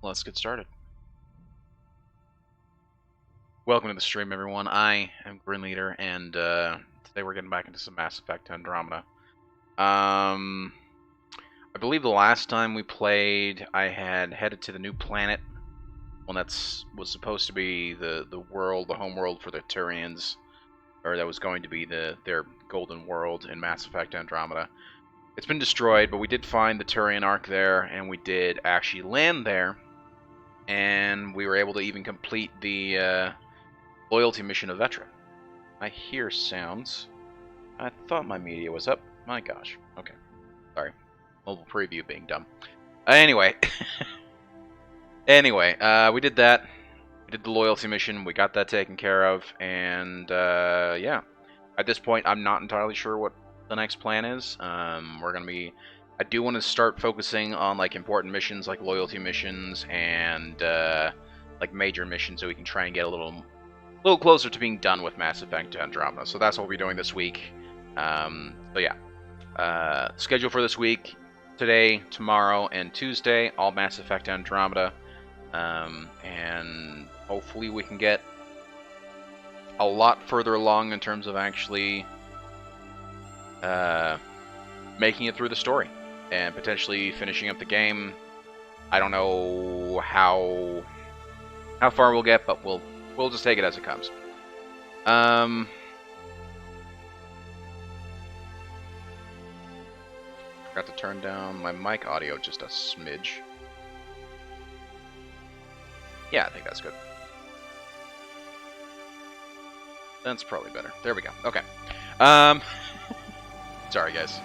Let's get started. Welcome to the stream, everyone. I am Grin Leader, and today we're getting back into some Mass Effect Andromeda. I believe the last time we played, I had headed to the new planet, one was supposed to be the world, the home world for the Turians, or that was going to be their golden world in Mass Effect Andromeda. It's been destroyed, but we did find the Turian Ark there, and we did actually land there. And we were able to even complete the loyalty mission of Vetra. I hear sounds. I thought my media was up. My gosh. Okay. Sorry. Mobile preview being dumb. Anyway. We did that. We did the loyalty mission. We got that taken care of. And, yeah. At this point, I'm not entirely sure what the next plan is. We're going to be... I do want to start focusing on like important missions, like loyalty missions and like major missions, so we can try and get a little closer to being done with Mass Effect Andromeda. So that's what we'll be doing this week. So yeah, schedule for this week: today, tomorrow, and Tuesday, all Mass Effect Andromeda, and hopefully we can get a lot further along in terms of actually making it through the story. And potentially finishing up the game. I don't know how far we'll get, but we'll just take it as it comes. Forgot to turn down my mic audio just a smidge. Yeah, I think that's good. That's probably better. There we go. Okay. Sorry, guys.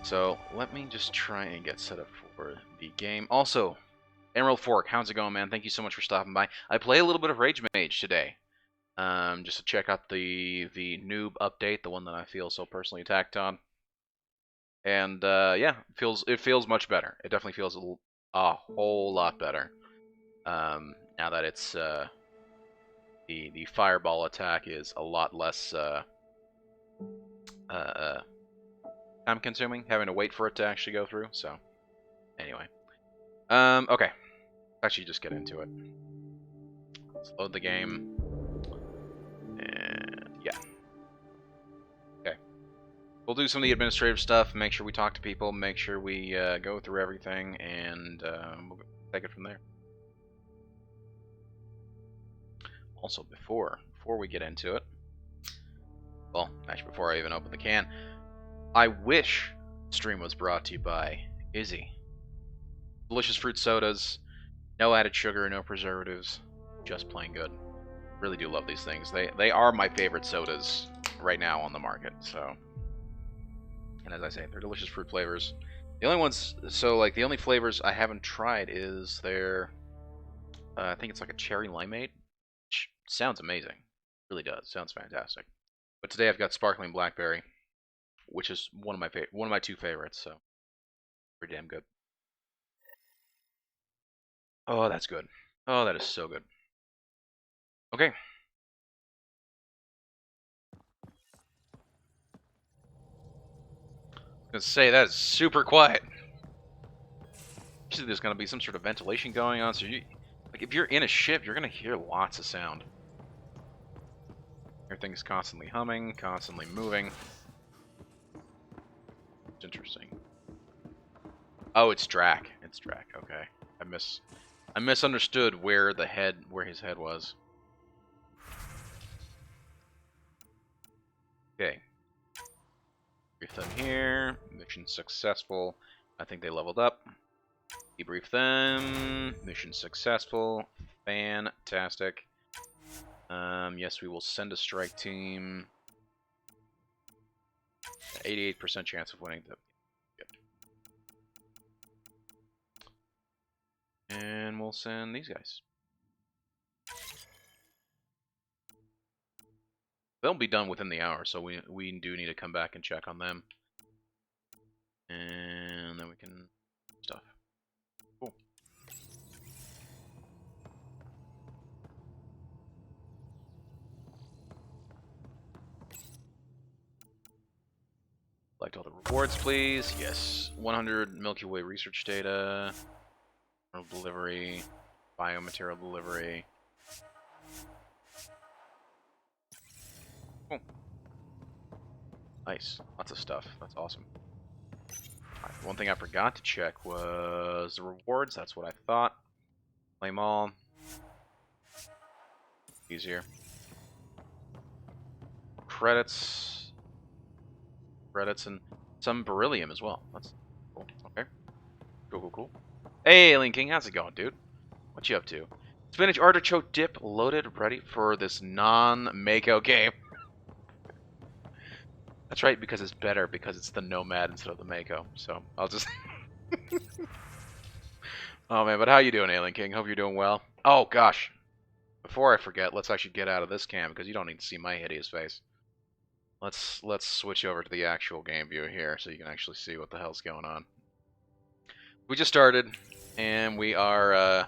So, let me just try and get set up for the game. Also, Emerald Fork, how's it going, man? Thank you so much for stopping by. I play a little bit of Rage Mage today, just to check out the noob update, the one that I feel so personally attacked on. And, yeah, it feels much better. It definitely feels a whole lot better. Now that it's, the fireball attack is a lot less, time consuming, having to wait for it to actually go through, so anyway. Okay. Let's actually just get into it. Let's load the game. And yeah. Okay. We'll do some of the administrative stuff, make sure we talk to people, make sure we go through everything, and we'll take it from there. Also, before we get into it, well, actually before I even open the can, I wish stream was brought to you by Izzy. Delicious fruit sodas, no added sugar, no preservatives, just plain good. Really do love these things. They are my favorite sodas right now on the market. So, and as I say, they're delicious fruit flavors. The only ones, so like the only flavors I haven't tried is their, I think it's like a cherry limeade, which sounds amazing. It really does. Sounds fantastic. But today I've got sparkling blackberry, which is one of my two favorites. So, pretty damn good. Oh, that's good. Oh, that is so good. Okay. I was gonna say, that is super quiet. Usually there's gonna be some sort of ventilation going on, so like if you're in a ship, you're gonna hear lots of sound. Everything's constantly humming, constantly moving. It's interesting. Oh, it's Drac. It's Drac. Okay, I misunderstood where his head was. Okay. Brief them here. Mission successful. I think they leveled up. Debrief them. Mission successful. Fantastic. Yes, we will send a strike team. 88% chance of winning. And we'll send these guys. They'll be done within the hour, so we do need to come back and check on them. And then we can stuff. Cool. Collect all the rewards, please. Yes. 100 Milky Way research data. Delivery, biomaterial delivery. Cool. Nice. Lots of stuff. That's awesome. Right, one thing I forgot to check was the rewards. That's what I thought. Claim all. Easier. Credits. Credits and some beryllium as well. That's cool. Okay. Cool. Hey, Alien King. How's it going, dude? What you up to? Spinach artichoke dip loaded, ready for this non-Mako game. That's right, because it's better, because it's the Nomad instead of the Mako. So, I'll just... Oh, man, but how you doing, Alien King? Hope you're doing well. Oh, gosh. Before I forget, let's actually get out of this cam, because you don't need to see my hideous face. Let's switch over to the actual game view here, so you can actually see what the hell's going on. We just started, and we are,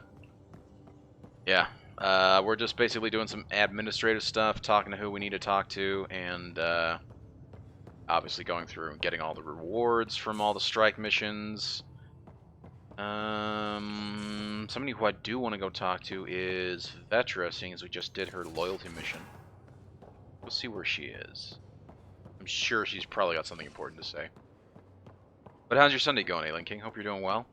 we're just basically doing some administrative stuff, talking to who we need to talk to, and, obviously going through and getting all the rewards from all the strike missions. Somebody who I do want to go talk to is Vetra, seeing as we just did her loyalty mission. We'll see where she is. I'm sure she's probably got something important to say. But how's your Sunday going, Alien King? Hope you're doing well.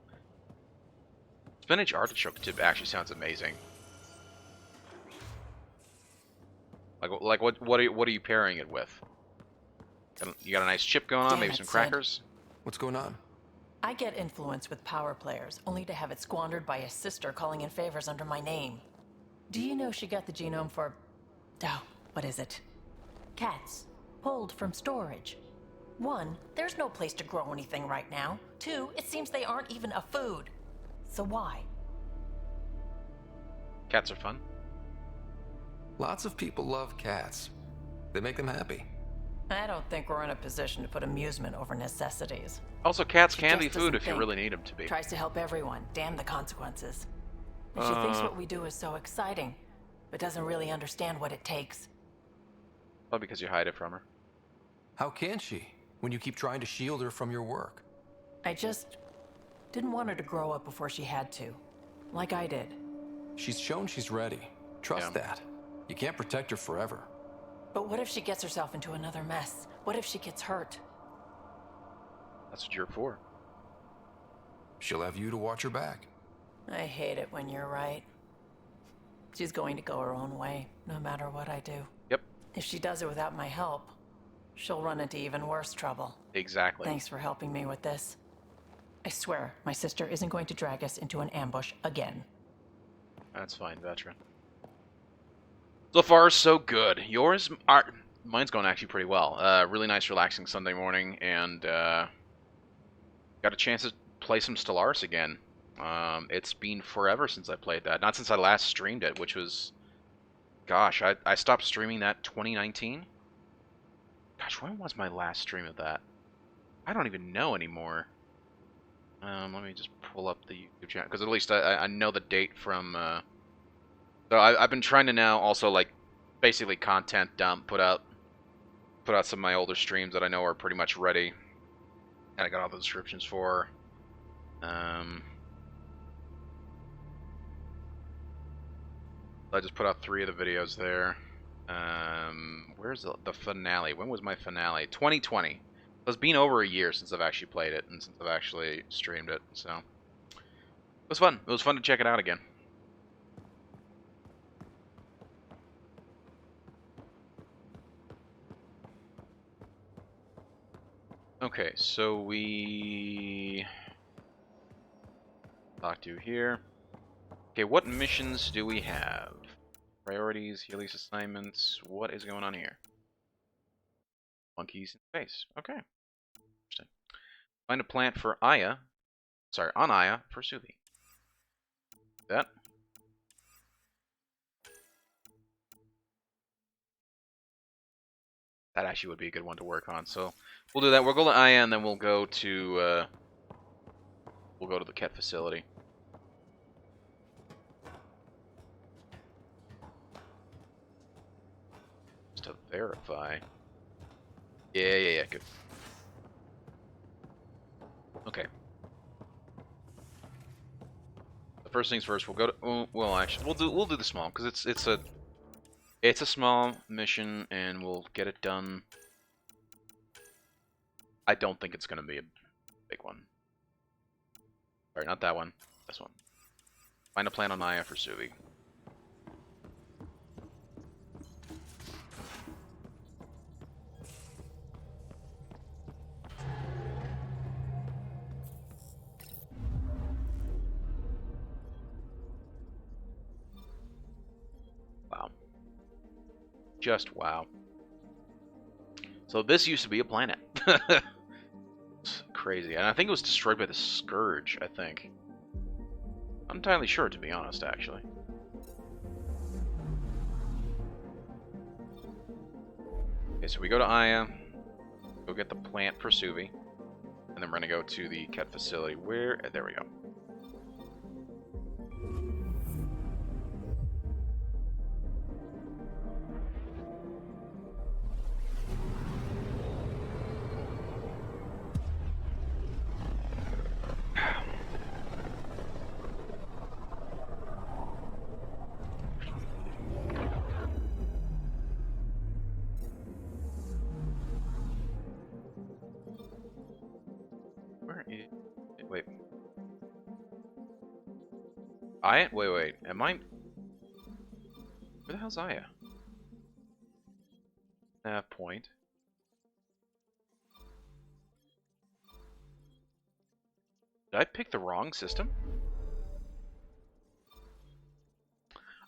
Spinach artichoke dip actually sounds amazing. Like what are you pairing it with? You got a nice chip going on, maybe some crackers? What's going on? I get influence with power players, only to have it squandered by a sister calling in favors under my name. Do you know she got the genome for... oh, what is it? Cats. Pulled from storage. 1, there's no place to grow anything right now. 2, it seems they aren't even a food. So why? Cats are fun. Lots of people love cats. They make them happy. I don't think we're in a position to put amusement over necessities. Also, cats She can just be food doesn't if you think. really need them to be. Tries to help everyone. Damn the consequences. And she thinks what we do is so exciting, but doesn't really understand what it takes. Well, because you hide it from her. How can she, when you keep trying to shield her from your work? I just didn't want her to grow up before she had to, like I did. She's shown she's ready. Trust that. You can't protect her forever. But what if she gets herself into another mess? What if she gets hurt? That's what you're for. She'll have you to watch her back. I hate it when you're right. She's going to go her own way, no matter what I do. Yep. If she does it without my help, she'll run into even worse trouble. Exactly. Thanks for helping me with this. I swear, my sister isn't going to drag us into an ambush again. That's fine, veteran. So far, so good. Mine's going actually pretty well. Really nice, relaxing Sunday morning, and got a chance to play some Stellaris again. It's been forever since I played that. Not since I last streamed it, which was... Gosh, I stopped streaming that 2019? Gosh, when was my last stream of that? I don't even know anymore. Let me just pull up the YouTube channel, because at least I know the date from... So I've been trying to now also, like, basically content dump, put out some of my older streams that I know are pretty much ready. And I got all the descriptions for. I just put out 3 of the videos there. Where's the finale? When was my finale? 2020. So it's been over a year since I've actually played it and since I've actually streamed it. So it was fun. It was fun to check it out again. Okay, so we talk to here. Okay, what missions do we have? Priorities, Healy's assignments. What is going on here? Monkeys in space. Okay. Interesting. Find a plant for Aya. Sorry, on Aya for Suvi. That. That actually would be a good one to work on. So we'll do that. We'll go to Aya, and then we'll go to the Ket facility. Just to verify. Yeah, good. Okay. first things first. We'll go to. Well, actually, we'll do the small because it's a small mission and we'll get it done. I don't think it's gonna be a big one. Sorry, not that one. This one. Find a plan on Naya for Suvi. Wow. Just wow. So this used to be a planet. It's crazy. And I think it was destroyed by the Scourge, I think. I'm not entirely sure, to be honest, actually. Okay, so we go to Aya, go get the plant for Suvi, and then we're going to go to the Ket facility. Where? There we go. Where is... Wait. Aya? Wait. Am I... Where the hell's Aya? Point. Did I pick the wrong system?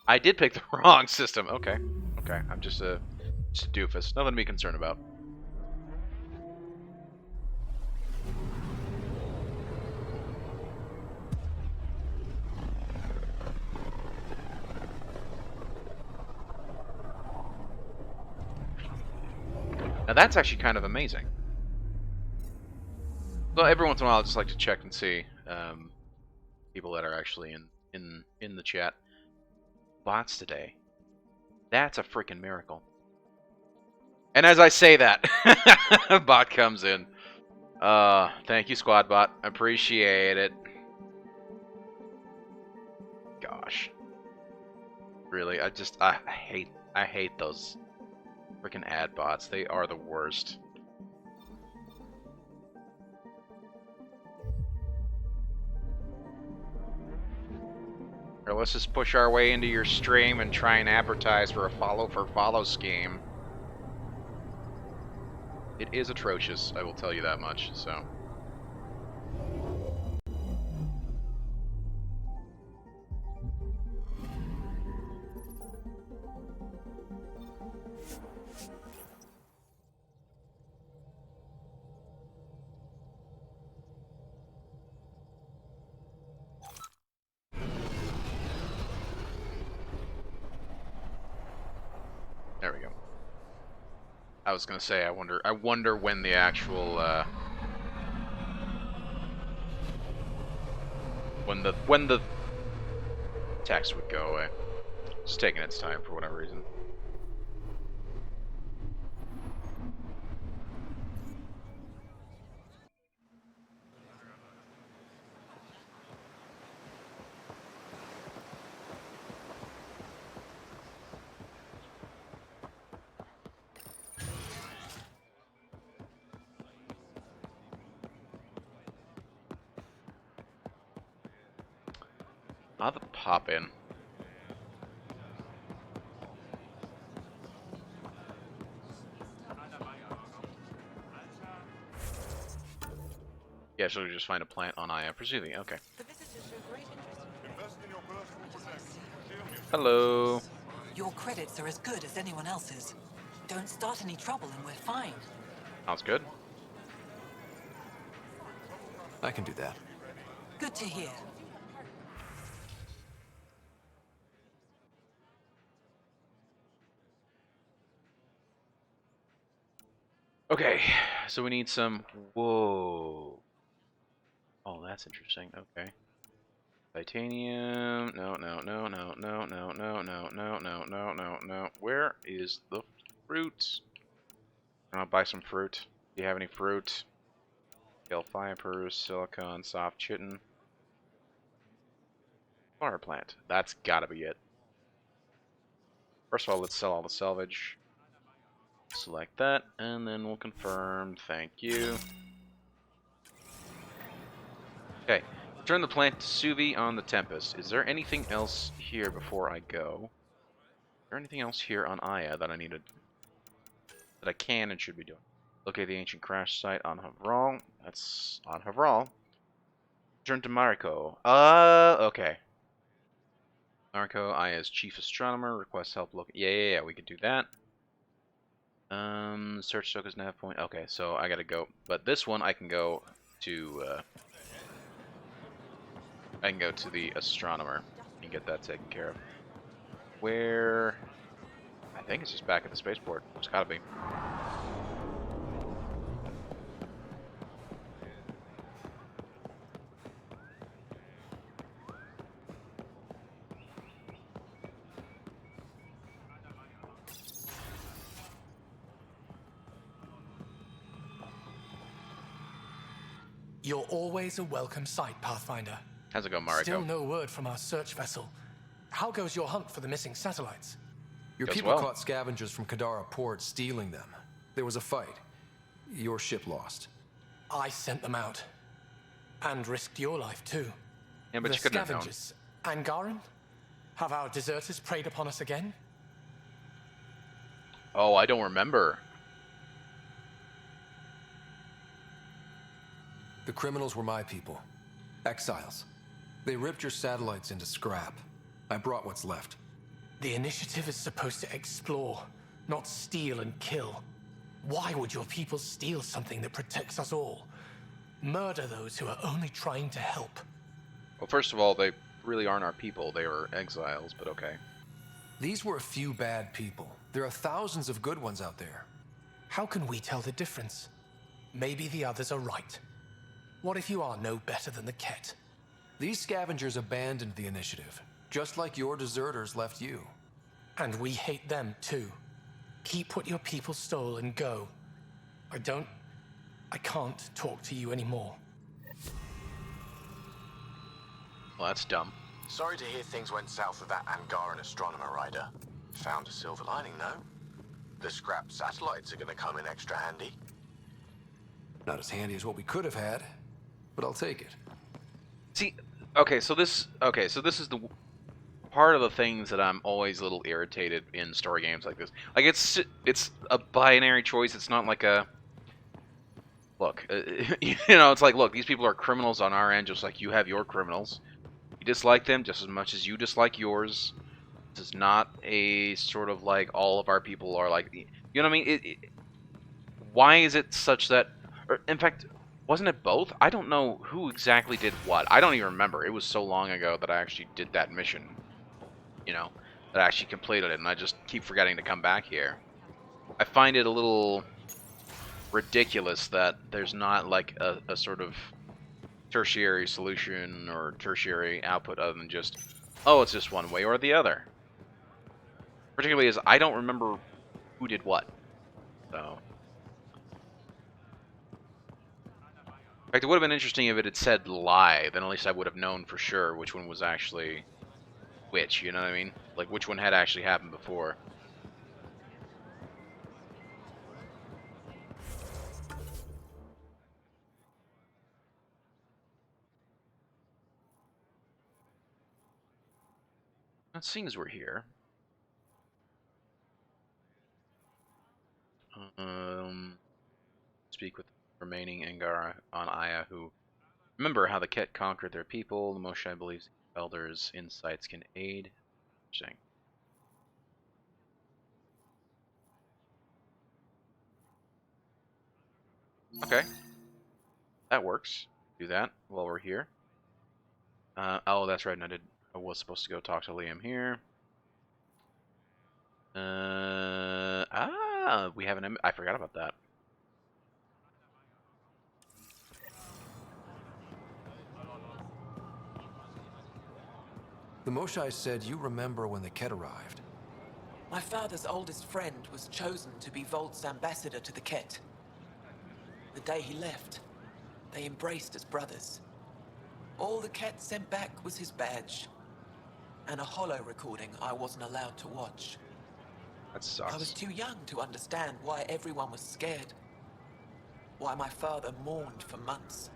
I did pick the wrong system. Okay. I'm just a doofus. Nothing to be concerned about. Now that's actually kind of amazing. So every once in a while, I just like to check and see people that are actually in the chat. Bots today. That's a freaking miracle. And as I say that, a bot comes in. Thank you, squad bot. Appreciate it. Gosh. Really, I hate those freaking ad bots. They are the worst. Or let's just push our way into your stream and try and advertise for a follow scheme. It is atrocious, I will tell you that much, so. There we go. I was gonna say, I wonder when the actual, when the text would go away. It's taking its time for whatever reason. I'll have to pop in. Yeah, so we just find a plant on Aya for Zuvi. Okay. Hello. Your credits are as good as anyone else's. Don't start any trouble and we're fine. Sounds good. I can do that. Good to hear. Okay, so we need some... Whoa. Oh, that's interesting. Okay. Titanium. No. Where is the fruit? I'll buy some fruit. Do you have any fruit? Scale fibers, silicon, soft chitin. Power plant. That's gotta be it. First of all, let's sell all the salvage. Select that, and then we'll confirm. Thank you. Okay. Turn the plant to Suvi on the Tempest. Is there anything else here before I go? Is there anything else here on Aya that I need to... that I can and should be doing? Locate the ancient crash site on Havral. That's on Havral. Turn to Mariko. Okay. Mariko, Aya's chief astronomer, requests help look. Yeah, we can do that. Search Soka's nav point. Okay, so I gotta go. But this one I can go to, I can go to the astronomer and get that taken care of. Where? I think it's just back at the spaceport. It's gotta be. You're always a welcome sight, Pathfinder. How's it go, Mariko? Still no word from our search vessel. How goes your hunt for the missing satellites? Your Goes people well. caught scavengers from Kadara port stealing them. There was a fight. Your ship lost. I sent them out. And risked your life, too. Yeah, but the you couldn't have known. scavengers. Angaran? Have our deserters preyed upon us again? Oh, I don't remember. The criminals were my people. Exiles. They ripped your satellites into scrap. I brought what's left. The initiative is supposed to explore, not steal and kill. Why would your people steal something that protects us all? Murder those who are only trying to help. Well, first of all, they really aren't our people. They were exiles, but okay. These were a few bad people. There are thousands of good ones out there. How can we tell the difference? Maybe the others are right. What if you are no better than the Ket? These scavengers abandoned the initiative, just like your deserters left you. And we hate them too. Keep what your people stole and go. I can't talk to you anymore. Well, that's dumb. Sorry to hear things went south with that Angaran astronomer rider. Found a silver lining, though. The scrap satellites are gonna come in extra handy. Not as handy as what we could have had, but I'll take it. See, okay, so this is the part of the things that I'm always a little irritated in story games like this. Like it's a binary choice. It's not like a look, it's like, look, these people are criminals on our end, just like you have your criminals. You dislike them just as much as you dislike yours. This is not a sort of like all of our people are like, you know what I mean? Why is it such that, or in fact, wasn't it both? I don't know who exactly did what. I don't even remember. It was so long ago that I actually did that mission. That I actually completed it, and I just keep forgetting to come back here. I find it a little ridiculous that there's not like a sort of tertiary solution or tertiary output other than just, oh, it's just one way or the other. Particularly as I don't remember who did what. So. In fact, it would have been interesting if it had said lie, then at least I would have known for sure which one was actually which, you know what I mean? Like, which one had actually happened before. Seeing as we're here, speak with the remaining Angara on Aya who remember how the Ket conquered their people. The Moshae believes the elders' insights can aid. Interesting. Okay, that works. Do that while we're here. Oh, that's right. And I was supposed to go talk to Liam here. We have an. I forgot about that. The Moshae said you remember when the Ket arrived. My father's oldest friend was chosen to be Voeld's ambassador to the Ket. The day he left, they embraced as brothers. All the Ket sent back was his badge. and a holo recording I wasn't allowed to watch. That I was sucks. too young to understand why everyone was scared. Why my father mourned for months.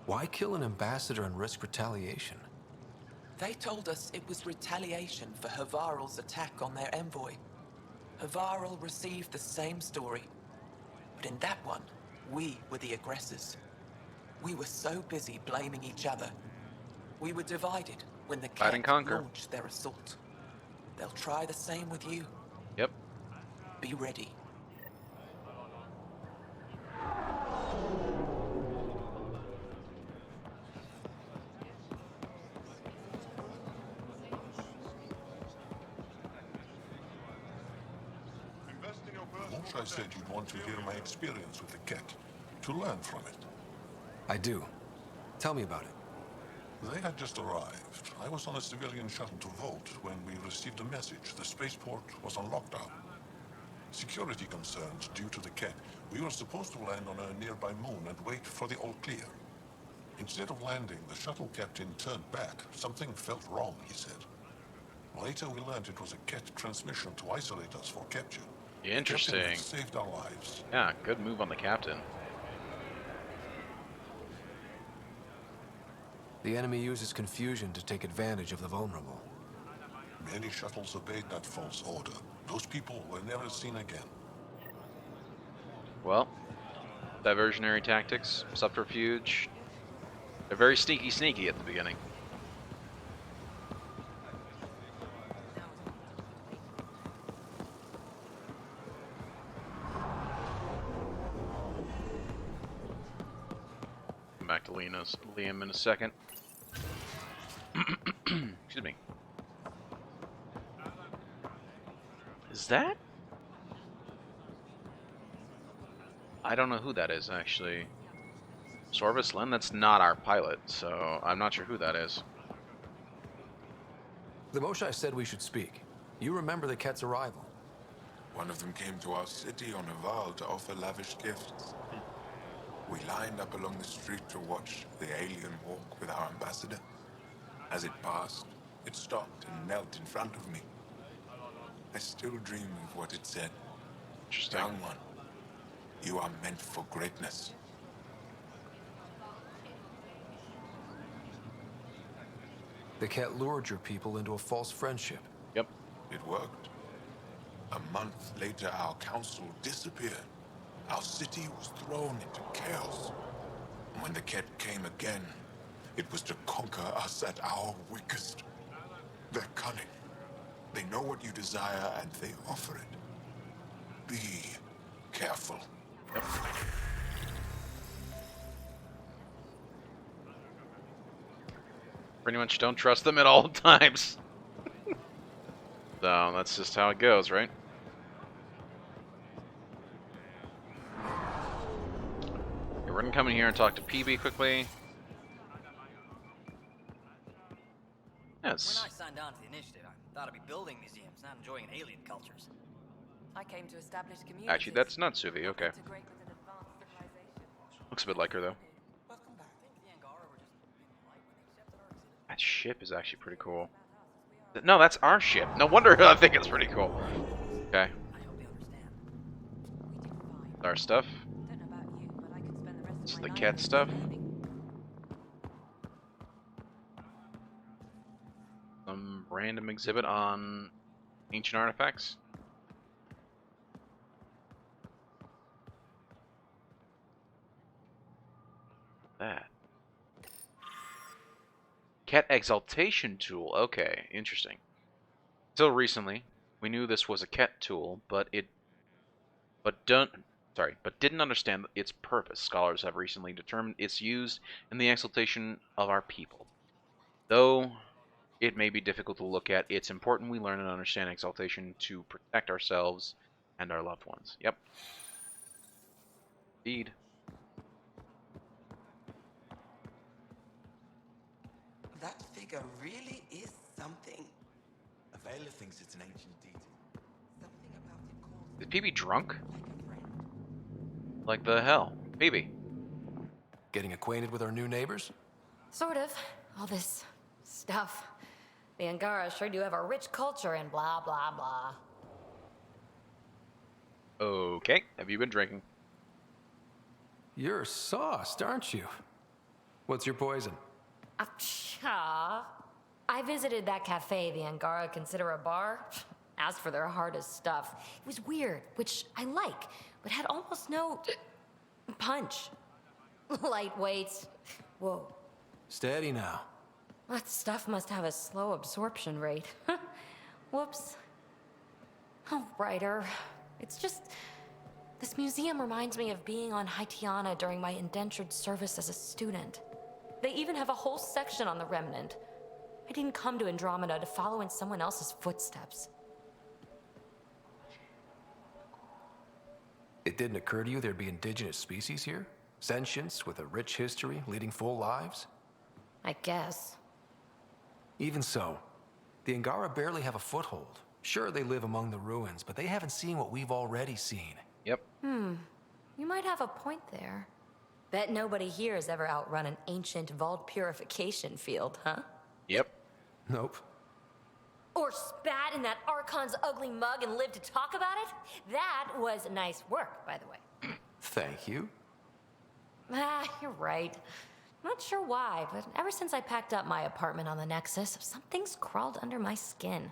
Why kill an ambassador and risk retaliation? They told us it was retaliation for Heskaarl's attack on their envoy. Heskaarl received the same story. But in that one, we were the aggressors. We were so busy blaming each other. We were divided when the Divide and Kett conquer. launched their assault. They'll try the same with you. Yep. Be ready. I said you'd want to hear my experience with the Kett, to learn from it. I do. Tell me about it. They had just arrived. I was on a civilian shuttle to Voeld when we received a message. The spaceport was on lockdown. Security concerns due to the Kett. We were supposed to land on a nearby moon and wait for the all clear. Instead of landing, the shuttle captain turned back. Something felt wrong, he said. Later we learned it was a Kett transmission to isolate us for capture. Interesting. The captain had saved our lives. Yeah, good move on the captain. The enemy uses confusion to take advantage of the vulnerable. Many shuttles obeyed that false order. Those people were never seen again. Well, diversionary tactics, subterfuge. They're very sneaky at the beginning. Come back to Liam in a second. Excuse me. Is that? I don't know who that is, actually. Sorvis Len? That's not our pilot, so I'm not sure who that is. The Moshai said we should speak. You remember the Kett's arrival. One of them came to our city on a vow to offer lavish gifts. We lined up along the street to watch the alien walk with our ambassador. As it passed, it stopped and knelt in front of me. I still dream of what it said. Interesting. Young one, you are meant for greatness. The Kett lured your people into a false friendship. Yep. It worked. A month later, our council disappeared. Our city was thrown into chaos. And when the Kett came again, it was to conquer us at our weakest. They're cunning. They know what you desire and they offer it. Be careful. Yep. Pretty much don't trust them at all times. So that's just how it goes, right? Okay, we're gonna come in here and talk to PB quickly. Yes. When I signed on to the initiative, I thought I'd be building museums, not enjoying alien cultures. I came to establish communities. Actually, that's not Suvi. Okay. Integrate with an advanced civilization. Looks a bit like her though. Welcome back. I think the Angara were just being polite when they accepted our exhibit. That ship is actually pretty cool. No, that's our ship. No wonder I think it's pretty cool. Okay. I hope they understand. We did fine. Our stuff. Don't know about you, but I could spend the rest This is of the my cat life stuff. learning. Some random exhibit on ancient artifacts. That. Cat exaltation tool. Okay, interesting. Until recently, we knew this was a Cat tool, but didn't understand its purpose. Scholars have recently determined its use in the exaltation of our people. Though it may be difficult to look at, it's important we learn and understand exaltation to protect ourselves and our loved ones. Yep. Indeed. That figure really is something. Avela thinks it's an ancient deity. Something about it calls Is PB drunk? like a friend. Like the hell? PB. Getting acquainted with our new neighbors? Sort of. All this stuff. The Angara sure do have a rich culture and blah, blah, blah. Okay, have you been drinking? You're sauced, aren't you? What's your poison? I visited that cafe the Angara consider a bar. Asked for their hardest stuff. It was weird, which I like, but had almost no punch. Lightweight. Whoa. Steady now. That stuff must have a slow absorption rate. Whoops. Oh, writer. It's just... This museum reminds me of being on Haitiana during my indentured service as a student. They even have a whole section on the Remnant. I didn't come to Andromeda to follow in someone else's footsteps. It didn't occur to you there'd be indigenous species here? Sentients with a rich history, leading full lives? I guess. Even so, the Angara barely have a foothold. Sure, they live among the ruins, but they haven't seen what we've already seen. Yep. You might have a point there. Bet nobody here has ever outrun an ancient Voeld purification field, huh? Yep. Nope. Or spat in that Archon's ugly mug and lived to talk about it? That was nice work, by the way. Thank you. You're right. Not sure why, but ever since I packed up my apartment on the Nexus, something's crawled under my skin.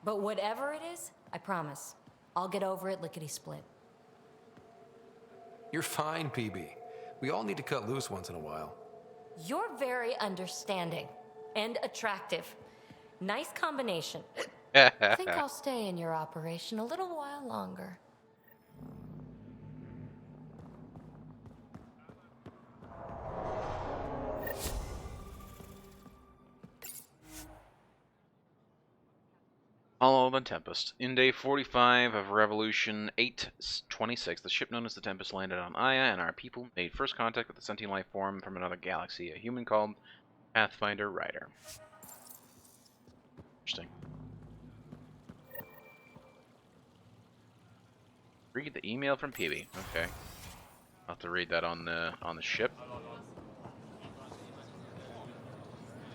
But whatever it is, I promise, I'll get over it lickety-split. You're fine, PB. We all need to cut loose once in a while. You're very understanding and attractive. Nice combination. I think I'll stay in your operation a little while longer. Hollow the Tempest. In day 45 of Revolution 826, the ship known as the Tempest landed on Aya, and our people made first contact with a sentient life form from another galaxy, a human called Pathfinder Rider. Interesting. Read the email from PB. Okay. I'll have to read that on the ship.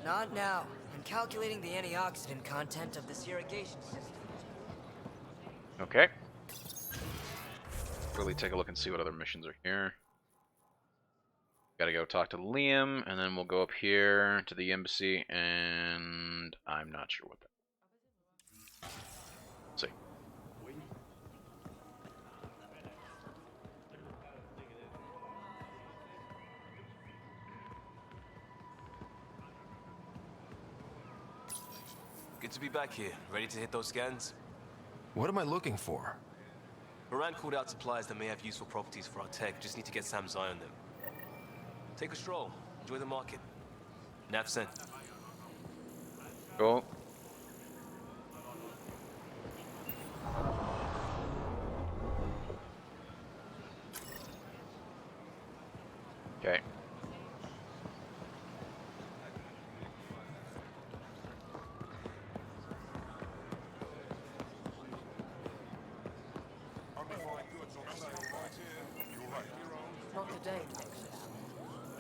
Not now. I'm calculating the antioxidant content of this irrigation system. Okay. Really take a look and see what other missions are here. Gotta go talk to Liam, and then we'll go up here to the embassy, and I'm not sure what that. Let's see. Good to be back here. Ready to hit those scans? What am I looking for? Moran called out supplies that may have useful properties for our tech. Just need to get Sam's eye on them. Take a stroll. Enjoy the market. Nav sent. Cool. Okay.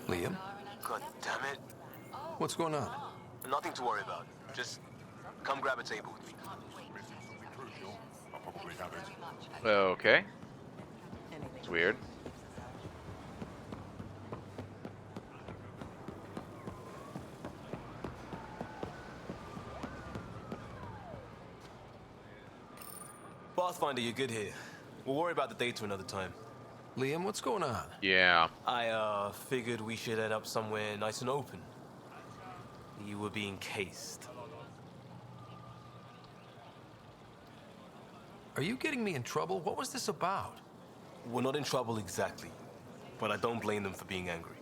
Liam? God damn it. What's going on? Nothing to worry about. Just come grab a table with me. I'll probably have it. Okay. It's weird. Pathfinder, you're good here. We'll worry about the data another time. Liam, what's going on? Yeah. I figured we should head up somewhere nice and open. You were being cased. Are you getting me in trouble? What was this about? We're not in trouble exactly, but I don't blame them for being angry.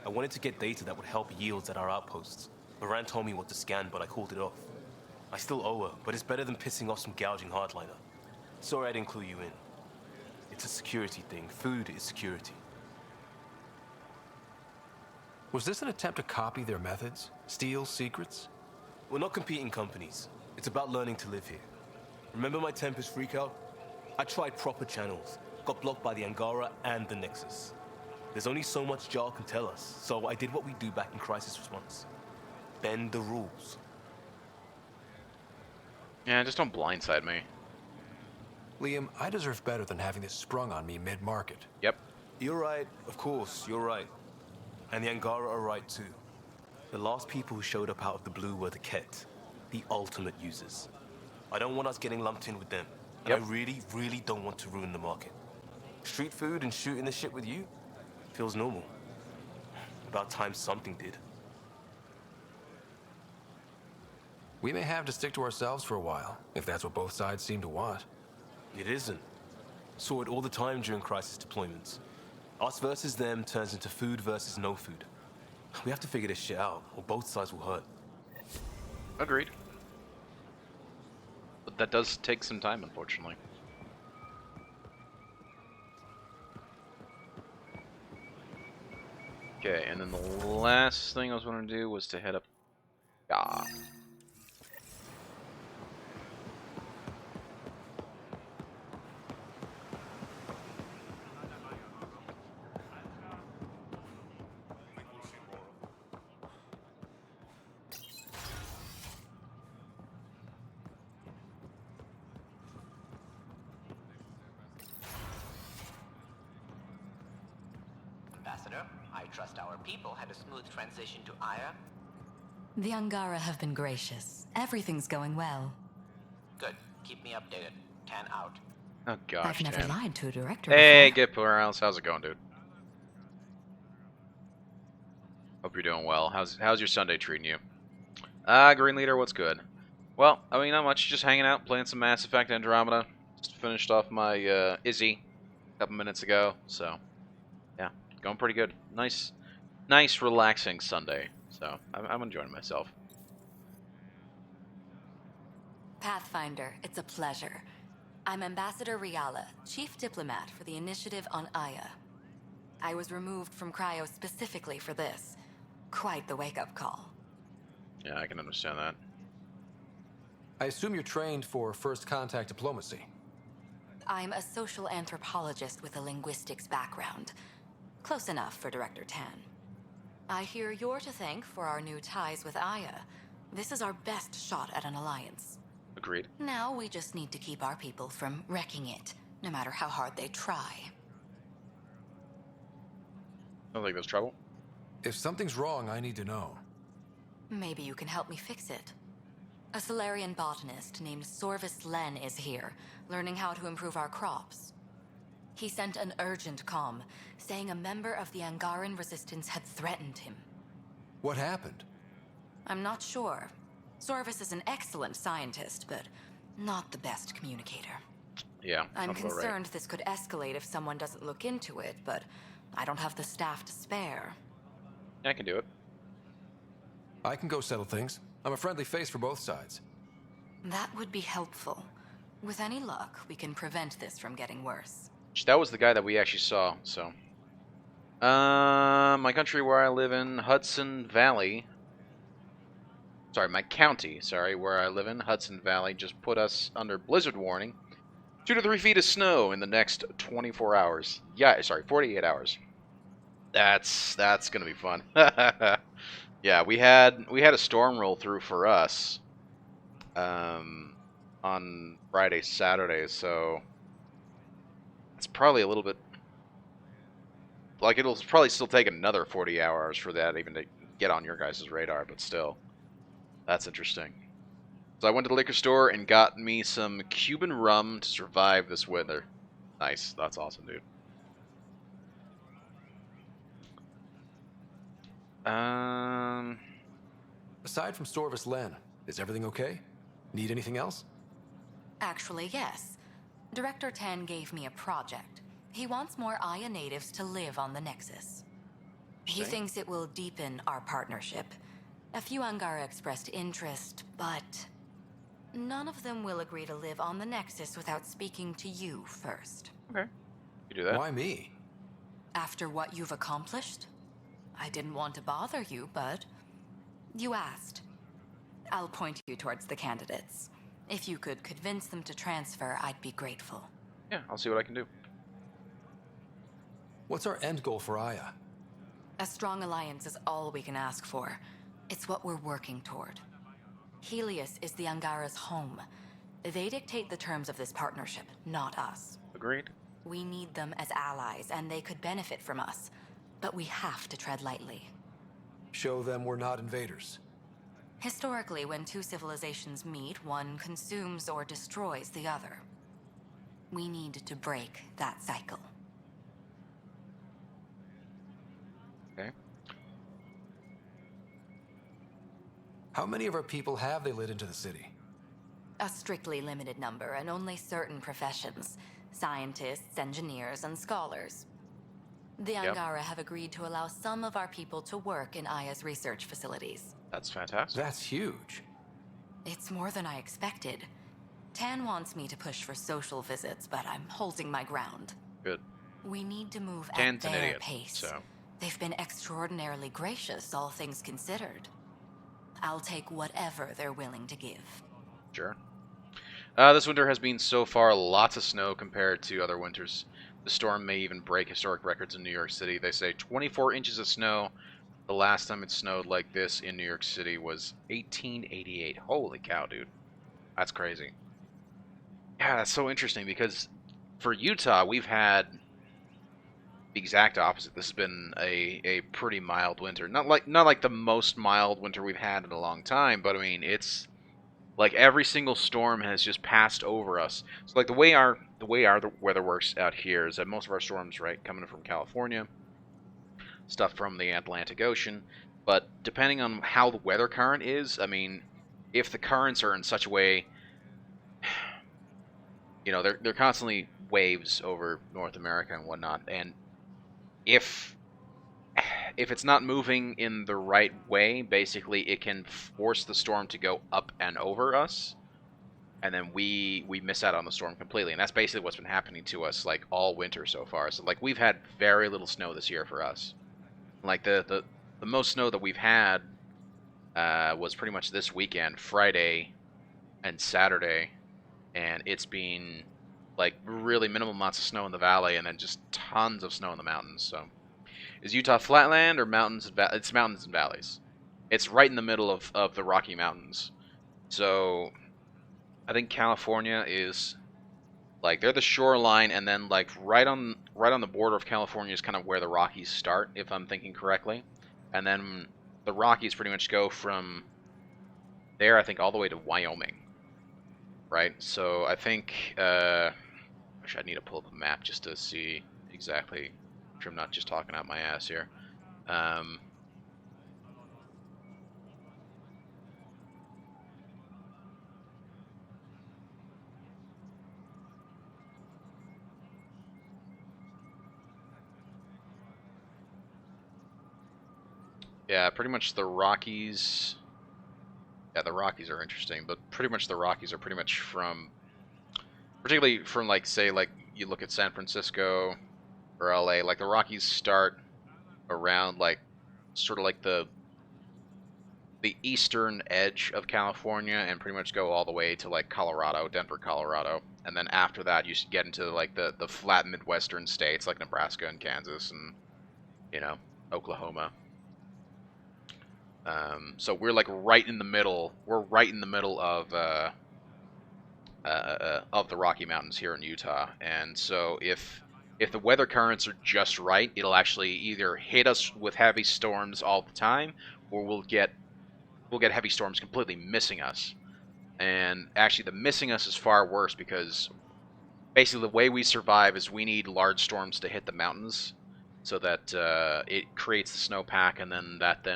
I wanted to get data that would help yields at our outposts. Moran told me what to scan, but I called it off. I still owe her, but it's better than pissing off some gouging hardliner. Sorry I didn't clue you in. It's a security thing. Food is security. Was this an attempt to copy their methods? Steal secrets? We're not competing companies. It's about learning to live here. Remember my Tempest freakout? I tried proper channels. Got blocked by the Angara and the Nexus. There's only so much Jar can tell us, so I did what we do back in Crisis Response. Bend the rules. Yeah, just don't blindside me. Liam, I deserve better than having this sprung on me mid-market. Yep. You're right, of course, you're right. And the Angara are right too. The last people who showed up out of the blue were the Ket, the ultimate users. I don't want us getting lumped in with them. And Yep. I really, really don't want to ruin the market. Street food and shooting the shit with you feels normal. About time something did. We may have to stick to ourselves for a while, if that's what both sides seem to want. It isn't. Saw it all the time during crisis deployments. Us versus them turns into food versus no food. We have to figure this shit out, or both sides will hurt. Agreed. But that does take some time, unfortunately. Okay, and then the last thing I was going to do was to head up. Ah. Ambassador, I trust our people had a smooth transition to Aya. The Angara have been gracious. Everything's going well. Good. Keep me updated. 10 out. Oh gosh, I've never Tan. lied to a director Hey, before. get Polaris. How's it going, dude? Hope you're doing well. How's your Sunday treating you? Green Leader, what's good? Well, I mean, not much. Just hanging out, playing some Mass Effect Andromeda. Just finished off my Izzy a couple minutes ago, so yeah, going pretty good. Nice, relaxing Sunday. So I'm enjoying myself. Pathfinder, it's a pleasure. I'm Ambassador Riala, Chief Diplomat for the Initiative on Aya. I was removed from Cryo specifically for this. Quite the wake-up call. Yeah, I can understand that. I assume you're trained for first contact diplomacy. I'm a social anthropologist with a linguistics background. Close enough for Director Tan. I hear you're to thank for our new ties with Aya. This is our best shot at an alliance. Agreed. Now we just need to keep our people from wrecking it, no matter how hard they try. I don't think there's trouble. If something's wrong, I need to know. Maybe you can help me fix it. A Solarian botanist named Sorvis Len is here, learning how to improve our crops. He sent an urgent comm, saying a member of the Angaran resistance had threatened him. What happened? I'm not sure. Sorvis is an excellent scientist, but not the best communicator. Yeah, I'm sounds about right. concerned this could escalate if someone doesn't look into it, but I don't have the staff to spare. Yeah, I can do it. I can go settle things. I'm a friendly face for both sides. That would be helpful. With any luck, we can prevent this from getting worse. That was the guy that we actually saw, so. My country where I live in, Hudson Valley. Sorry, my county, where I live in, Hudson Valley, just put us under blizzard warning. 2 to 3 feet of snow in the next 24 hours. Yeah, sorry, 48 hours. That's gonna be fun. Yeah, we had a storm roll through for us on Friday, Saturday, so it's probably a little bit like it'll probably still take another 40 hours for that even to get on your guys' radar, but still, that's interesting. So I went to the liquor store and got me some Cuban rum to survive this weather. Nice, that's awesome, dude. Aside from Sorvis Len, is everything okay? Need anything else? Actually, yes. Director Tan gave me a project. He wants more Aya natives to live on the Nexus. He thinks it will deepen our partnership. A few Angara expressed interest, but none of them will agree to live on the Nexus without speaking to you first. Okay. You do that. Why me? After what you've accomplished? I didn't want to bother you, but you asked. I'll point you towards the candidates. If you could convince them to transfer, I'd be grateful. Yeah, I'll see what I can do. What's our end goal for Aya? A strong alliance is all we can ask for. It's what we're working toward. Helios is the Angara's home. They dictate the terms of this partnership, not us. Agreed. We need them as allies, and they could benefit from us. But we have to tread lightly. Show them we're not invaders. Historically, when two civilizations meet, one consumes or destroys the other. We need to break that cycle. Okay. How many of our people have they let into the city? A strictly limited number, and only certain professions. Scientists, engineers, and scholars. The Angara have agreed to allow some of our people to work in Aya's research facilities. That's fantastic. That's huge. It's more than I expected. Tan wants me to push for social visits, but I'm holding my ground. Good. We need to move Tan's at an their idiot, pace. so. They've been extraordinarily gracious, all things considered. I'll take whatever they're willing to give. Sure. This winter has been so far lots of snow compared to other winters. The storm may even break historic records in New York City. They say 24 inches of snow. The last time it snowed like this in New York City was 1888. Holy cow, dude. That's crazy. Yeah, that's so interesting because for Utah, we've had the exact opposite. This has been a pretty mild winter. Not like the most mild winter we've had in a long time, but I mean, it's like every single storm has just passed over us. So like the way the weather works out here is that most of our storms, right, coming from California, stuff from the Atlantic Ocean, but depending on how the weather current is, I mean, if the currents are in such a way, you know, they're constantly waves over North America and whatnot, and if it's not moving in the right way, basically it can force the storm to go up and over us, and then we miss out on the storm completely. And that's basically what's been happening to us like all winter so far. So like we've had very little snow this year for us. Like the most snow that we've had was pretty much this weekend, Friday and Saturday, and it's been like really minimal amounts of snow in the valley, and then just tons of snow in the mountains. So. Is Utah flatland or mountains? It's mountains and valleys. It's right in the middle of the Rocky Mountains. So I think California is like they're the shoreline, and then like right on the border of California is kind of where the Rockies start, if I'm thinking correctly. And then the Rockies pretty much go from there, I think, all the way to Wyoming. Right? So I think actually I need to pull up a map just to see exactly. I'm not just talking out my ass here. Yeah, pretty much the Rockies. Yeah, the Rockies are interesting, but pretty much the Rockies are pretty much from, particularly from like say like you look at San Francisco or LA, like the Rockies start around like sort of like the eastern edge of California and pretty much go all the way to like Colorado, Denver, Colorado. And then after that you get into like the flat Midwestern states like Nebraska and Kansas and, you know, Oklahoma. So we're like right in the middle. We're right in the middle of the Rocky Mountains here in Utah. And so if the weather currents are just right, it'll actually either hit us with heavy storms all the time, or we'll get heavy storms completely missing us. And actually, the missing us is far worse because basically the way we survive is we need large storms to hit the mountains so that it creates the snowpack, and then that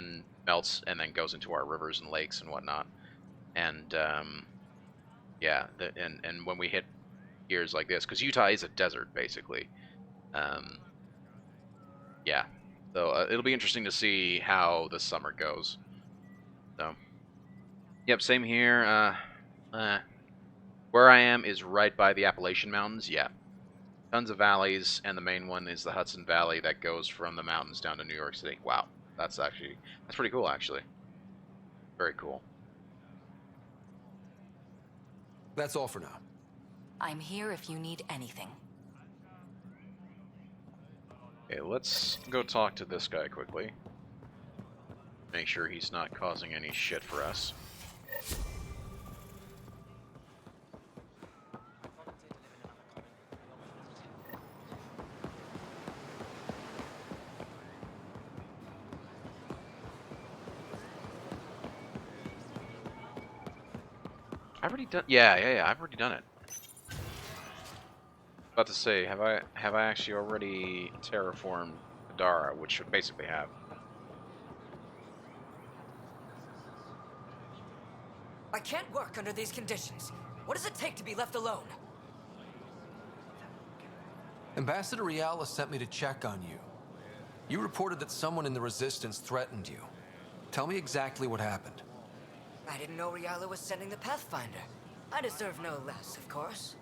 melts and then goes into our rivers and lakes and whatnot. And yeah, and when we hit years like this, because Utah is a desert basically. Yeah, so it'll be interesting to see how this summer goes. So, yep, same here. Where I am is right by the Appalachian Mountains. Yeah, tons of valleys, and the main one is the Hudson Valley that goes from the mountains down to New York City. Wow, that's pretty cool, actually. Very cool. That's all for now. I'm here if you need anything. Okay, let's go talk to this guy quickly. Make sure he's not causing any shit for us. I've already done. Yeah. I've already done it. About to say, have I actually already terraformed Dara, which should basically have. I can't work under these conditions. What does it take to be left alone? Ambassador Riala sent me to check on you. You reported that someone in the Resistance threatened you. Tell me exactly what happened. I didn't know Riala was sending the Pathfinder. I deserve no less, of course.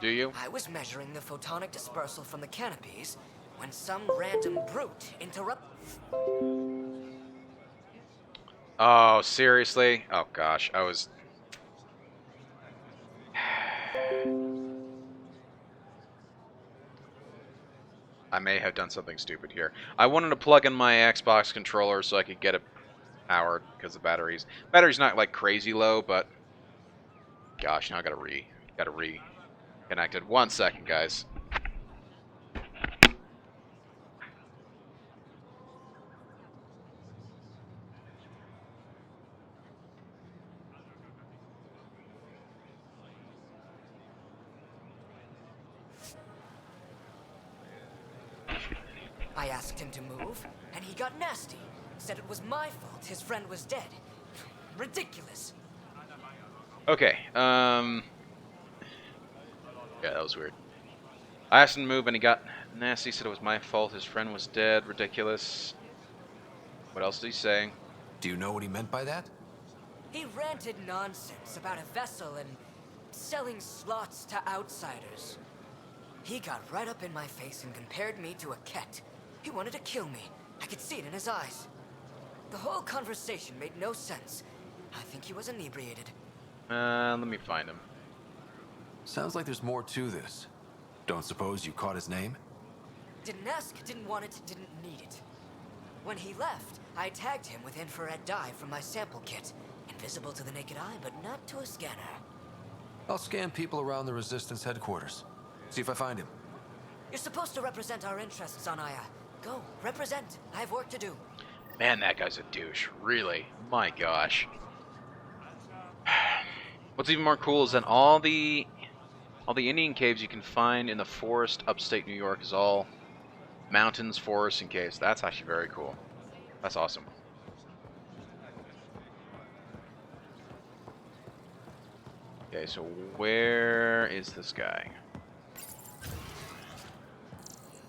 Do you? I was measuring the photonic dispersal from the canopies when some random brute Oh, seriously? Oh gosh, I was... I may have done something stupid here. I wanted to plug in my Xbox controller so I could get it powered because the battery's not like crazy low, but gosh, now I gotta reconnect it. 1 second, guys. I asked him to move, and he got nasty. Said it was my fault his friend was dead. Ridiculous. Okay, yeah, that was weird. I asked him to move and he got nasty, said it was my fault, his friend was dead, ridiculous. What else did he say? Do you know what he meant by that? He ranted nonsense about a vessel and selling slots to outsiders. He got right up in my face and compared me to a cat. He wanted to kill me. I could see it in his eyes. The whole conversation made no sense. I think he was inebriated. Let me find him. Sounds like there's more to this. Don't suppose you caught his name? Didn't ask, didn't want it, didn't need it. When he left, I tagged him with infrared dye from my sample kit. Invisible to the naked eye, but not to a scanner. I'll scan people around the Resistance headquarters. See if I find him. You're supposed to represent our interests on Aya. Go, represent. I have work to do. Man, that guy's a douche. Really. My gosh. What's even more cool is that all the Indian caves you can find in the forest upstate New York is all mountains, forests, and caves. That's actually very cool. That's awesome. Okay, so where is this guy?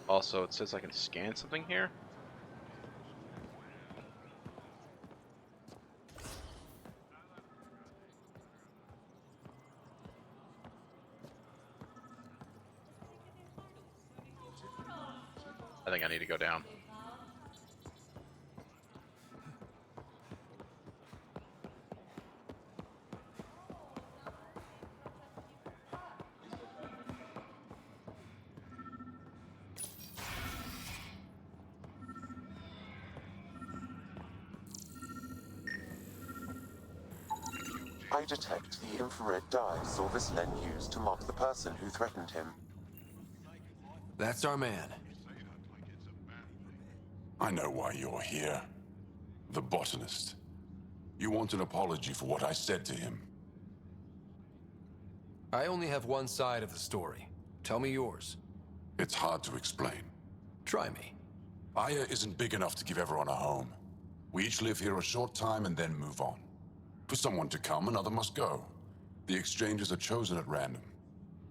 Also, it says I can scan something here. I think I need to go down. I detect the infrared dye Silverslen used to mark the person who threatened him. That's our man. I know why you're here. The botanist. You want an apology for what I said to him. I only have one side of the story. Tell me yours. It's hard to explain. Try me. Aya isn't big enough to give everyone a home. We each live here a short time and then move on. For someone to come, another must go. The exchanges are chosen at random.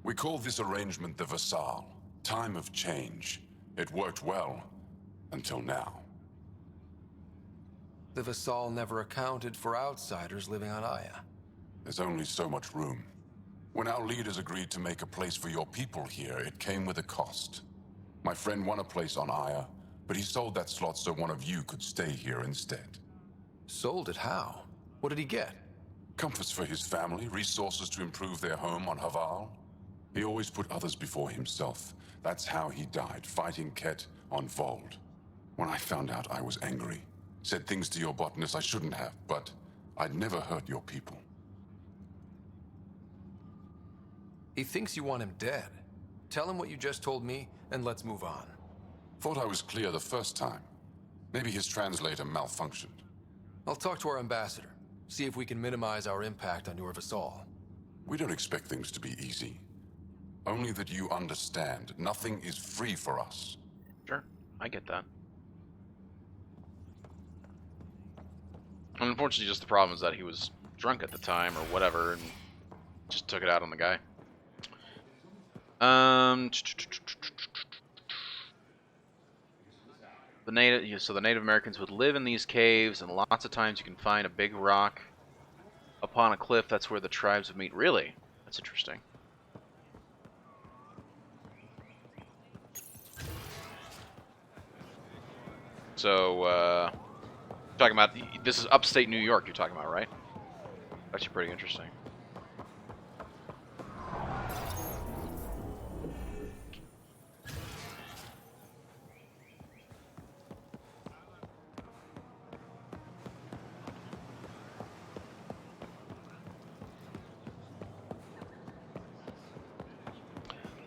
We call this arrangement the Heskaarl, time of change. It worked well, until now. The Heskaarl never accounted for outsiders living on Aya. There's only so much room. When our leaders agreed to make a place for your people here, it came with a cost. My friend won a place on Aya, but he sold that slot so one of you could stay here instead. Sold it how? What did he get? Comforts for his family, resources to improve their home on Heskaarl. He always put others before himself. That's how he died, fighting Ket On Voeld. When I found out, I was angry. Said things to your botanist I shouldn't have, but I'd never hurt your people. He thinks you want him dead. Tell him what you just told me, and let's move on. Thought I was clear the first time. Maybe his translator malfunctioned. I'll talk to our ambassador. See if we can minimize our impact on your vassal. We don't expect things to be easy. Only that you understand, nothing is free for us. Sure, I get that. And unfortunately, just the problem is that he was drunk at the time, or whatever, and just took it out on the guy. So the Native Americans would live in these caves, and lots of times you can find a big rock upon a cliff. That's where the tribes would meet. Really? That's interesting. So, talking about, this is upstate New York you're talking about, right? Actually pretty interesting.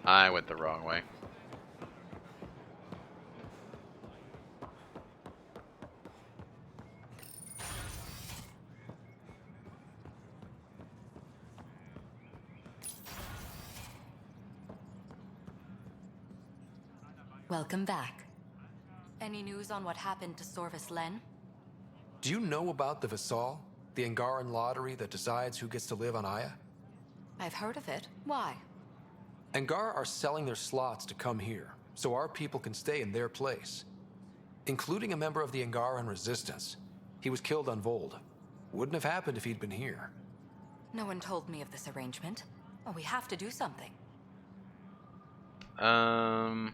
I went the wrong way. Welcome back. Any news on what happened to Sorvis Len? Do you know about the Vassal? The Angaran lottery that decides who gets to live on Aya? I've heard of it. Why? Angar are selling their slots to come here, so our people can stay in their place. Including a member of the Angaran resistance. He was killed on Voeld. Wouldn't have happened if he'd been here. No one told me of this arrangement. Well, we have to do something. I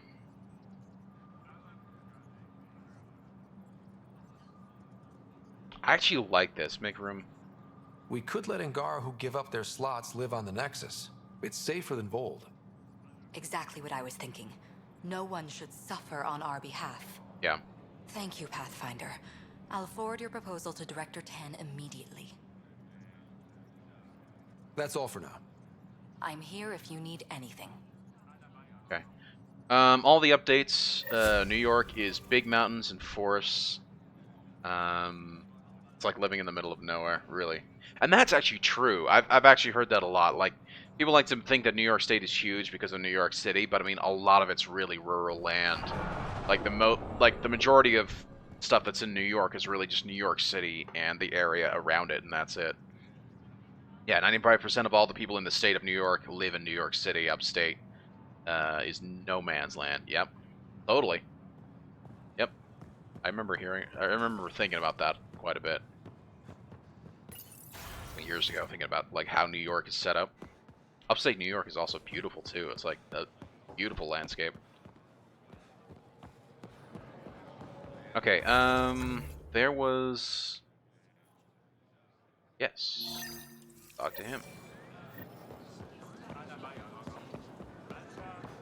actually like this. Make room. We could let Angar who give up their slots live on the Nexus. It's safer than Voeld. Exactly what I was thinking. No one should suffer on our behalf. Yeah. Thank you, Pathfinder. I'll forward your proposal to Director 10 immediately. That's all for now. I'm here if you need anything. Okay. All the updates. New York is big mountains and forests. It's like living in the middle of nowhere, really. And that's actually true. I've actually heard that a lot. Like, people like to think that New York State is huge because of New York City, but I mean, a lot of it's really rural land. Like the majority of stuff that's in New York is really just New York City and the area around it, and that's it. Yeah, 95% of all the people in the state of New York live in New York City. Upstate is no man's land. Yep, totally. Yep, I remember thinking about that quite a bit years ago, thinking about like how New York is set up. Upstate New York is also beautiful too. It's like a beautiful landscape. Okay, there was... Yes. Talk to him.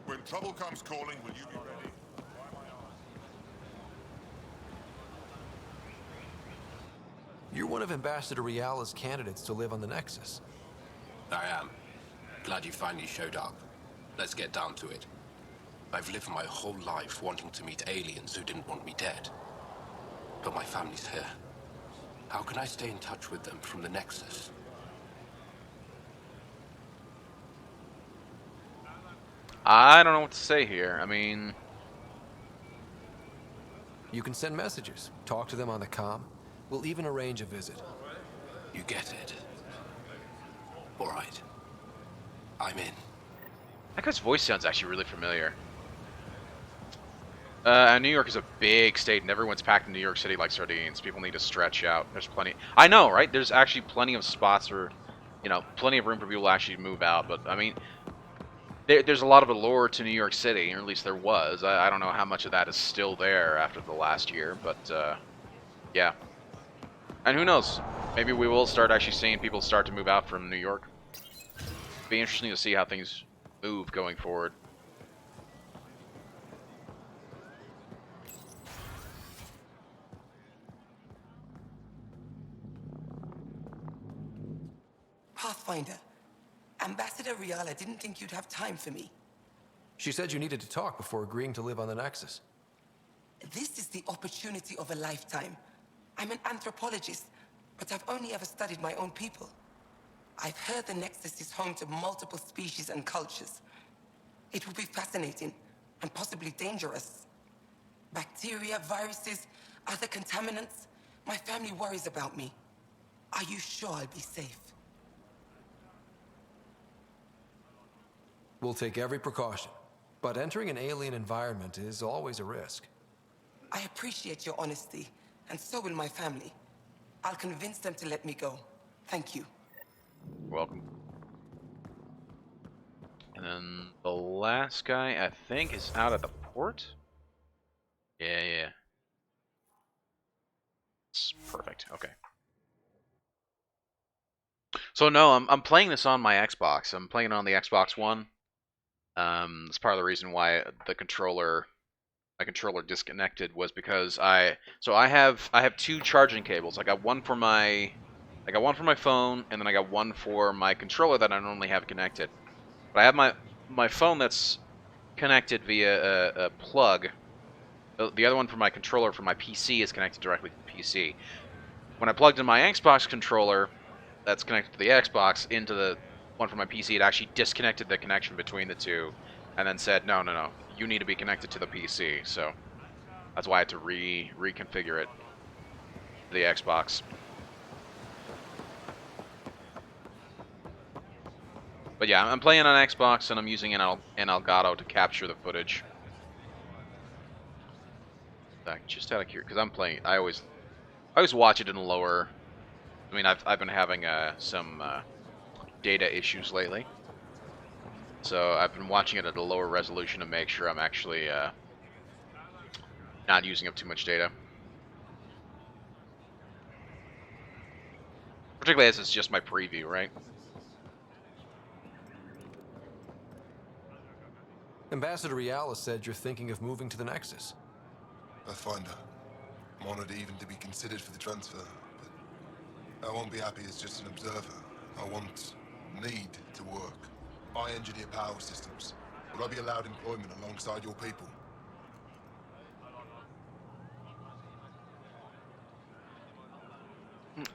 When trouble comes calling, will you be ready? You're one of Ambassador Riala's candidates to live on the Nexus. I am. Glad you finally showed up. Let's get down to it. I've lived my whole life wanting to meet aliens who didn't want me dead. But my family's here. How can I stay in touch with them from the Nexus? I don't know what to say here. I mean... You can send messages, talk to them on the comm. We'll even arrange a visit. You get it. All right. I'm in. That guy's voice sounds actually really familiar. New York is a big state, and everyone's packed in New York City like sardines. People need to stretch out. There's plenty... I know, right? There's actually plenty of spots for, you know, plenty of room for people to actually move out. But, I mean, there's a lot of allure to New York City, or at least there was. I don't know how much of that is still there after the last year, but, yeah. And who knows? Maybe we will start actually seeing people start to move out from New York. Be interesting to see how things move going forward. Pathfinder, Ambassador Riala didn't think you'd have time for me. She said you needed to talk before agreeing to live on the Nexus. This is the opportunity of a lifetime. I'm an anthropologist, but I've only ever studied my own people. I've heard the Nexus is home to multiple species and cultures. It will be fascinating and possibly dangerous. Bacteria, viruses, other contaminants. My family worries about me. Are you sure I'll be safe? We'll take every precaution, but entering an alien environment is always a risk. I appreciate your honesty, and so will my family. I'll convince them to let me go. Thank you. Welcome. And then the last guy, I think, is out at the port. Yeah. It's perfect. Okay. So no, I'm playing this on my Xbox. I'm playing it on the Xbox One. That's part of the reason why my controller disconnected was because I have two charging cables. I got one for my phone, and then I got one for my controller that I normally have connected. But I have my phone that's connected via a plug. The other one for my controller for my PC is connected directly to the PC. When I plugged in my Xbox controller that's connected to the Xbox into the one from my PC, it actually disconnected the connection between the two and then said, no, you need to be connected to the PC. So that's why I had to reconfigure it to the Xbox. But yeah, I'm playing on Xbox and I'm using an Elgato to capture the footage. Just out of curiosity, because I'm playing, I always watch it in lower. I mean, I've been having some data issues lately, so I've been watching it at a lower resolution to make sure I'm actually not using up too much data. Particularly as it's just my preview, right? Ambassador Riala said you're thinking of moving to the Nexus. Pathfinder. I'm honored even to be considered for the transfer, but I won't be happy as just an observer. I need to work. I engineer power systems. Will I be allowed employment alongside your people?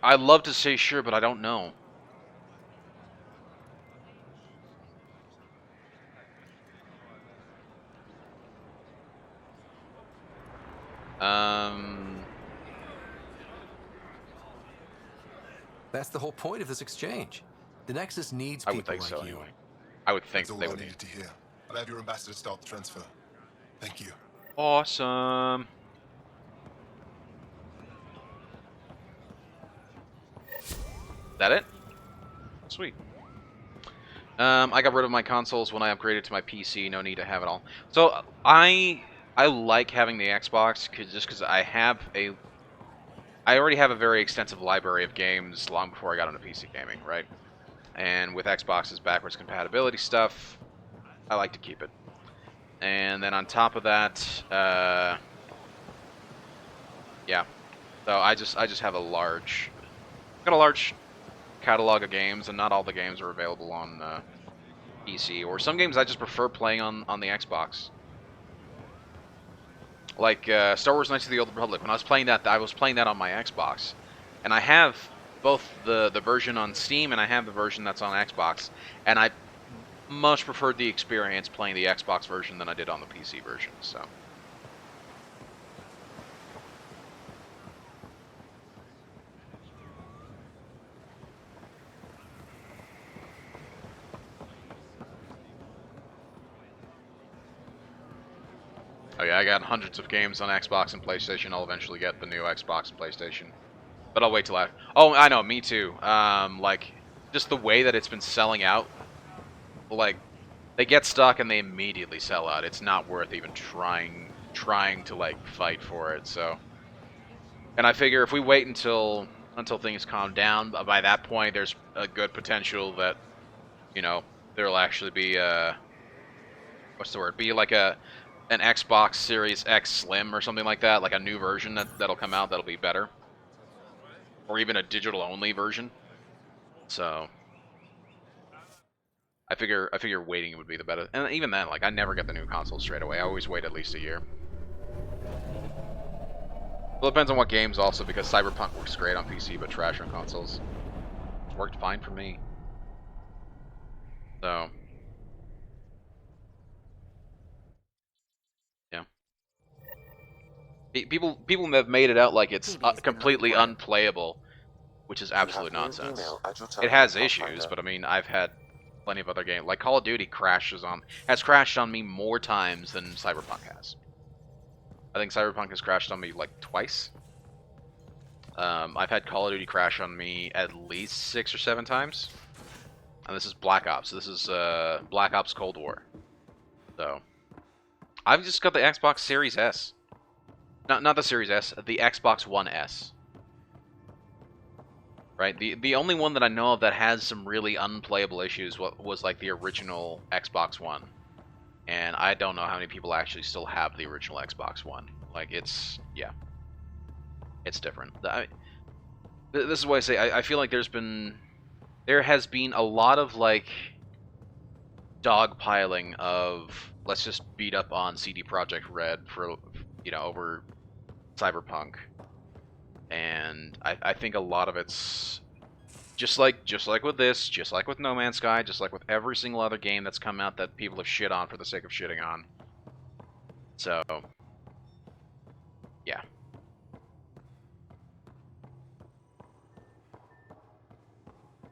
I'd love to say sure, but I don't know. That's the whole point of this exchange. The Nexus needs people I would think like so, you. anyway. I would think That's they all I would. needed to hear. I'll have your ambassador start the transfer. Thank you. Awesome. That it? Sweet. I got rid of my consoles when I upgraded to my PC. No need to have it all. So I like having the Xbox just because I already have a very extensive library of games long before I got into PC gaming, right? And with Xbox's backwards compatibility stuff, I like to keep it. And then on top of that, yeah. So I just have a large catalog of games, and not all the games are available on PC. Or some games I just prefer playing on the Xbox. Like Star Wars Knights of the Old Republic. When I was playing that on my Xbox, and I have both the version on Steam and I have the version that's on Xbox, and I much preferred the experience playing the Xbox version than I did on the PC version. So. Oh yeah, I got hundreds of games on Xbox and PlayStation. I'll eventually get the new Xbox and PlayStation, but I'll wait till I. Oh, I know, me too. Like just the way that it's been selling out. Like they get stuck and they immediately sell out. It's not worth even trying to like fight for it. So, and I figure if we wait until things calm down, by that point there's a good potential that there'll actually be what's the word? Be like an Xbox Series X Slim or something like that, like a new version that'll come out that'll be better, or even a digital only version. So I figure waiting would be the better. And even then, like I never get the new console straight away. I always wait at least a year. Well, it depends on what games also, because Cyberpunk works great on PC, but trash on consoles. It worked fine for me. So, yeah. People have made it out like it's completely unplayable, which is absolute nonsense. It has issues, but I mean, I've had plenty of other games. Like Call of Duty has crashed on me more times than Cyberpunk has. I think Cyberpunk has crashed on me like twice. I've had Call of Duty crash on me at least 6 or 7 times. And this is Black Ops. This is Black Ops Cold War. So, I've just got the Xbox Series S. Not the Series S, the Xbox One S. Right? The only one that I know of that has some really unplayable issues was like the original Xbox One. And I don't know how many people actually still have the original Xbox One. Like, it's different. This is why I say I feel like there has been a lot of like dogpiling of let's just beat up on CD Projekt Red for over Cyberpunk, and I think a lot of it's just like with this, just like with No Man's Sky, just like with every single other game that's come out that people have shit on for the sake of shitting on. So, yeah.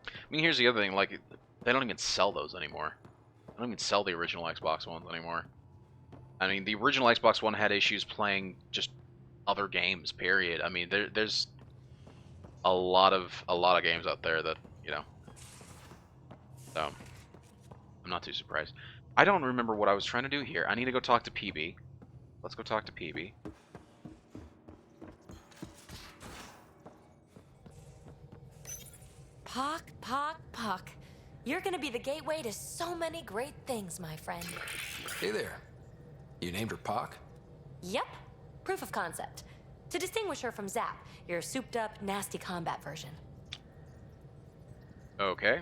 I mean, here's the other thing, like, they don't even sell those anymore. They don't even sell the original Xbox Ones anymore. I mean, the original Xbox One had issues playing just other games, period. I mean, there's a lot of games out there that, so I'm not too surprised. I don't remember what I was trying to do here. I need to go talk to PB. Let's go talk to PB. Pock. You're gonna be the gateway to so many great things, my friend. Hey there. You named her Pock? Yep. Proof of concept. To distinguish her from Zap, your souped-up, nasty combat version. Okay.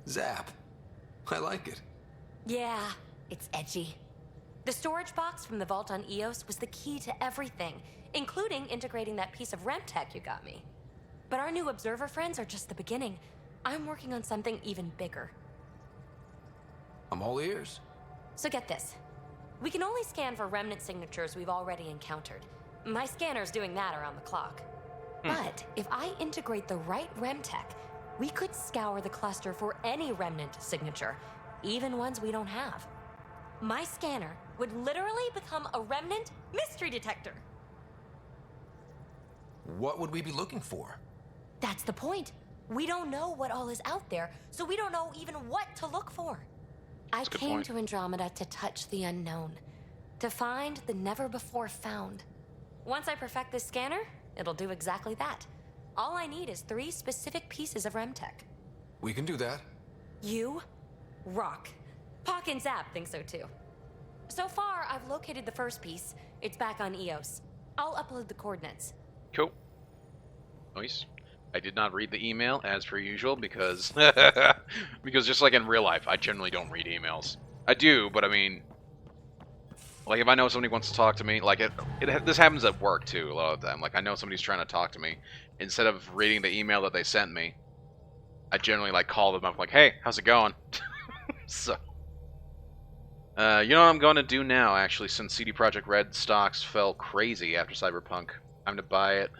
Zap. I like it. Yeah, it's edgy. The storage box from the vault on Eos was the key to everything, including integrating that piece of REM tech you got me. But our new observer friends are just the beginning. I'm working on something even bigger. I'm all ears. So get this. We can only scan for remnant signatures we've already encountered. My scanner's doing that around the clock. But if I integrate the right REM tech, we could scour the cluster for any remnant signature, even ones we don't have. My scanner would literally become a remnant mystery detector. What would we be looking for? That's the point. We don't know what all is out there, so we don't know even what to look for. I came to Andromeda to touch the unknown, to find the never-before-found. Once I perfect this scanner, it'll do exactly that. All I need is 3 specific pieces of REM tech. We can do that. You rock. Pock and Zap think so too. So far, I've located the first piece. It's back on Eos. I'll upload the coordinates. Cool. Nice. I did not read the email as per usual because because just like in real life, I generally don't read emails. I do, but I mean, like if I know somebody wants to talk to me, like this happens at work too a lot of the time. Like I know somebody's trying to talk to me, instead of reading the email that they sent me, I generally like call them up like, "Hey, how's it going?" So, you know what I'm going to do now? Actually, since CD Projekt Red stocks fell crazy after Cyberpunk, time to buy it.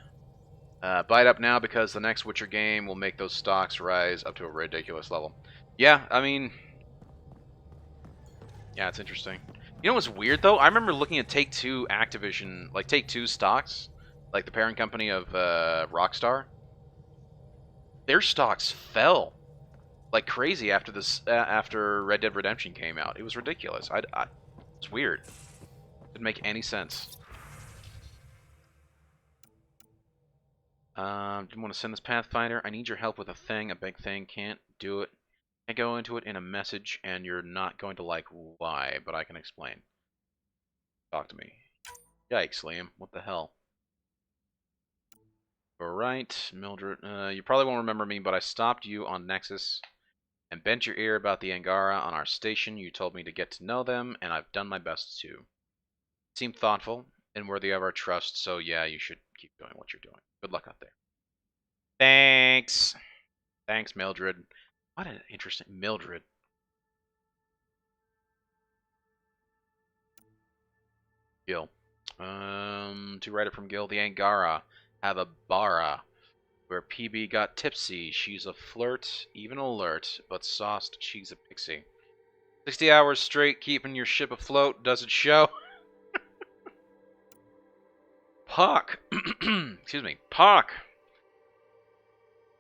Buy it up now because the next Witcher game will make those stocks rise up to a ridiculous level. Yeah, I mean, yeah, it's interesting. You know what's weird though? I remember looking at Take-Two Activision, like Take-Two stocks, like the parent company of Rockstar. Their stocks fell like crazy after after Red Dead Redemption came out. It was ridiculous. It's weird. Didn't make any sense. Didn't want to send this Pathfinder. I need your help with a thing, a big thing. Can't do it. Can't go into it in a message, and you're not going to like why, but I can explain. Talk to me. Yikes, Liam. What the hell? Alright, Mildred. You probably won't remember me, but I stopped you on Nexus and bent your ear about the Angara on our station. You told me to get to know them, and I've done my best to. Seem thoughtful and worthy of our trust, so yeah, you should keep doing what you're doing. Good luck out there. Thanks. Thanks, Mildred. What an interesting... Mildred. Gil. To write it from Gil, the Angara have a bara where PB got tipsy. She's a flirt, even alert, but sauced, she's a pixie. 60 hours straight keeping your ship afloat, does it show? Puck. Excuse me. Puck.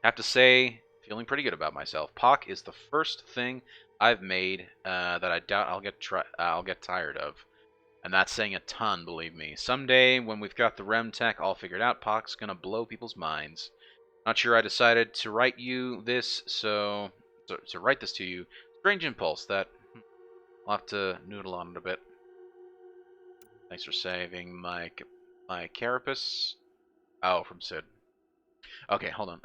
Have to say, feeling pretty good about myself. Puck is the first thing I've made that I doubt I'll get tired of. And that's saying a ton, believe me. Someday, when we've got the REM tech all figured out, Puck's gonna blow people's minds. Not sure I decided to write you this, so to write this to you. Strange impulse that I'll have to noodle on it a bit. Thanks for saving my carapace. Oh, from Sid. Okay, hold on.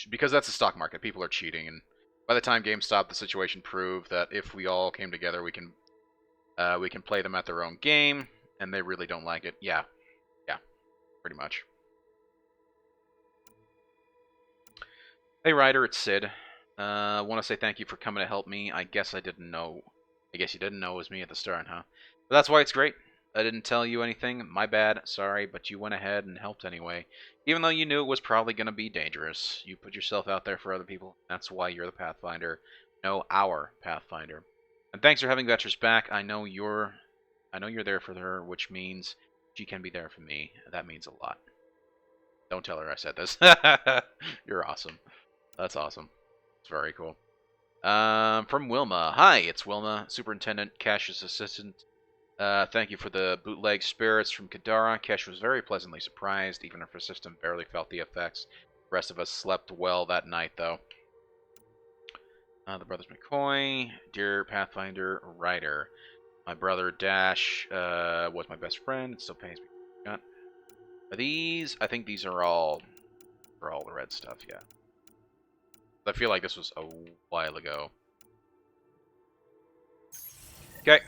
Because that's the stock market, people are cheating, and by the time GameStop, the situation proved that if we all came together, we can play them at their own game, and they really don't like it. Yeah, pretty much. Hey Ryder, it's Sid. Want to say thank you for coming to help me. I guess you didn't know it was me at the start, huh? But that's why it's great. I didn't tell you anything. My bad. Sorry, but you went ahead and helped anyway. Even though you knew it was probably going to be dangerous. You put yourself out there for other people. That's why you're the Pathfinder. No, our Pathfinder. And thanks for having Vetra's back. I know you're there for her, which means she can be there for me. That means a lot. Don't tell her I said this. You're awesome. That's awesome. It's very cool. From Wilma. Hi, it's Wilma, Superintendent Cash's assistant. Thank you for the bootleg spirits from Kadara. Cash was very pleasantly surprised, even if her system barely felt the effects. The rest of us slept well that night, though. The brothers McCoy, dear Pathfinder Ryder. My brother Dash was my best friend. It still pains me. Got. Are these? I think these are all the red stuff. Yeah. I feel like this was a while ago. Okay.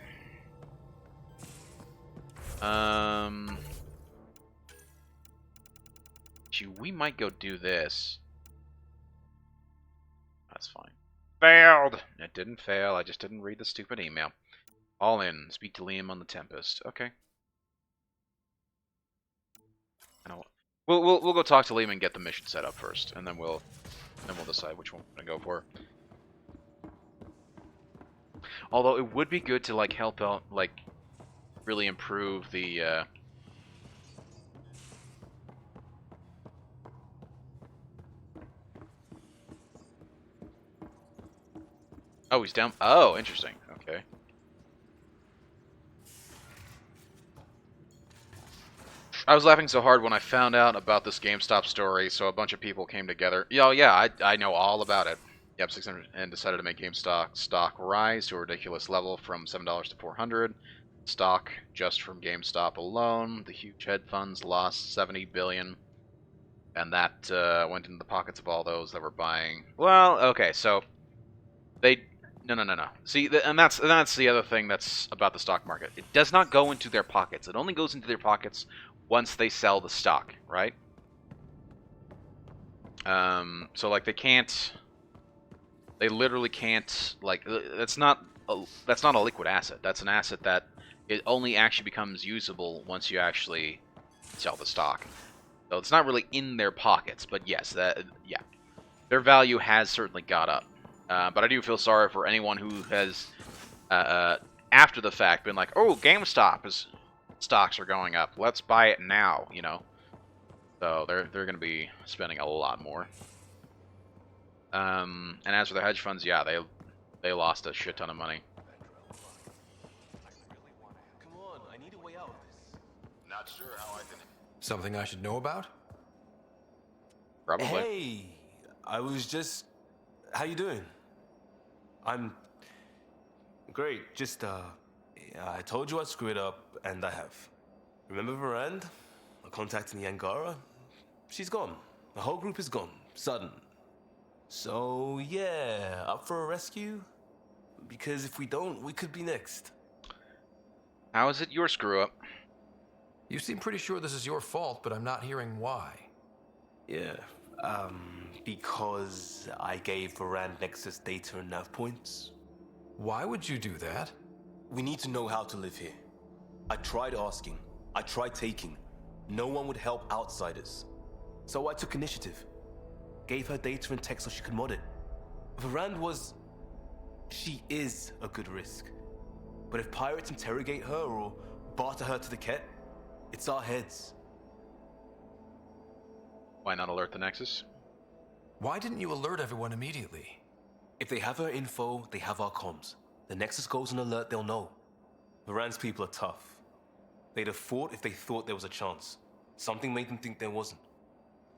We might go do this. That's fine. Failed! It didn't fail. I just didn't read the stupid email. All in. Speak to Liam on the Tempest. Okay. We'll go talk to Liam and get the mission set up first, and then we'll decide which one we're gonna go for. Although it would be good to like help out, like really improve the. Oh, he's down. Oh, interesting. Okay. I was laughing so hard when I found out about this GameStop story, so a bunch of people came together. Oh, yeah, I know all about it. Yep, 600, and decided to make GameStop stock rise to a ridiculous level from $7 to $400. Stock just from GameStop alone. The huge hedge funds lost $70 billion, and that went into the pockets of all those that were buying. Well, okay, so they no. See, and that's the other thing that's about the stock market. It does not go into their pockets. It only goes into their pockets once they sell the stock, right? So like they literally can't, like, that's not a liquid asset. That's an asset that it only actually becomes usable once you actually sell the stock. So it's not really in their pockets, but yes, their value has certainly got up. But I do feel sorry for anyone who has, after the fact, been like, "Oh, GameStop stocks are going up. Let's buy it now." You know, so they're going to be spending a lot more. And as for the hedge funds, yeah, they lost a shit ton of money. Come on, I need a way out of this. Not sure how I can. Something I should know about? Probably. Hey, I was just. How you doing? I'm great. Just I told you I'd screw it up, and I have. Remember Varand? I contacted the Angara. she's gone. The whole group is gone. Sudden. So, yeah, up for a rescue? Because if we don't, we could be next. How is it your screw-up? You seem pretty sure this is your fault, but I'm not hearing why. Yeah, because I gave Varand Nexus data and nav points. Why would you do that? We need to know how to live here. I tried asking. I tried taking. No one would help outsiders. So I took initiative. Gave her data and tech so she could mod it. Varand was... She is a good risk. But if pirates interrogate her or barter her to the Ket, it's our heads. Why not alert the Nexus? Why didn't you alert everyone immediately? If they have her info, they have our comms. The Nexus goes on alert, they'll know. Varand's people are tough. They'd have fought if they thought there was a chance. Something made them think there wasn't.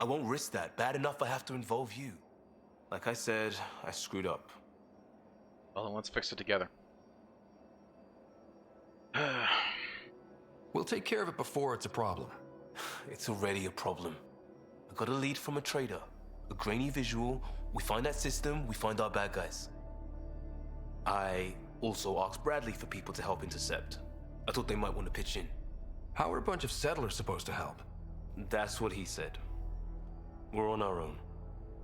I won't risk that. Bad enough I have to involve you. Like I said, I screwed up. Well, then let's fix it together. We'll take care of it before it's a problem. It's already a problem. I got a lead from a trader. A grainy visual. We find that system, we find our bad guys. I also asked Bradley for people to help intercept. I thought they might want to pitch in. How are a bunch of settlers supposed to help? That's what he said. We're on our own.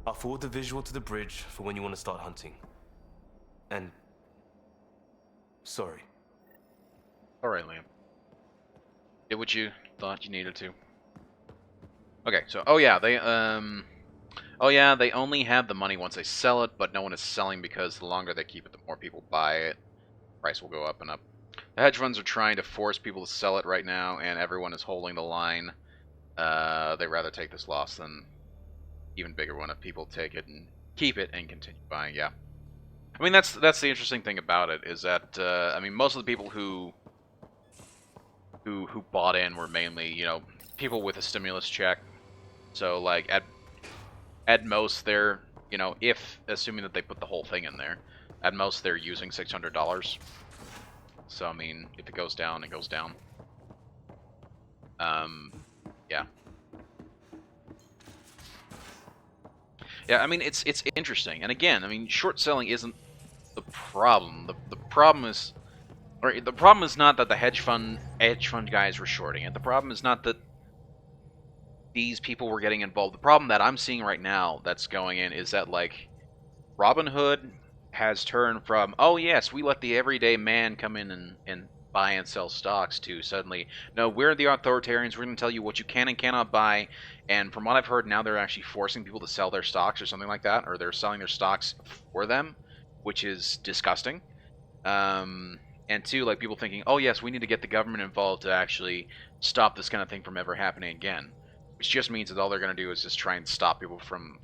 I'll forward the visual to the bridge for when you want to start hunting. And... sorry. Alright, Liam. Did what you thought you needed to. Okay, so, oh yeah, they only have the money once they sell it, but no one is selling because the longer they keep it, the more people buy it. Price will go up and up. The hedge funds are trying to force people to sell it right now, and everyone is holding the line. They'd rather take this loss than even bigger one if people take it and keep it and continue buying, yeah. I mean, that's the interesting thing about it, is that, I mean, most of the people who bought in were mainly, you know, people with a stimulus check. So, like, at most, they're, you know, assuming that they put the whole thing in there, at most they're using $600. So, I mean, if it goes down, it goes down. Yeah. Yeah, I mean, it's interesting. And again, I mean, short selling isn't the problem. The problem is... Or the problem is not that the hedge fund guys were shorting it. The problem is not that these people were getting involved. The problem that I'm seeing right now that's going in is that, like, Robinhood has turned from, oh yes, we let the everyday man come in and buy and sell stocks, to suddenly, no, we're the authoritarians, we're going to tell you what you can and cannot buy. And from what I've heard, now they're actually forcing people to sell their stocks or something like that, or they're selling their stocks for them, which is disgusting. And two, like, people thinking, oh yes, we need to get the government involved to actually stop this kind of thing from ever happening again. Which just means that all they're going to do is just try and stop people from,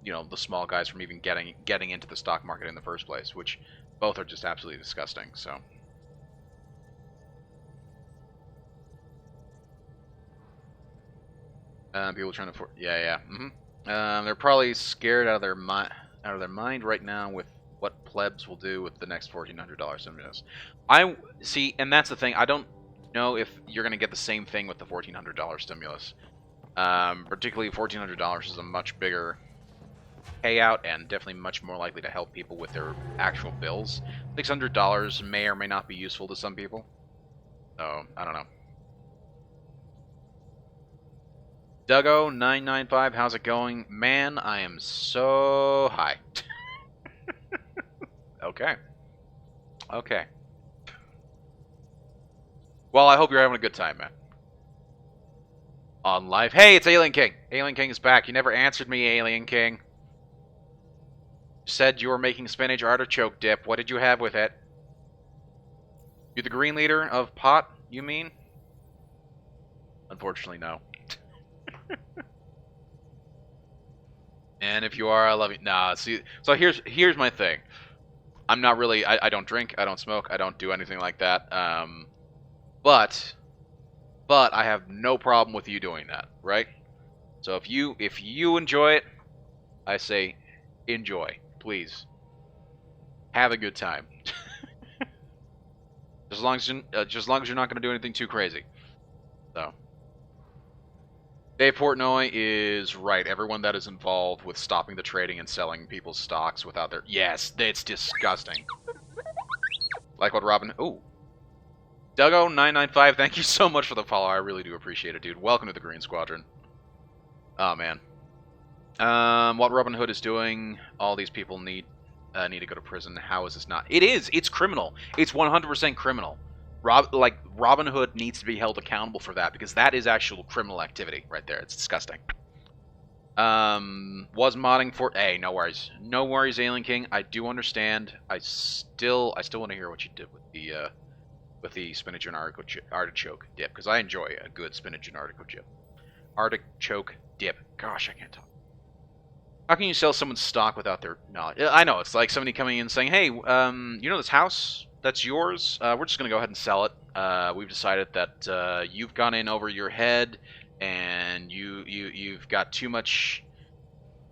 you know, the small guys from even getting into the stock market in the first place, which both are just absolutely disgusting, so. People trying to, yeah. They're probably scared out of their mind right now with what plebs will do with the next $1,400 stimulus. I see, and that's the thing. I don't know if you're going to get the same thing with the $1,400 stimulus. Particularly $1,400 is a much bigger payout and definitely much more likely to help people with their actual bills. $600 may or may not be useful to some people. So, I don't know. Duggo995, how's it going? Man, I am so high. Okay. Okay. Well, I hope you're having a good time, man. On live. Hey, it's Alien King. Alien King is back. You never answered me, Alien King. You said you were making spinach artichoke dip. What did you have with it? You the green leader of pot, you mean? Unfortunately, no. And if you are, I love you. Nah, see, so here's my thing. I'm not really, I don't drink, I don't smoke, I don't do anything like that. But I have no problem with you doing that, right? So if you enjoy it, I say enjoy, please. Have a good time. Just as long as you're not going to do anything too crazy. So. Dave Portnoy is right. Everyone that is involved with stopping the trading and selling people's stocks without their... Yes, it's disgusting. Like what Robin... Ooh. Duggo995, thank you so much for the follow. I really do appreciate it, dude. Welcome to the Green Squadron. Oh, man. What Robin Hood is doing, all these people need to go to prison. How is this not? It is. It's criminal. It's 100% criminal. Robin Hood needs to be held accountable for that because that is actual criminal activity right there. It's disgusting. Was modding for... Hey, no worries. No worries, Alien King. I do understand. I still want to hear what you did with the spinach and artichoke dip because I enjoy a good spinach and artichoke dip. Gosh, I can't talk. How can you sell someone's stock without their knowledge? I know, it's like somebody coming in and saying, hey, you know this house? That's yours? We're just going to go ahead and sell it. We've decided that you've gone in over your head, and you've got too much...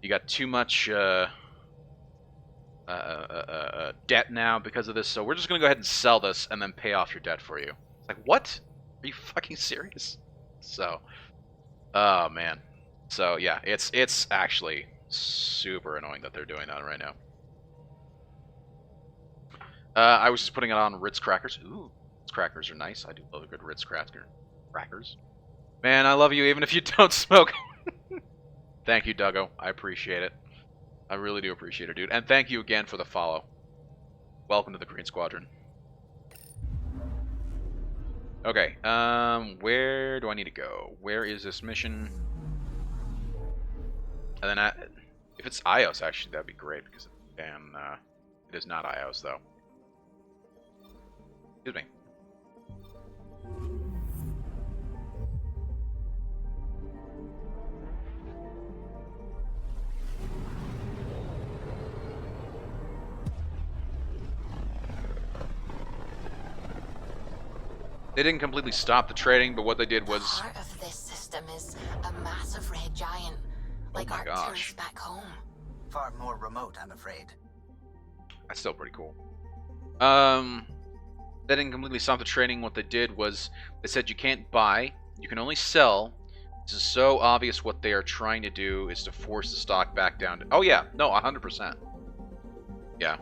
You got too much debt now because of this, so we're just going to go ahead and sell this and then pay off your debt for you. It's like, what? Are you fucking serious? So, oh, man. So, yeah, it's actually... super annoying that they're doing that right now. I was just putting it on Ritz crackers. Ooh, Ritz crackers are nice. I do love a good Ritz crackers. Man, I love you even if you don't smoke. Thank you, Duggo. I appreciate it. I really do appreciate it, dude. And thank you again for the follow. Welcome to the Green Squadron. Okay, where do I need to go? Where is this mission? And then if it's iOS, actually, that'd be great because it is not iOS though. Excuse me. They didn't completely stop the trading, but what they did was... Part of this system is a massive red giant, like our tourists back home. Far more remote, I'm afraid. That's still pretty cool. They didn't completely stop the trading. What they did was they said you can't buy, you can only sell. This is so obvious what they are trying to do is to force the stock back down to... Oh yeah, no, 100%. Yeah.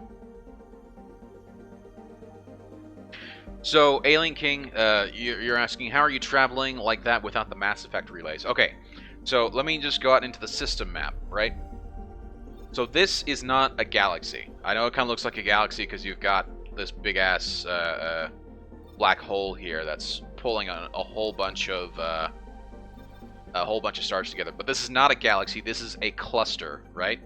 So, Alien King, you're asking, how are you traveling like that without the Mass Effect relays? Okay, so let me just go out into the system map, right? So this is not a galaxy. I know it kind of looks like a galaxy because you've got this big-ass black hole here that's pulling a whole bunch of stars together. But this is not a galaxy. This is a cluster, right?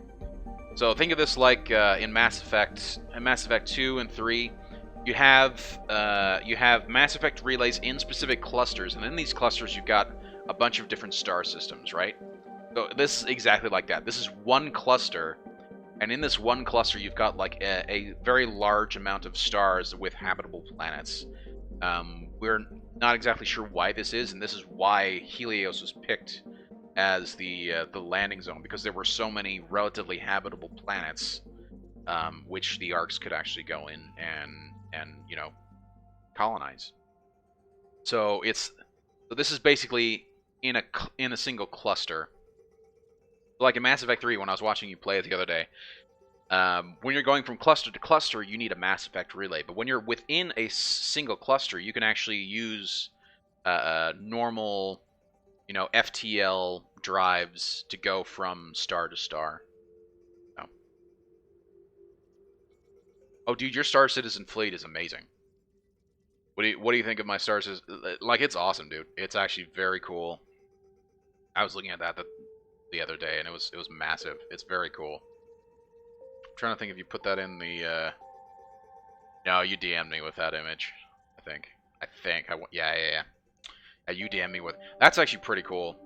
So think of this like in Mass Effect 2 and 3. You have Mass Effect relays in specific clusters, and in these clusters you've got a bunch of different star systems, right? So this is exactly like that. This is one cluster, and in this one cluster you've got like a very large amount of stars with habitable planets. We're not exactly sure why this is, and this is why Helios was picked as the landing zone, because there were so many relatively habitable planets which the Arks could actually go in and you know, colonize. So this is basically in a single cluster. Like in Mass Effect 3, when I was watching you play it the other day, when you're going from cluster to cluster, you need a Mass Effect relay. But when you're within a single cluster, you can actually use normal, you know, FTL drives to go from star to star. Oh, dude, your Star Citizen fleet is amazing. What do you think of my Star Citizen? Like, it's awesome, dude. It's actually very cool. I was looking at that the other day, and it was massive. It's very cool. I'm trying to think if you put that in the. No, you DM'd me with that image. I think. Yeah. You DM'd me with. That's actually pretty cool.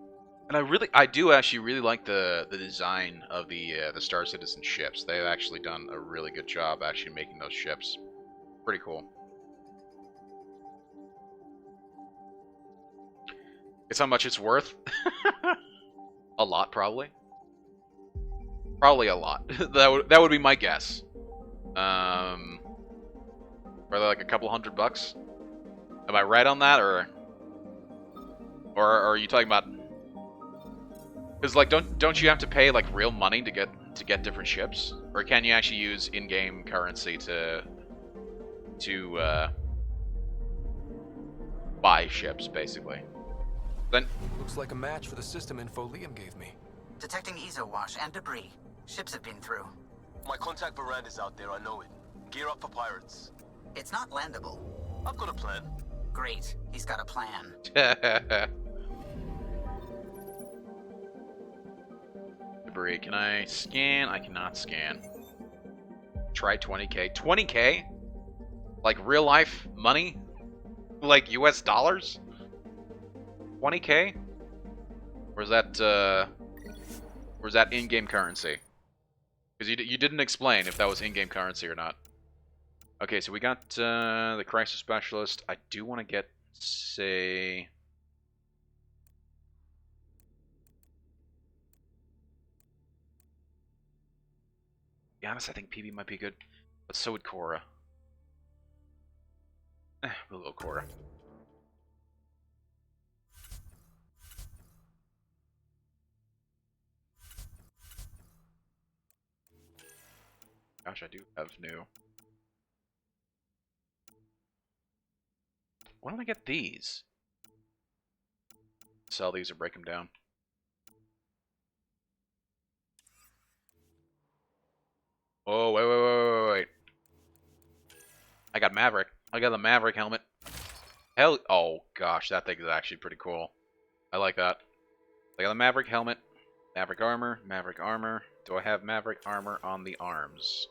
And I do actually really like the design of the Star Citizen ships. They've actually done a really good job actually making those ships. Pretty cool. It's how much it's worth. A lot, probably. Probably a lot. that would be my guess. Probably like a couple $100. Am I right on that, or are you talking about? Because like, don't you have to pay like real money to get different ships, or can you actually use in-game currency to buy ships basically? Then Looks like a match for the system info Liam gave me. Detecting ezo wash and debris. Ships have been through. My contact Varand is out there, I know it. Gear up for pirates. It's not landable. I've got a plan. Great. He's got a plan. Debris. Can I scan? I cannot scan. Try 20k. 20k? Like real life money? Like US dollars? 20k? Or is that in-game currency? Because you didn't explain if that was in-game currency or not. Okay, so we got the crisis specialist. I do want to get, say, to be honest, I think PB might be good, but so would Cora. We'll go Cora. Gosh, I do have new. Why don't I get these? Sell these or break them down. Oh, wait. I got Maverick. I got the Maverick helmet. Hell, oh gosh, that thing is actually pretty cool. I like that. I got the Maverick helmet, Maverick armor, Maverick armor. Do I have Maverick armor on the arms?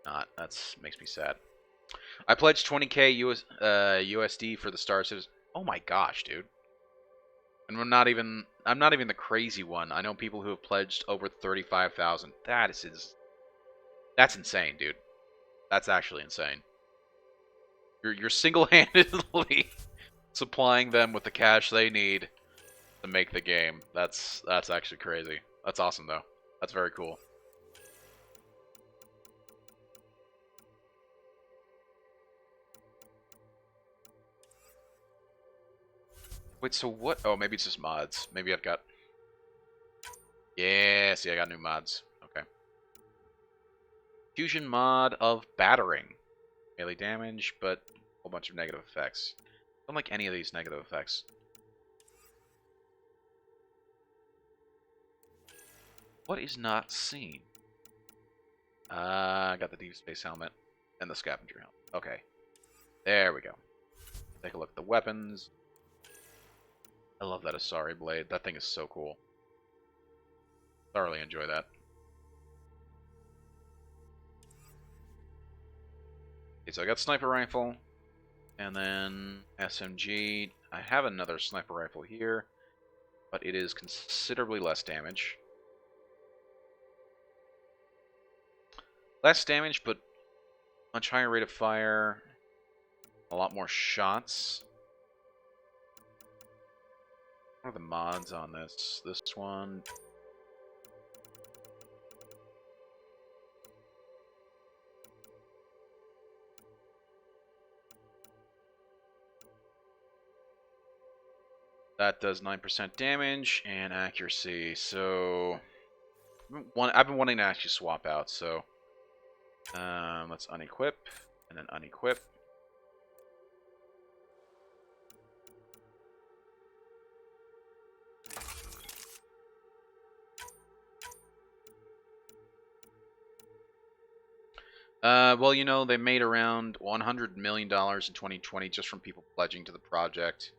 Not. That's makes me sad. I pledged 20k USD for the Star Citizen. Oh my gosh, dude. And I'm not even the crazy one. I know people who have pledged over 35,000. That's insane, dude. That's actually insane. You're single-handedly supplying them with the cash they need to make the game. That's actually crazy. That's awesome though. That's very cool. Wait, so what? Oh, maybe it's just mods. Maybe I've got... Yeah, see, I got new mods. Okay. Fusion mod of battering. Melee damage, but a whole bunch of negative effects. Don't like any of these negative effects. What is not seen? I got the Deep Space helmet and the scavenger helmet. Okay. There we go. Take a look at the weapons. I love that Asari blade. That thing is so cool. Thoroughly enjoy that. Okay, so I got sniper rifle, and then SMG. I have another sniper rifle here, but it is considerably less damage. Less damage, but much higher rate of fire. A lot more shots. What are the mods on this? This one. That does 9% damage and accuracy. So I've been wanting to actually swap out. So let's unequip and then unequip. Well, you know, they made around $100 million in 2020 just from people pledging to the project.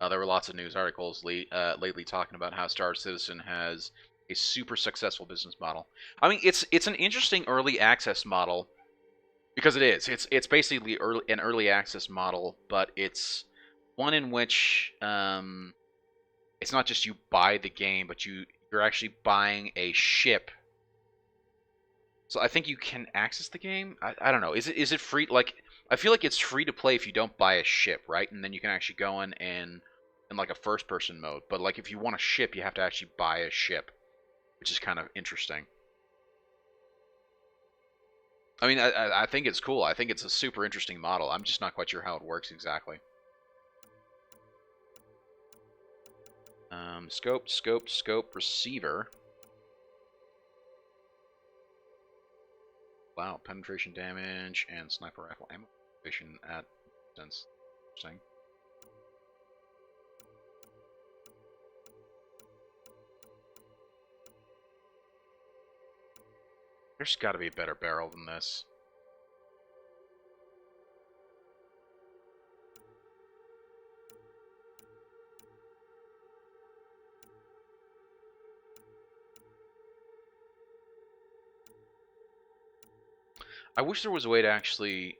There were lots of news articles lately talking about how Star Citizen has a super successful business model. I mean, it's an interesting early access model because it is. It's basically an early access model, but it's one in which it's not just you buy the game, but you're actually buying a ship. So I think you can access the game. I don't know. Is it free? Like, I feel like it's free to play if you don't buy a ship, right? And then you can actually go in like a first person mode. But like if you want a ship, you have to actually buy a ship, which is kind of interesting. I mean, I think it's cool. I think it's a super interesting model. I'm just not quite sure how it works exactly. Scope, receiver. Wow, penetration damage and sniper rifle ammo efficient at distance. Interesting. There's got to be a better barrel than this. I wish there was a way to actually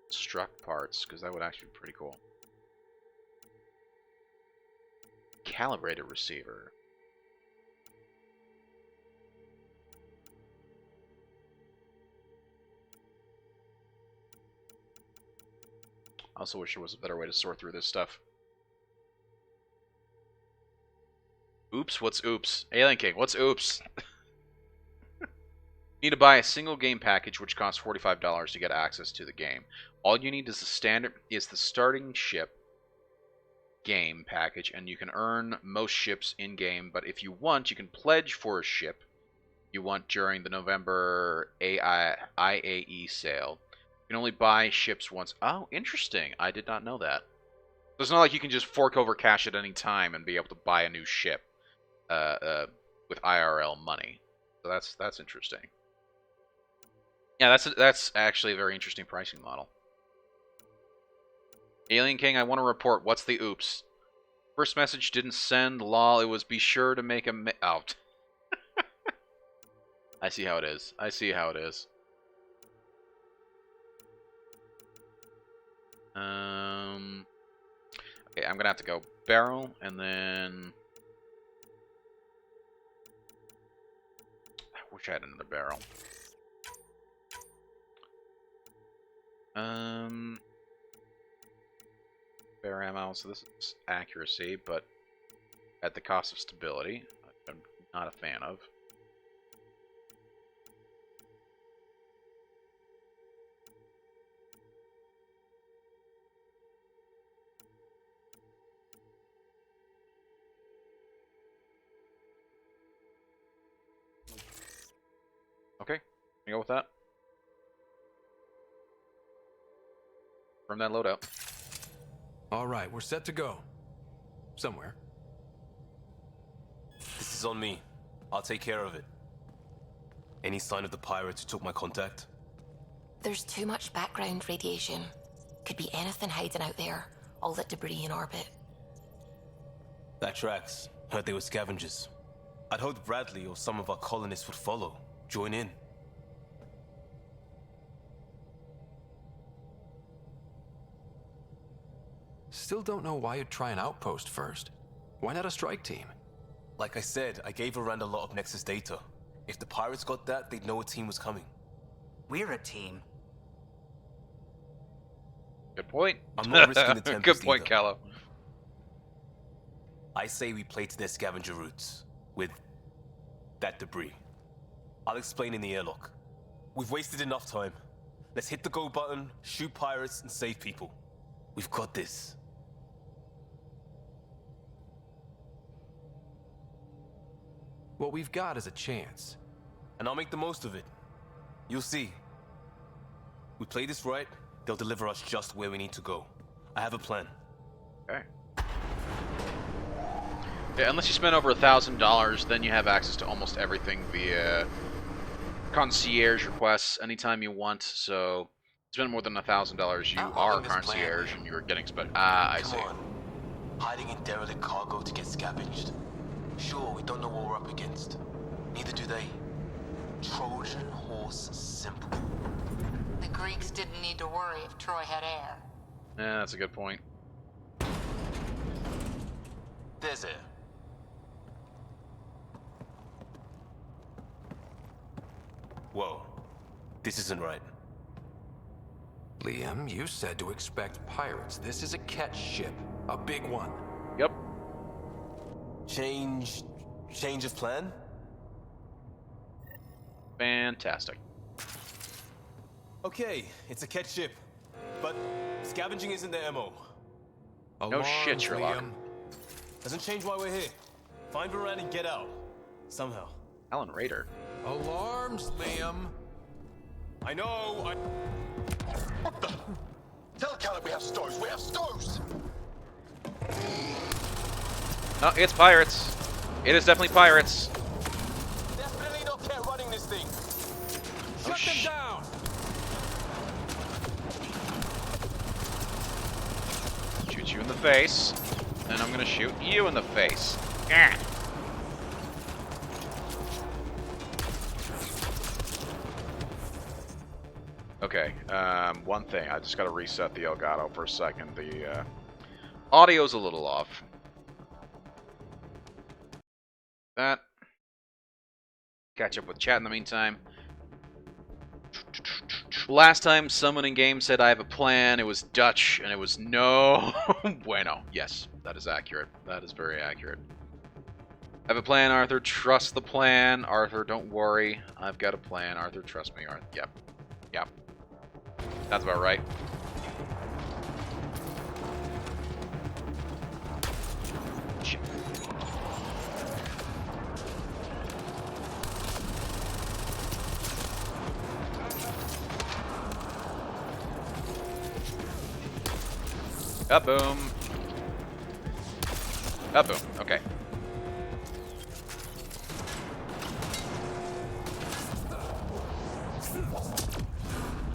struck parts, because that would actually be pretty cool. Calibrated receiver. I also wish there was a better way to sort through this stuff. Oops, what's oops? Alien King, what's oops? You need to buy a single game package which costs $45 to get access to the game. All you need is the starting ship game package, and you can earn most ships in game, but if you want, you can pledge for a ship you want during the November IAE sale. You can only buy ships once. Oh, interesting. I did not know that. So it's not like you can just fork over cash at any time and be able to buy a new ship with IRL money. So that's interesting. Yeah, that's actually a very interesting pricing model. Alien King, I want to report. What's the oops? First message didn't send. Lol. It was be sure to make a out. I see how it is. I see how it is. Okay, I'm gonna have to go barrel and then. I wish I had another barrel. Bear ammo, so this is accuracy, but at the cost of stability, I'm not a fan of. Okay, you go with that. From that loadout. All right, we're set to go. Somewhere. This is on me. I'll take care of it. Any sign of the pirates who took my contact? There's too much background radiation. Could be anything hiding out there. All that debris in orbit. That tracks. Heard they were scavengers. I'd hoped Bradley or some of our colonists would follow. Join in. Still don't know why you'd try an outpost first. Why not a strike team? Like I said, I gave Rand a lot of Nexus data. If the pirates got that, they'd know a team was coming. We're a team. Good point. I'm not risking the Tempest Good point, either. Callow. I say we play to their scavenger routes with that debris. I'll explain in the airlock. We've wasted enough time. Let's hit the go button, shoot pirates, and save people. We've got this. What we've got is a chance. And I'll make the most of it. You'll see. We play this right, they'll deliver us just where we need to go. I have a plan. Okay. Yeah, unless you spend over $1,000, then you have access to almost everything via concierge requests anytime you want. So, spend more than $1,000, you are concierge and you're getting I see. Come on. Hiding in derelict cargo to get scavenged. Sure, we don't know what we're up against. Neither do they. Trojan horse simple. The Greeks didn't need to worry if Troy had air. Yeah, that's a good point. There's air. Whoa. This isn't right. Liam, you said to expect pirates. This is a catch ship. A big one. Yep. Change of plan? Fantastic. Okay, it's a catch ship. But scavenging isn't their MO. No shit, Sherlock. Liam. Doesn't change why we're here. Find Varane and get out. Somehow. Alan Raider. Alarms, Liam. I know, What the? Tell Caleb we have stoves. We have stoves! No, it's pirates. It is definitely pirates. Definitely not Cat running this thing. Shut them down! Shoot you in the face. And I'm gonna shoot you in the face. Gah. Okay, one thing. I just gotta reset the Elgato for a second. The audio's a little off. That. Catch up with chat in the meantime. Last time someone in game said I have a plan, it was Dutch, and it was no bueno. Yes, that is accurate. That is very accurate. I have a plan, Arthur. Trust the plan. Arthur, don't worry. I've got a plan. Arthur, trust me. Arthur. Yep. Yep. That's about right. Shit. Boom. Boom. Okay.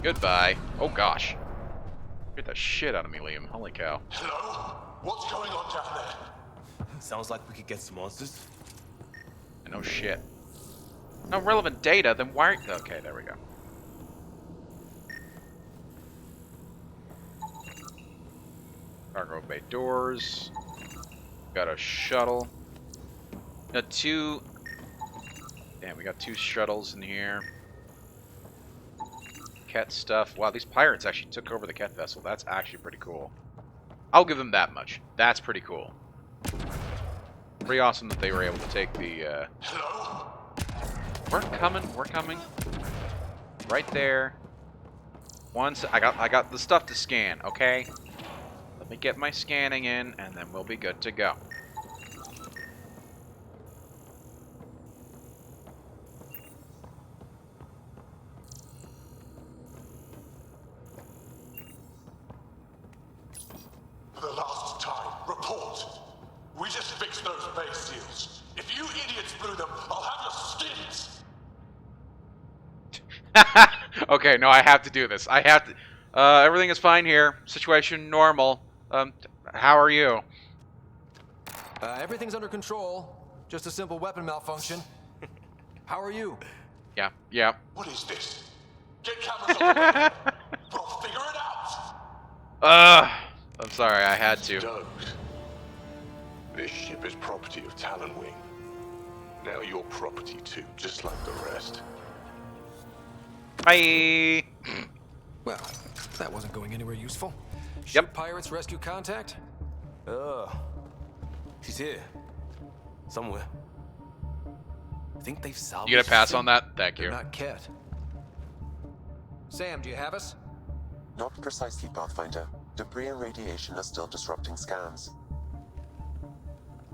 Goodbye. Oh gosh. Get the shit out of me, Liam. Holy cow. Hello? What's going on down there? Sounds like we could get some monsters. No shit. No relevant data, then why... Okay, there we go. Cargo bay doors. Got a shuttle. Got two... Damn, we got two shuttles in here. Ket stuff. Wow, these pirates actually took over the Ket vessel. That's actually pretty cool. I'll give them that much. That's pretty cool. Pretty awesome that they were able to take the, Hello? We're coming. We're coming. Right there. Once I got the stuff to scan, okay? Let me get my scanning in, and then we'll be good to go. For the last time, report. We just fixed those base seals. If you idiots blew them, I'll have your skins. Okay, no, I have to do this. I have to. Everything is fine here. Situation normal. How are you? Everything's under control. Just a simple weapon malfunction. How are you? Yeah, yeah. What is this? Get cameras on the way. We'll figure it out. I'm sorry, I had to. Don't. This ship is property of Talonwing. Now you're property too, just like the rest. Bye. Well, that wasn't going anywhere useful. Yep. Pirates rescue contact? She's here. Somewhere. I think they've salvaged... You gonna pass on that? Thank you. They're not Ket. Sam, do you have us? Not precisely, Pathfinder. Debris and radiation are still disrupting scans.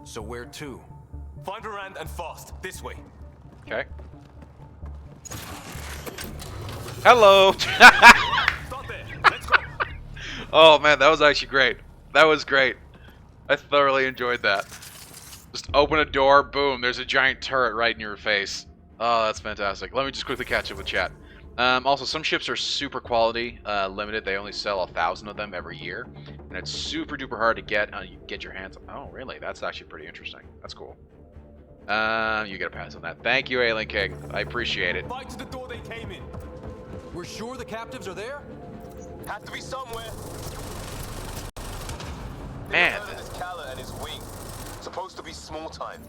So where to? Find Varane and fast. This way. Okay. Hello. Stop there. Let's go. Oh man, that was actually great. That was great. I thoroughly enjoyed that. Just open a door, boom, there's a giant turret right in your face. Oh, that's fantastic. Let me just quickly catch up with chat. Also, some ships are super quality, limited. They only sell 1,000 of them every year, and it's super duper hard to get your hands on. Oh, really? That's actually pretty interesting. That's cool. You get a pass on that. Thank you, Alien King. I appreciate it. Fight to the door they came in. We're sure the captives are there? Has to be somewhere. Man. This Calla and his wing. Supposed to be small time.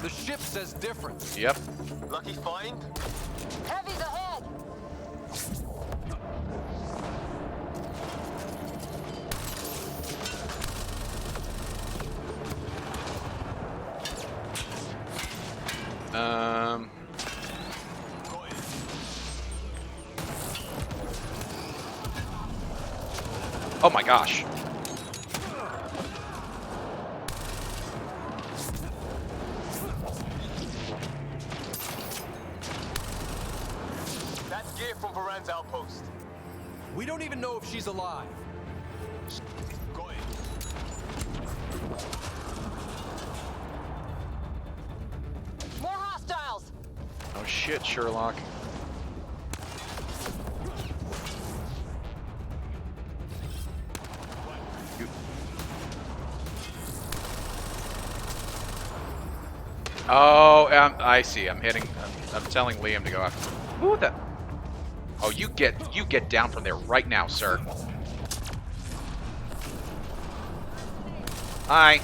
The ship says different. Yep. Lucky find? Heavy's ahead! Oh my gosh. Varan's outpost. We don't even know if she's alive. Got it. More hostiles! Oh shit, Sherlock. Oh, I see. I'm hitting. I'm telling Liam to go after. Who the? Oh, you get down from there right now, sir. Hi.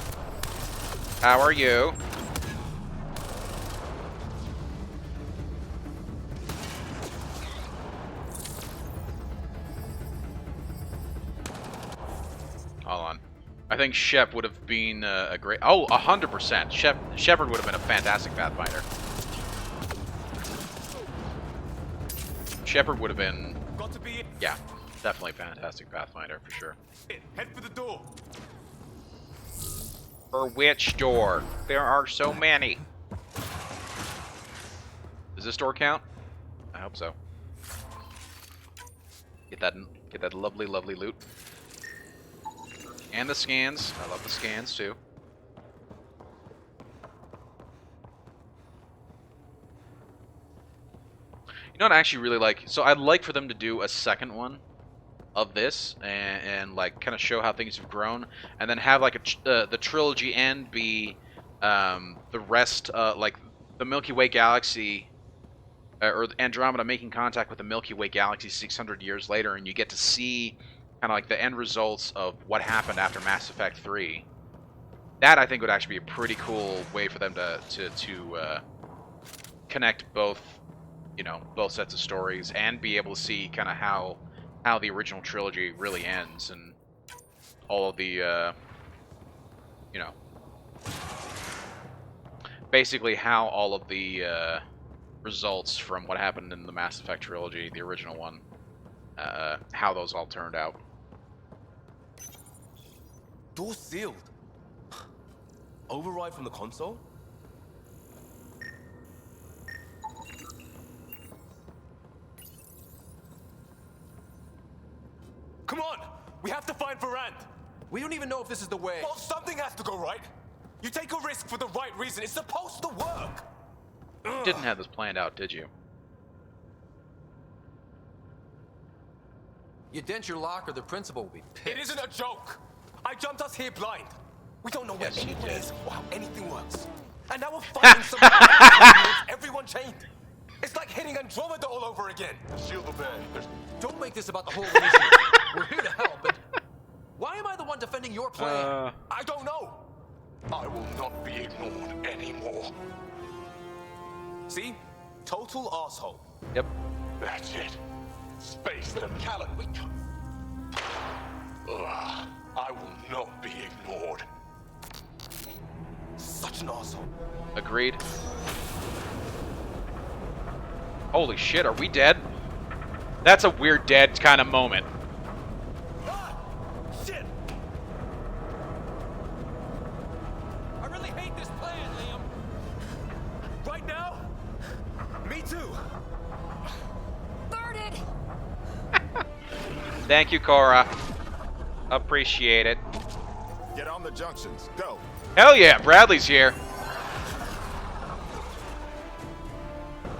How are you? Hold on. I think Shep would have been a great... Oh, 100%. Shepard would have been a fantastic Pathfinder. Shepard would have been... Got to be it. Yeah, definitely a fantastic Pathfinder, for sure. Head for the door. For which door? There are so many. Does this door count? I hope so. Get that lovely, lovely loot. And the scans. I love the scans too. You know what I actually really like? So I'd like for them to do a second one of this and like kind of show how things have grown, and then have like the trilogy end be the rest, like the Milky Way galaxy, or Andromeda making contact with the Milky Way galaxy 600 years later, and you get to see kind of like the end results of what happened after Mass Effect 3. That I think would actually be a pretty cool way for them to connect both, you know, both sets of stories, and be able to see kind of how the original trilogy really ends, and all of the you know, basically how all of the results from what happened in the Mass Effect trilogy, the original one, how those all turned out. Door sealed. Override from the console? Come on! We have to find Varan! We don't even know if this is the way. Well, something has to go right! You take a risk for the right reason. It's supposed to work! You didn't have this planned out, did you? You dent your locker, the principal will be pissed. It isn't a joke! I jumped us here blind. We don't know where anyone is or how anything works. And now we're finding someone everyone chained. It's like hitting Andromeda all over again. Shield the bay. Don't make this about the whole initiative. We're here to help, but why am I the one defending your plan? I don't know. I will not be ignored anymore. See? Total asshole. Yep. That's it. Space them, Callan. We can't. Ugh, I will not be ignored. Such an asshole. Agreed. Holy shit, are we dead? That's a weird dead kind of moment. Ah! Shit! I really hate this plan, Liam. Right now? Me too. Birded! Thank you, Cora. Appreciate it. Get on the junctions. Go. Hell yeah, Bradley's here.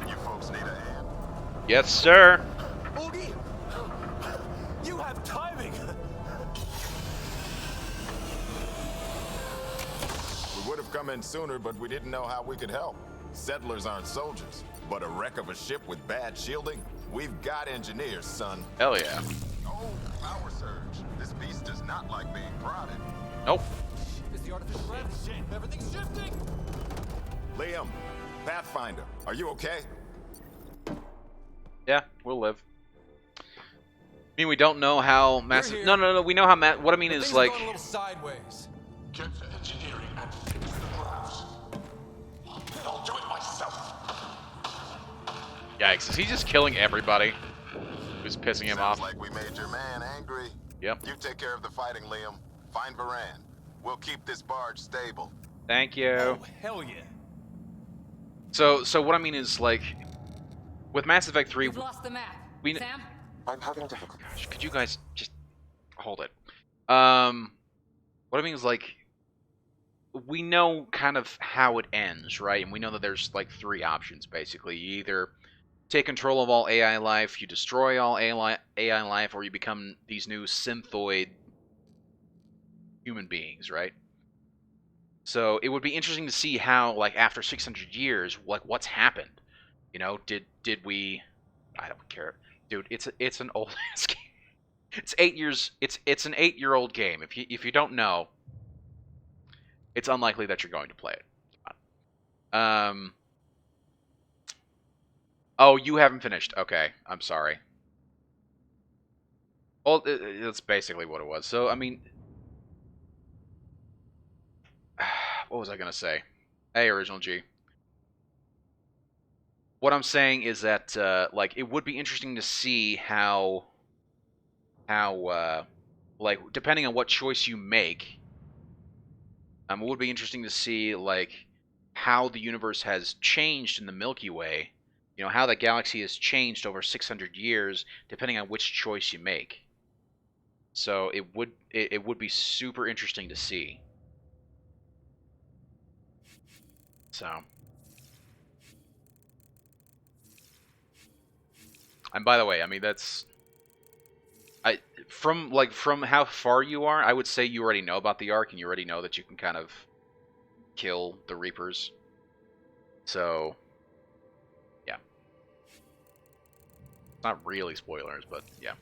You folks need a hand. Yes, sir. Augie! You have timing! We would have come in sooner, but we didn't know how we could help. Settlers aren't soldiers, but a wreck of a ship with bad shielding? We've got engineers, son. Hell yeah. Oh, power surge. This beast does not like being prodded. Nope. Is the artificial gravity? Everything's shifting! Liam, Pathfinder, are you okay? Yeah, we'll live. I mean, we don't know how massive. No. We know how. What I mean is like. Going a little sideways. Get to engineering and fix the graphs. I'll do it myself. Yikes! Is he just killing everybody who's pissing him off? Like we made your man angry. Yep. You take care of the fighting, Liam. Find Varan. We'll keep this barge stable. Thank you. Oh, hell yeah. So what I mean is like, with Mass Effect 3. We've lost the map. Sam? I'm having difficulty. Gosh, could you guys just hold it? What I mean is, like, we know kind of how it ends, right? And we know that there's like 3 options basically. You either take control of all AI life, you destroy all AI life, or you become these new synthoid human beings, right? So it would be interesting to see how, like, after 600 years, like, what's happened. You know, did we? I don't care, dude. It's an old ass game. It's 8 years. It's an 8-year-old game. If you don't know, it's unlikely that you're going to play it. Oh, you haven't finished. Okay, I'm sorry. Well, that's basically what it was. So, I mean, what was I gonna say? Hey, Original G. What I'm saying is that, like, it would be interesting to see how, like, depending on what choice you make, it would be interesting to see, like, how the universe has changed in the Milky Way. You know, how the galaxy has changed over 600 years, depending on which choice you make. So it would be super interesting to see. So, and by the way, I mean, that's from how far you are, I would say you already know about the arc, and you already know that you can kind of kill the Reapers. So, yeah, not really spoilers, but yeah.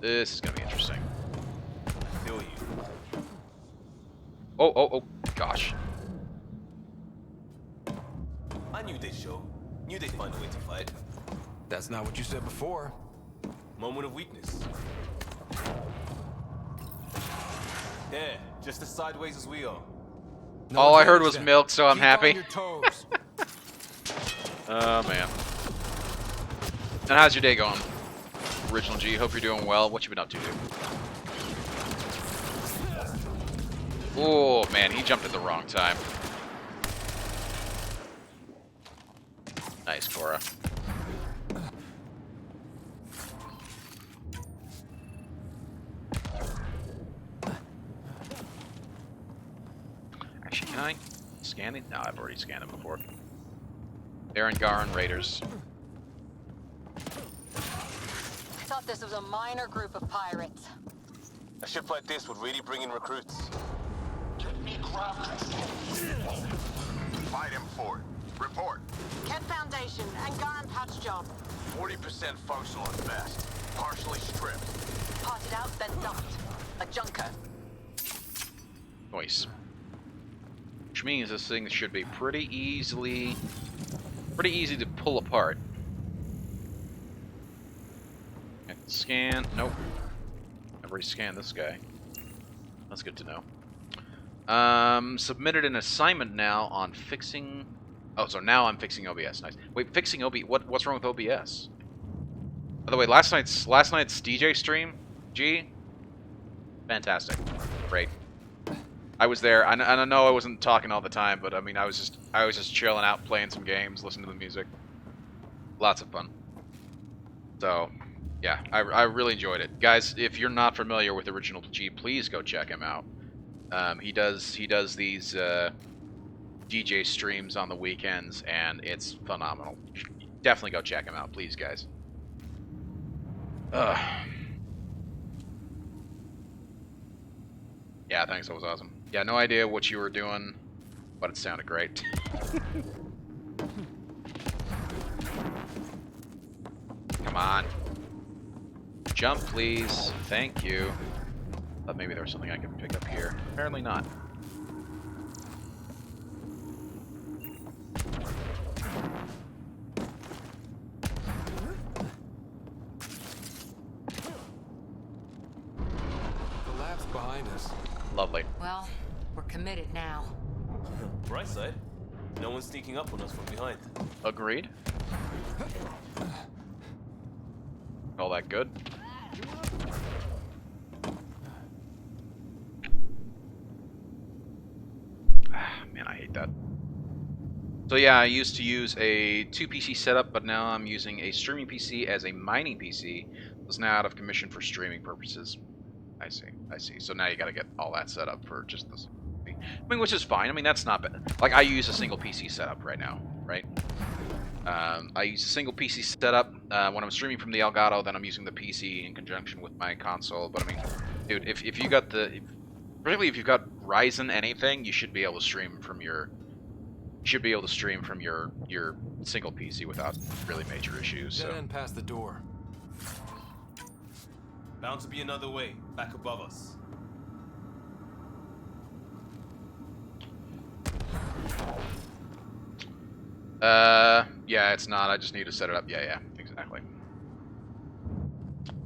This is gonna be interesting. Kill you. Oh, gosh. I knew they'd show. Knew they'd find a way to fight. That's not what you said before. Moment of weakness. Yeah, just as sideways as we are. No All I heard advantage was then. milk, so I'm Keep happy. on your toes. Oh, man. And how's your day going, Original G? Hope you're doing well. What you been up to, dude? Oh, man, he jumped at the wrong time. Nice, Cora. Actually, can I scan it? No, I've already scanned it before. Garan Raiders. Thought this was a minor group of pirates. A ship like this would really bring in recruits. Get me craft control. Fight him for it. Report. Ket Foundation, Angaran patch job. 40% functional at best. Partially stripped. Parted out, then dumped. A junker. Nice. Which means this thing should be pretty easy to pull apart. Okay, scan. Nope. I've already scanned this guy. That's good to know. Submitted an assignment now on fixing. Oh, so now I'm fixing OBS. Nice. Wait, fixing OBS. What's wrong with OBS? By the way, last night's DJ stream, G, fantastic, great. I was there. I know I wasn't talking all the time, but I mean, I was just chilling out, playing some games, listening to the music. Lots of fun. So, yeah, I really enjoyed it, guys. If you're not familiar with Original G, please go check him out. He does these DJ streams on the weekends, and it's phenomenal. Definitely go check him out, please, guys. Yeah, thanks. That was awesome. Yeah, no idea what you were doing, but it sounded great. Come on. Jump, please. Thank you. Thought maybe there was something I could pick up here. Apparently not. The lab's behind us. Lovely. Well, we're committed now. Right side. No one's sneaking up on us from behind. Agreed. All that good. man, I hate that. So yeah, I used to use a 2 PC setup, but now I'm using a streaming PC as a mining PC. It's now out of commission for streaming purposes. I see, I see. So now you got to get all that set up for just this. I mean, which is fine. I mean, that's not bad. Like, I use a single PC setup right now, right? I use a single PC setup. When I'm streaming from the Elgato, then I'm using the PC in conjunction with my console. But I mean, dude, if you got particularly if you've got Ryzen anything, you should be able to stream from your single PC without really major issues. So. Dead end past the door. Bound to be another way, back above us. Yeah, it's not. I just need to set it up. Yeah, exactly.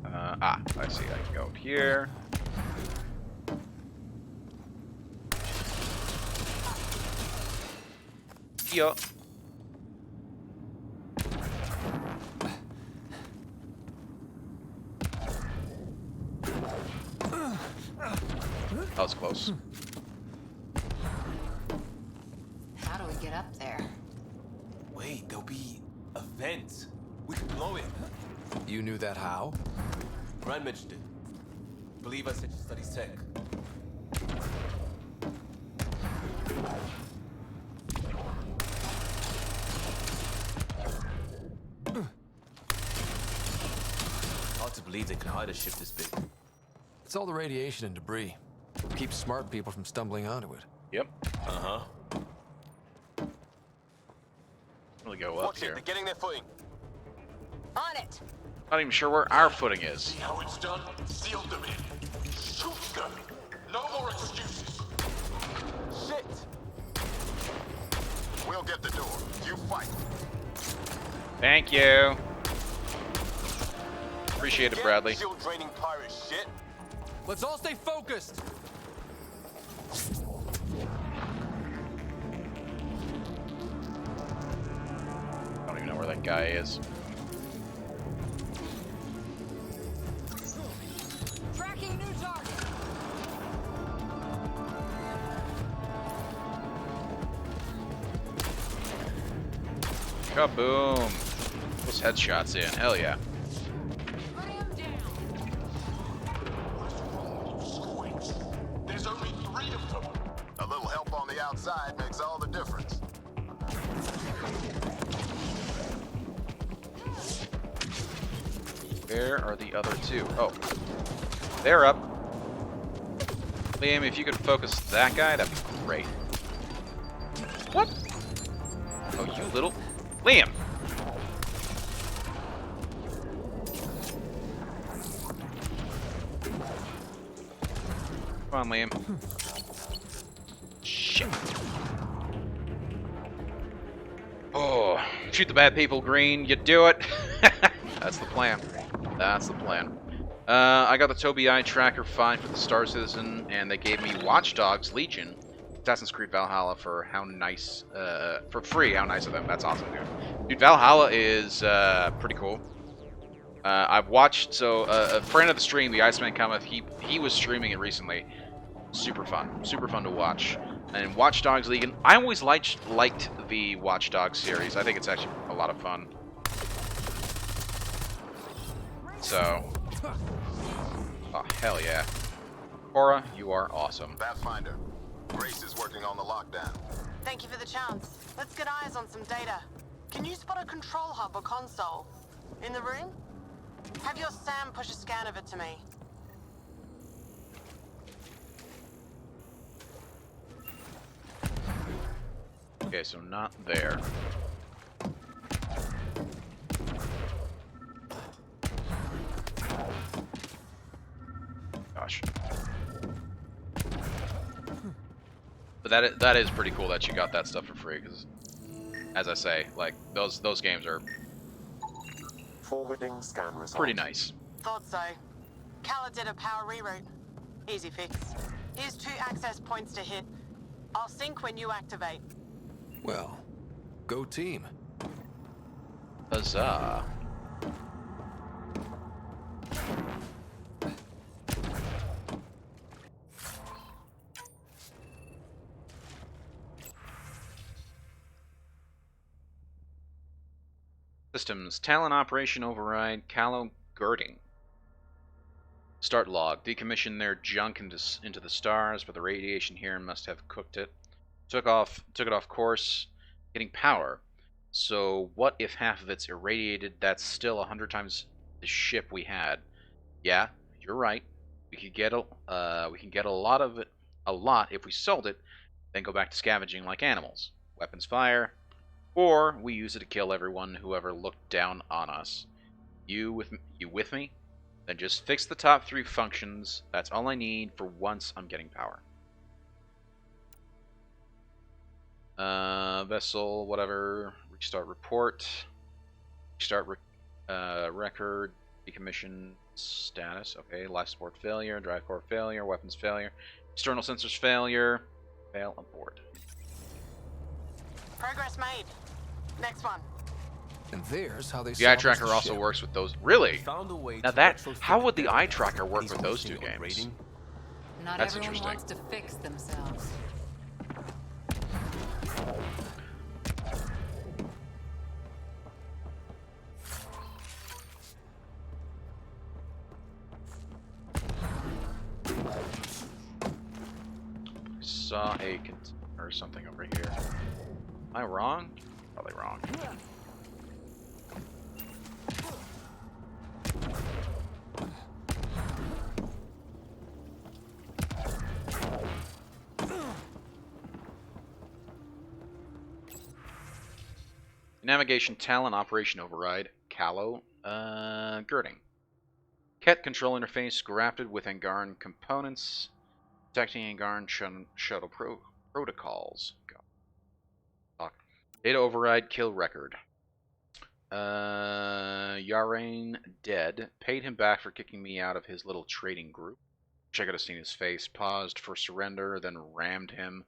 I see. I can go up here. Yup. That was close. How do we get up there? Wait, there'll be a vent. We can blow it. You knew that how? Rand mentioned it. Believe I said she studies tech. Hard to believe they can hide a ship this big. It's all the radiation and debris. Keeps smart people from stumbling onto it. Yep. Uh-huh. Really go up here. They're getting their footing. On it. Not even sure where our footing is. See how it's done? Seal them in. Shoot them. No more excuses. Shit! We'll get the door. You fight. Thank you. Appreciate it, Bradley. Shield draining pirate shit. Let's all stay focused. I don't even know where that guy is. Tracking new target. Kaboom! Those headshots in. Hell yeah. There's only 3 of them. A little help on the outside makes all the difference. Where are the other 2? Oh. They're up. Liam, if you could focus that guy, that'd be great. What? Oh, you little... Liam! Come on, Liam. Shit. Oh, shoot the bad people green. You do it. That's the plan. That's the plan. I got the Tobii Eye Tracker 5 for the Star Citizen, and they gave me Watch Dogs Legion, Assassin's Creed Valhalla for how nice, for free. How nice of them. That's awesome, dude. Dude, Valhalla is pretty cool. I've watched, so a friend of the stream, the Iceman Cometh, he was streaming it recently. Super fun to watch. And Watch Dogs Legion, I always liked the Watch Dogs series. I think it's actually a lot of fun. So, oh hell yeah, Cora, you are awesome. Pathfinder, Grace is working on the lockdown. Thank you for the chance. Let's get eyes on some data. Can you spot a control hub or console? In the room? Have your Sam push a scan of it to me. Okay, so not there. Gosh. But that is pretty cool that you got that stuff for free, because, as I say, like those games are forwarding scan results. Pretty nice. Thought so. Kala did a power reroute. Easy fix. Here's 2 access points to hit. I'll sync when you activate. Well, go team. Huzzah. Systems. Talon Operation Override. Callow Girding. Start log. Decommissioned their junk into the stars, but the radiation here must have cooked it. Took it off course, getting power. So what if half of it's irradiated? That's still 100 times the ship we had. Yeah, you're right. We could get a lot of it, a lot if we sold it, then go back to scavenging like animals. Weapons fire, or we use it to kill everyone who ever looked down on us. You with me? Then just fix the top 3 functions. That's all I need for once I'm getting power. Vessel, whatever. Restart report. Restart record. Decommission status. Okay, life support failure. Drive core failure. Weapons failure. External sensors failure. Fail abort. Progress made. Next one. And there's how they. The eye tracker also works with those. Really? Now how would the eye tracker work with those 2 games? Not That's everyone interesting. wants to fix themselves. Saw a container or something over here. Am I wrong? Probably wrong. Navigation Talon Operation Override. Callow Girding. Ket control interface grafted with Angaran components. Detecting Angaran shuttle protocols. Data override kill record. Yarain dead. Paid him back for kicking me out of his little trading group. Wish I could have seen his face. Paused for surrender, then rammed him.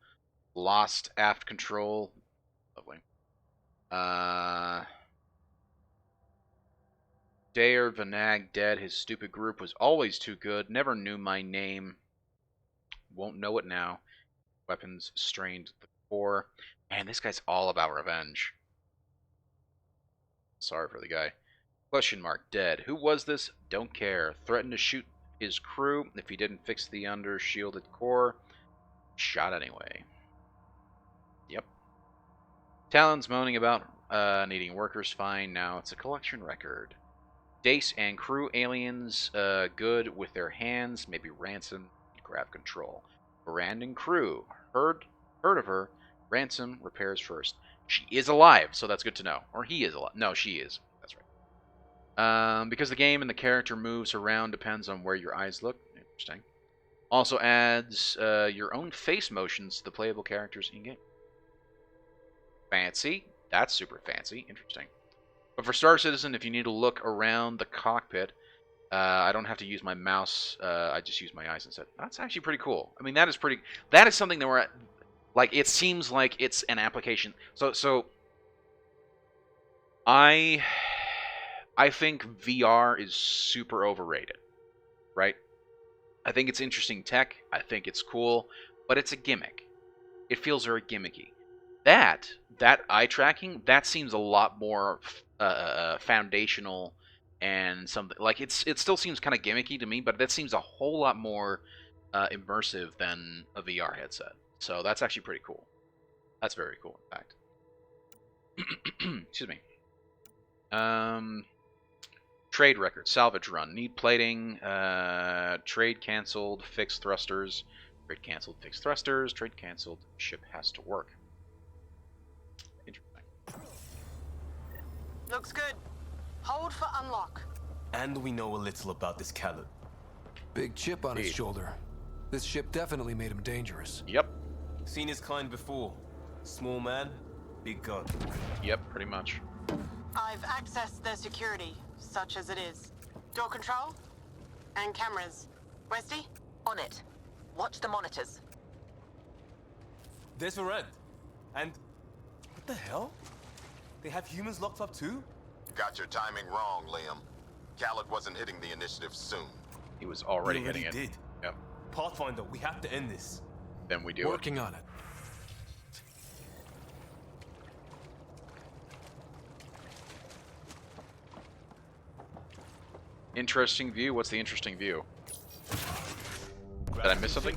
Lost aft control. Lovely. Dayer Vanag dead. His stupid group was always too good. Never knew my name. Won't know it now. Weapons strained the core. Man, this guy's all about revenge. Sorry for the guy. Question mark. Dead. Who was this? Don't care. Threatened to shoot his crew if he didn't fix the under-shielded core. Shot anyway. Yep. Talon's moaning about needing workers. Fine. Now it's a collection record. Dace and crew aliens good with their hands. Maybe Ransom. Grab control. Brand and crew. Heard of her. Ransom repairs first. She is alive, so that's good to know. Or he is alive. No, she is. That's right. Because the game and the character moves around depends on where your eyes look. Interesting. Also adds your own face motions to the playable characters in-game. Fancy. That's super fancy. Interesting. But for Star Citizen, if you need to look around the cockpit, I don't have to use my mouse. I just use my eyes instead. That's actually pretty cool. I mean, that is pretty. That is something that we're at. Like, it seems like it's an application. So I think VR is super overrated, right? I think it's interesting tech. I think it's cool, but it's a gimmick. It feels very gimmicky. That eye tracking, that seems a lot more foundational and something like it still seems kind of gimmicky to me, but that seems a whole lot more immersive than a VR headset. So that's actually pretty cool. That's very cool, in fact. Excuse me. Trade record, salvage run, need plating, trade canceled, fixed thrusters, trade canceled, fixed thrusters, trade canceled, ship has to work. Interesting. Looks good. Hold for unlock. And we know a little about this Callow. Big chip on his shoulder. This ship definitely made him dangerous. Yep. Seen his kind before. Small man, big gun. Yep, pretty much. I've accessed their security, such as it is. Door control and cameras. Westy? On it. Watch the monitors. There's a rent. And what the hell? They have humans locked up too? Got your timing wrong, Liam. Khaled wasn't hitting the initiative soon. He was already hitting it. Did. Yep. Pathfinder, we have to end this. Then we do. Working on it. Interesting view? What's the interesting view? Did I miss something?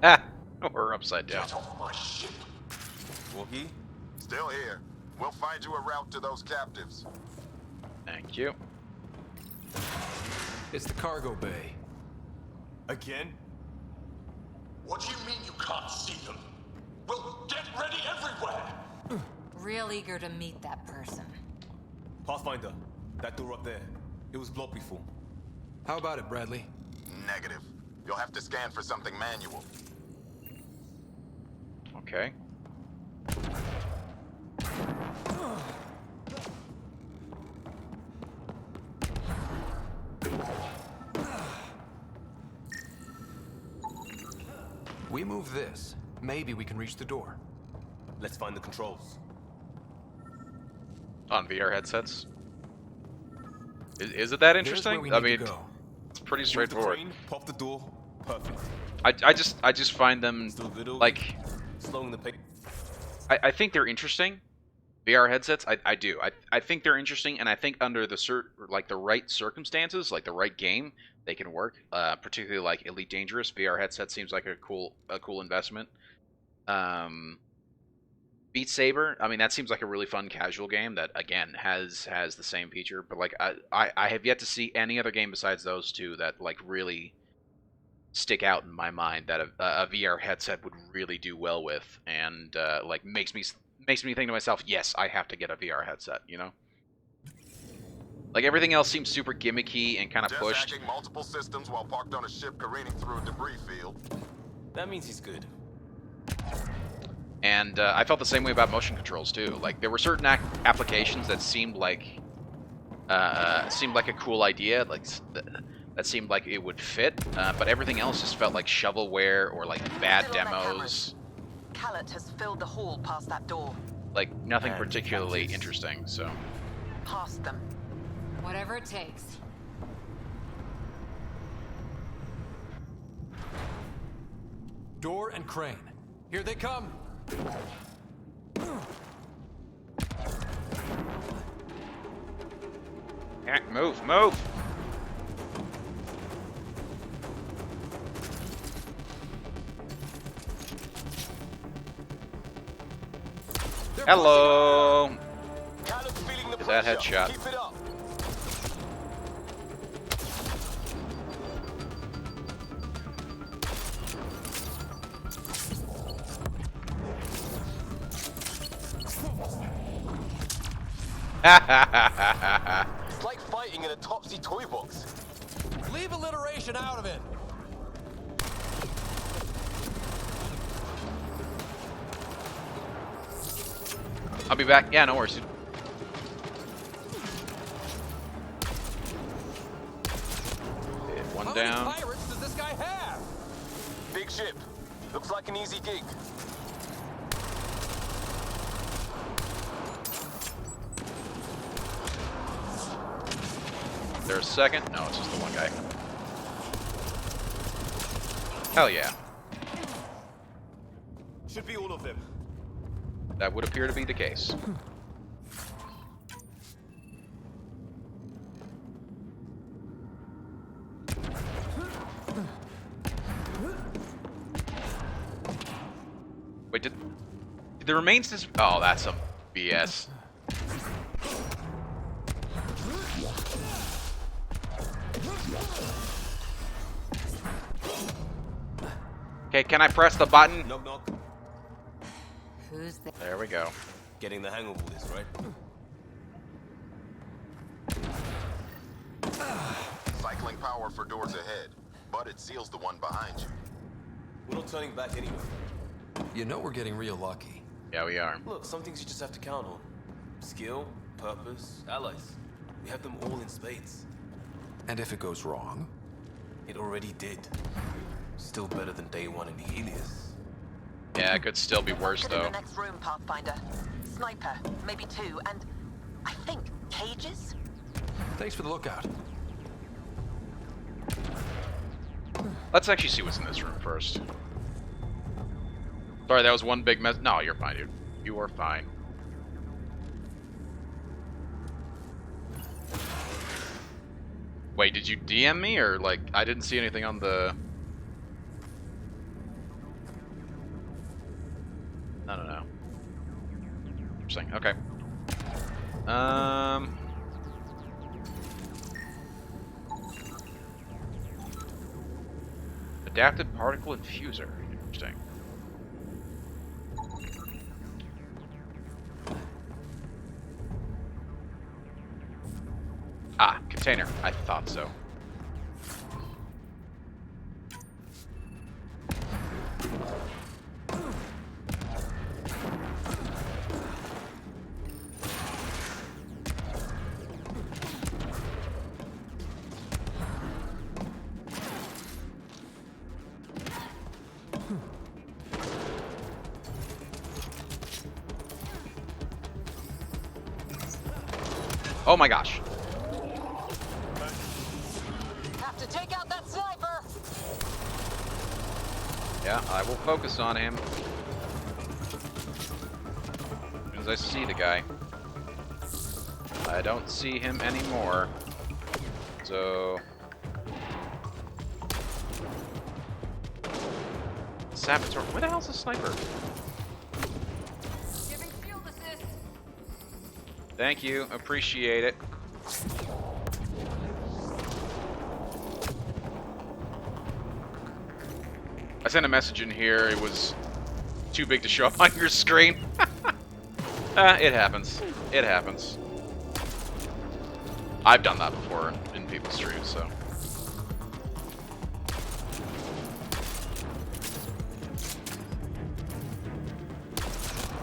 Ah! We're upside down. Get off my ship. Wookie? Still here. We'll find you a route to those captives. Thank you. It's the cargo bay. Again? What do you mean you can't see them? Well, get ready everywhere! Real eager to meet that person. Pathfinder, that door up there. It was blocked before. How about it, Bradley? Negative. You'll have to scan for something manual. Okay. We move this. Maybe we can reach the door. Let's find the controls. On VR headsets. Is it that interesting? We I need mean, to go. it's pretty Move the straightforward. crane, pop the door. Perfect. I just find them Still good, Ogie? like Slowing the pace. I think they're interesting. VR headsets, I do. I think they're interesting, and I think under the the right circumstances, like the right game, they can work. Particularly like Elite Dangerous, VR headset seems like a cool investment. Beat Saber, I mean that seems like a really fun casual game that again has the same feature, but like I have yet to see any other game besides those two that like really stick out in my mind that a VR headset would really do well with, and like makes me think to myself, yes, I have to get a VR headset, you know? Like everything else seems super gimmicky and kind of Just pushed. hacking multiple systems while parked on a ship careening through a debris field. That means he's good. And I felt the same way about motion controls too. Like there were certain applications that seemed like a cool idea, like that seemed like it would fit, but everything else just felt like shovelware or like bad Still on their demos. Khaled has filled the hall past that door. Like nothing particularly interesting. So Past them. Whatever it takes. Door and crane. Here they come. move. Hello. Is that headshot? Keep it up. It's like fighting in a Topsy toy box. Leave alliteration out of it. I'll be back. Yeah, no worries, dude. One How down. many pirates does this guy have? Big ship. Looks like an easy gig. There's a second. No, it's just the one guy. Hell yeah. Should be all of them. That would appear to be the case. Wait, did the remains dis- Oh, that's some BS. Okay, can I press the button? Knock knock. Who's there? There we go. Getting the hang of all this, right? Cycling power for doors ahead, but it seals the one behind you. We're not turning back anyway. You know we're getting real lucky. Yeah, we are. Look, some things you just have to count on. Skill, purpose, allies. We have them all in spades. And if it goes wrong? It already did. Still better than day one in Helios. Yeah, it could still be worse Get in though. the next room, Pathfinder. Sniper, maybe two, and I think cages? Thanks for the lookout. Let's actually see what's in this room first. Sorry, that was one big mess. No, you're fine, dude. You are fine. Wait, did you DM me, or, like, I didn't see anything on the... I don't know. Interesting, okay. Adaptive particle infuser. Interesting. Ah, container. I thought so. Oh my gosh. Have to take out that sniper. Yeah, I will focus on him. As soon as I see the guy. I don't see him anymore. So... Saboteur. Where the hell's the sniper? Giving field assist. Thank you. Appreciate it. I sent a message in here. It was too big to show up on your screen. It happens. It happens. I've done that before in people's streams, so.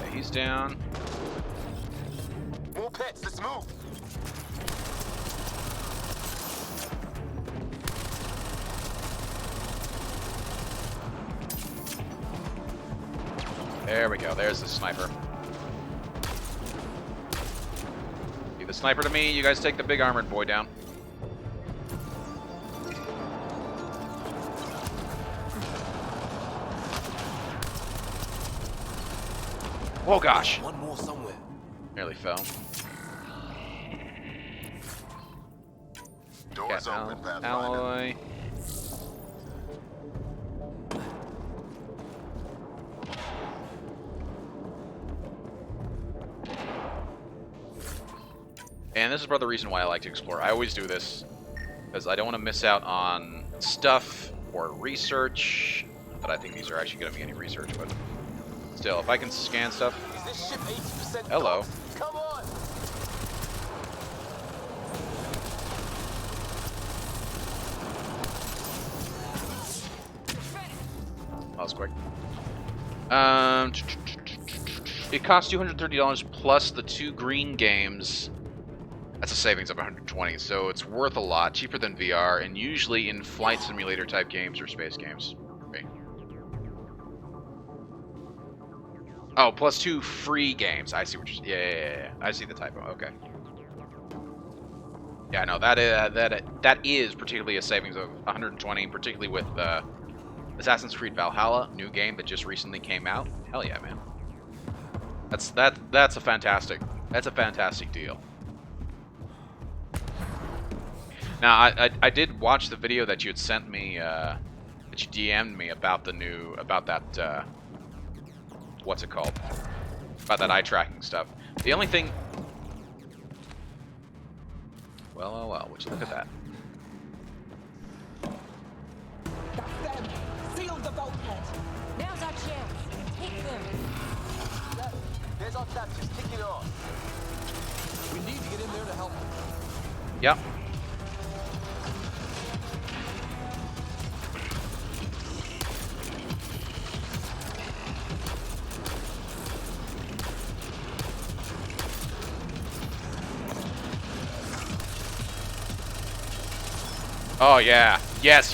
Okay, he's down. More pets, let's move. There we go. There's the sniper. Be the sniper to me. You guys take the big armored boy down. Oh gosh. One more somewhere. Nearly fell. Doors open, Pathfinder. Alloy. And this is part of the reason why I like to explore. I always do this because I don't want to miss out on stuff or research. But I think these are actually going to be any research. But still, if I can scan stuff. Is this ship 80% Hello. Come on! That was quick. It costs $230 plus the 2 green games. That's a savings of 120, so it's worth a lot, cheaper than VR, and usually in flight simulator type games or space games. Okay. Oh, plus 2 free games. I see what you're. Yeah. I see the typo. Okay. Yeah, no, that is particularly a savings of 120, particularly with Assassin's Creed Valhalla, new game that just recently came out. Hell yeah, man. That's a fantastic deal. Now, I did watch the video that you had sent me, that you DM'd me about that, what's it called? About that eye tracking stuff. The only thing... Well, would you look at that? That's them. Seal the bulkhead. Now's our chance. Take them. There's our captures. Kick it off. We need to get in there to help them. Yep. Oh yeah. Yes.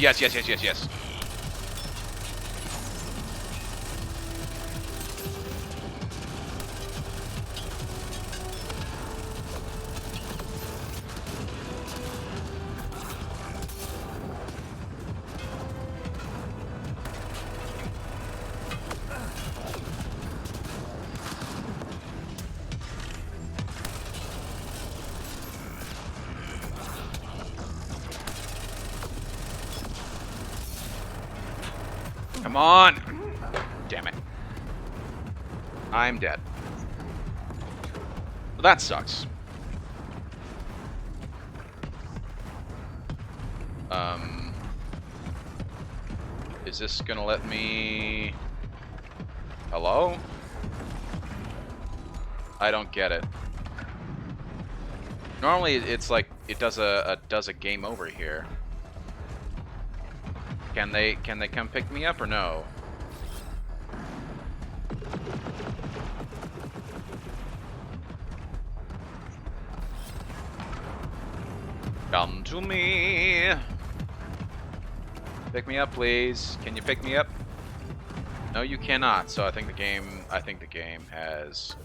Come on! Damn it. I'm dead. Well, that sucks. Is this gonna let me... Hello? I don't get it. Normally, it's like it does a game over here. Can they come pick me up or no? Come to me. Pick me up, please. Can you pick me up? No, you cannot. So I think the game has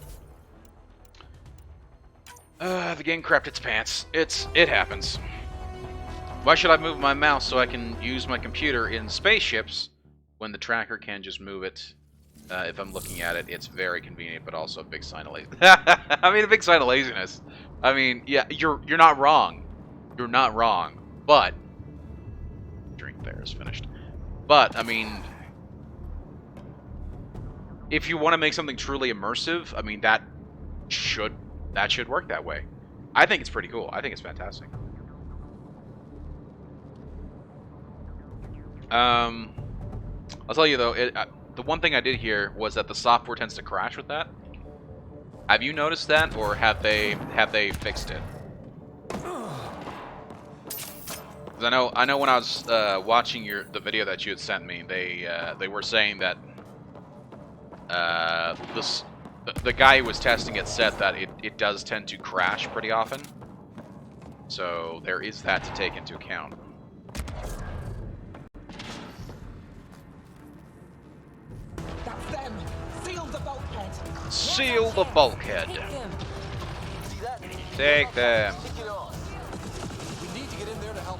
the game crapped its pants. It happens. Why should I move my mouse so I can use my computer in spaceships when the tracker can just move it? If I'm looking at it, it's very convenient, but also a big sign of laziness. I mean, a big sign of laziness. I mean, yeah, you're not wrong. You're not wrong. But drink there is finished. But I mean, if you want to make something truly immersive, I mean that should work that way. I think it's pretty cool. I think it's fantastic. I'll tell you though, the one thing I did hear was that the software tends to crash with that. Have you noticed that, or have they fixed it? Because I know when I was watching the video that you had sent me, they were saying that the guy who was testing it said that it does tend to crash pretty often. So there is that to take into account. That's them. Seal the bulkhead. Seal the bulkhead. Take them. We need to get in there to help.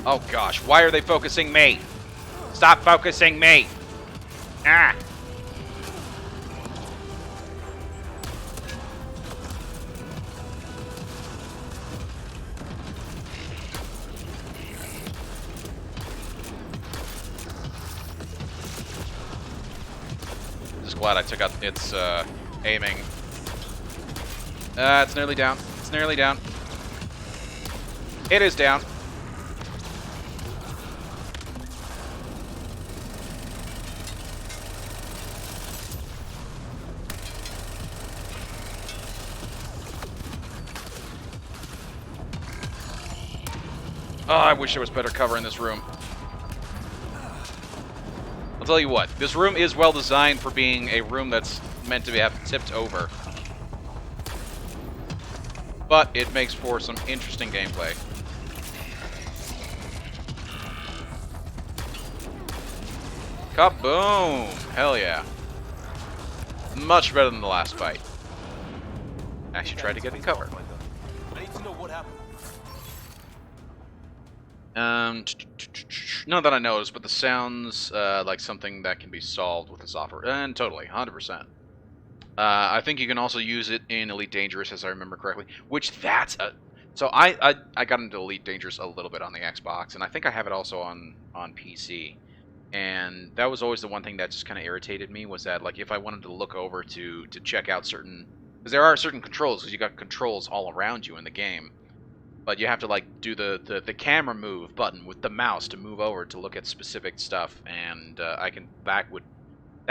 Oh gosh, why are they focusing me? Stop focusing me! Ah! Just glad I took out its aiming. It's nearly down. It's nearly down. It is down. Oh, I wish there was better cover in this room. I'll tell you what, this room is well designed for being a room that's meant to have tipped over. But it makes for some interesting gameplay. Kaboom! Hell yeah. Much better than the last fight. Actually tried to get in cover. I need to know what happened. Not that I noticed, but the sounds like something that can be solved with the software. And totally, 100%. I think you can also use it in Elite Dangerous, as I remember correctly. Which that's a... So I got into Elite Dangerous a little bit on the Xbox, and I think I have it also on PC. And that was always the one thing that just kind of irritated me, was that like if I wanted to look over to check out certain... Because there are certain controls, because you got controls all around you in the game. But you have to like do the camera move button with the mouse to move over to look at specific stuff, and that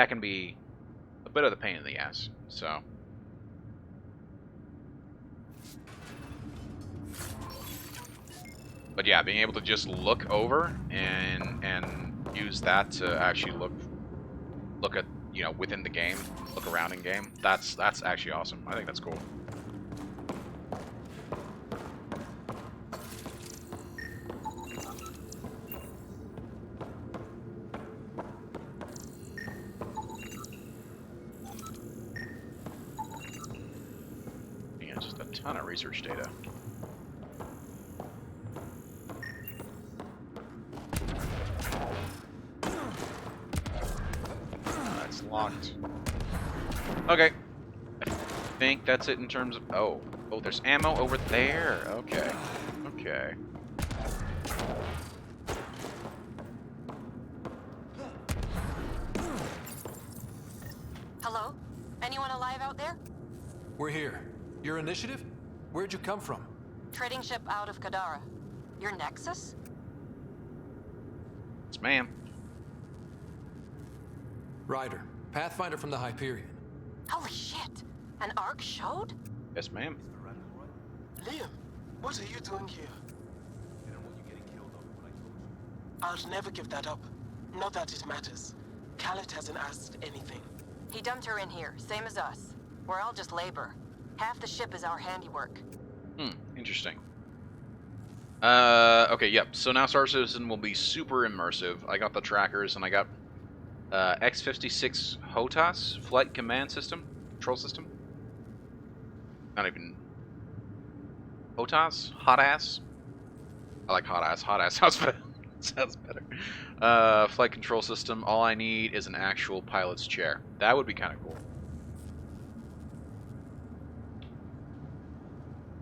can be a bit of the pain in the ass. So, but yeah, being able to just look over and use that to actually look at, you know, within the game, look around in game. That's actually awesome. I think that's cool. Ton of research data. That's locked. Okay. I think that's it in terms of... Oh, there's ammo over there. Okay. Okay. Hello? Anyone alive out there? We're here. Your initiative? Where'd you come from? Trading ship out of Kadara. Your Nexus? Yes, ma'am. Ryder, Pathfinder from the Hyperion. Holy shit! An arc showed? Yes, ma'am. Liam, what are you doing here? I'll never give that up. Not that it matters. Khaled hasn't asked anything. He dumped her in here, same as us. We're all just labor. Half the ship is our handiwork. Interesting. Okay, yep. So now Star Citizen will be super immersive. I got the trackers, and I got X-56 HOTAS flight command system, control system. Not even HOTAS, hot ass. I like hot ass. Hot ass sounds better. Sounds better. Flight control system. All I need is an actual pilot's chair. That would be kind of cool.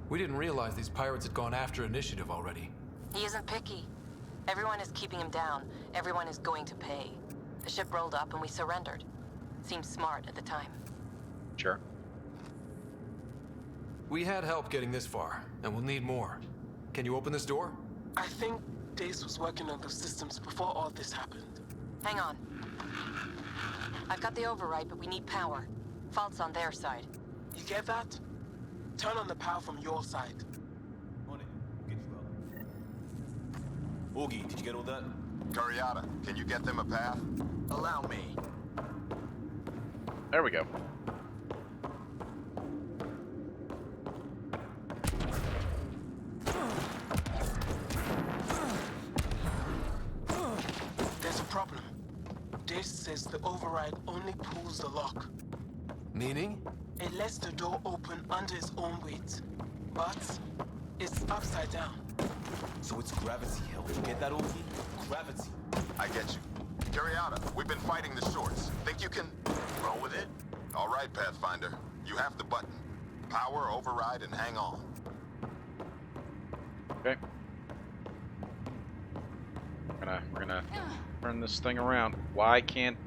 We didn't realize these pirates had gone after Initiative already. He isn't picky. Everyone is keeping him down. Everyone is going to pay. The ship rolled up and we surrendered. Seemed smart at the time. Sure. We had help getting this far, and we'll need more. Can you open this door? I think Dace was working on those systems before all this happened. Hang on. I've got the override, but we need power. Fault's on their side. You get that? Turn on the power from your side. On it. We'll get you out. Augie, did you get all that? Curiata, can you get them a path? Allow me. There we go. There's a problem. Dace says the override only pulls the lock. Meaning? It lets the door open under its own weight. But it's upside down. So it's gravity hell. You get that, Augie? Gravity. I get you. Curiata, we've been fighting the shorts. Think you can roll with it? All right, Pathfinder. You have the button. Power, override, and hang on. Okay. We're gonna turn this thing around. Why can't...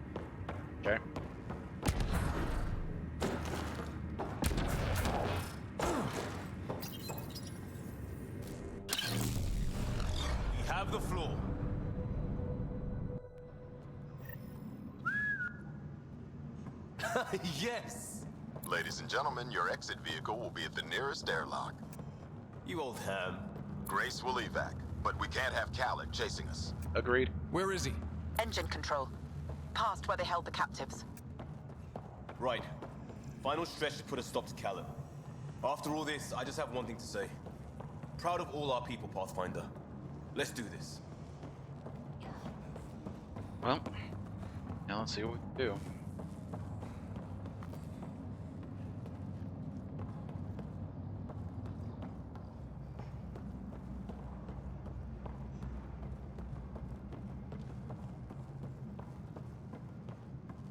Okay. We have the floor. Yes! Ladies and gentlemen, your exit vehicle will be at the nearest airlock. You old ham. Grace will evac, but we can't have Khaled chasing us. Agreed. Where is he? Engine control. Past where they held the captives. Right. Final stretch to put a stop to Khaled. After all this, I just have one thing to say. Proud of all our people, Pathfinder. Let's do this. Well, now let's see what we can do.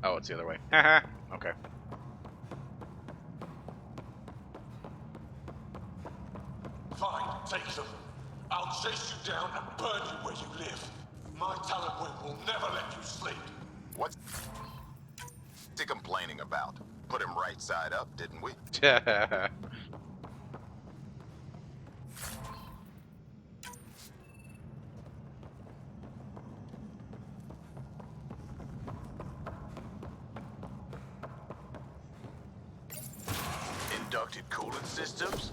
Oh, it's the other way. Haha. Okay. Fine, take them. I'll chase you down and burn you where you live. My talent wing will never let you sleep. What's he complaining about? Put him right side up, didn't we? Inducted coolant systems?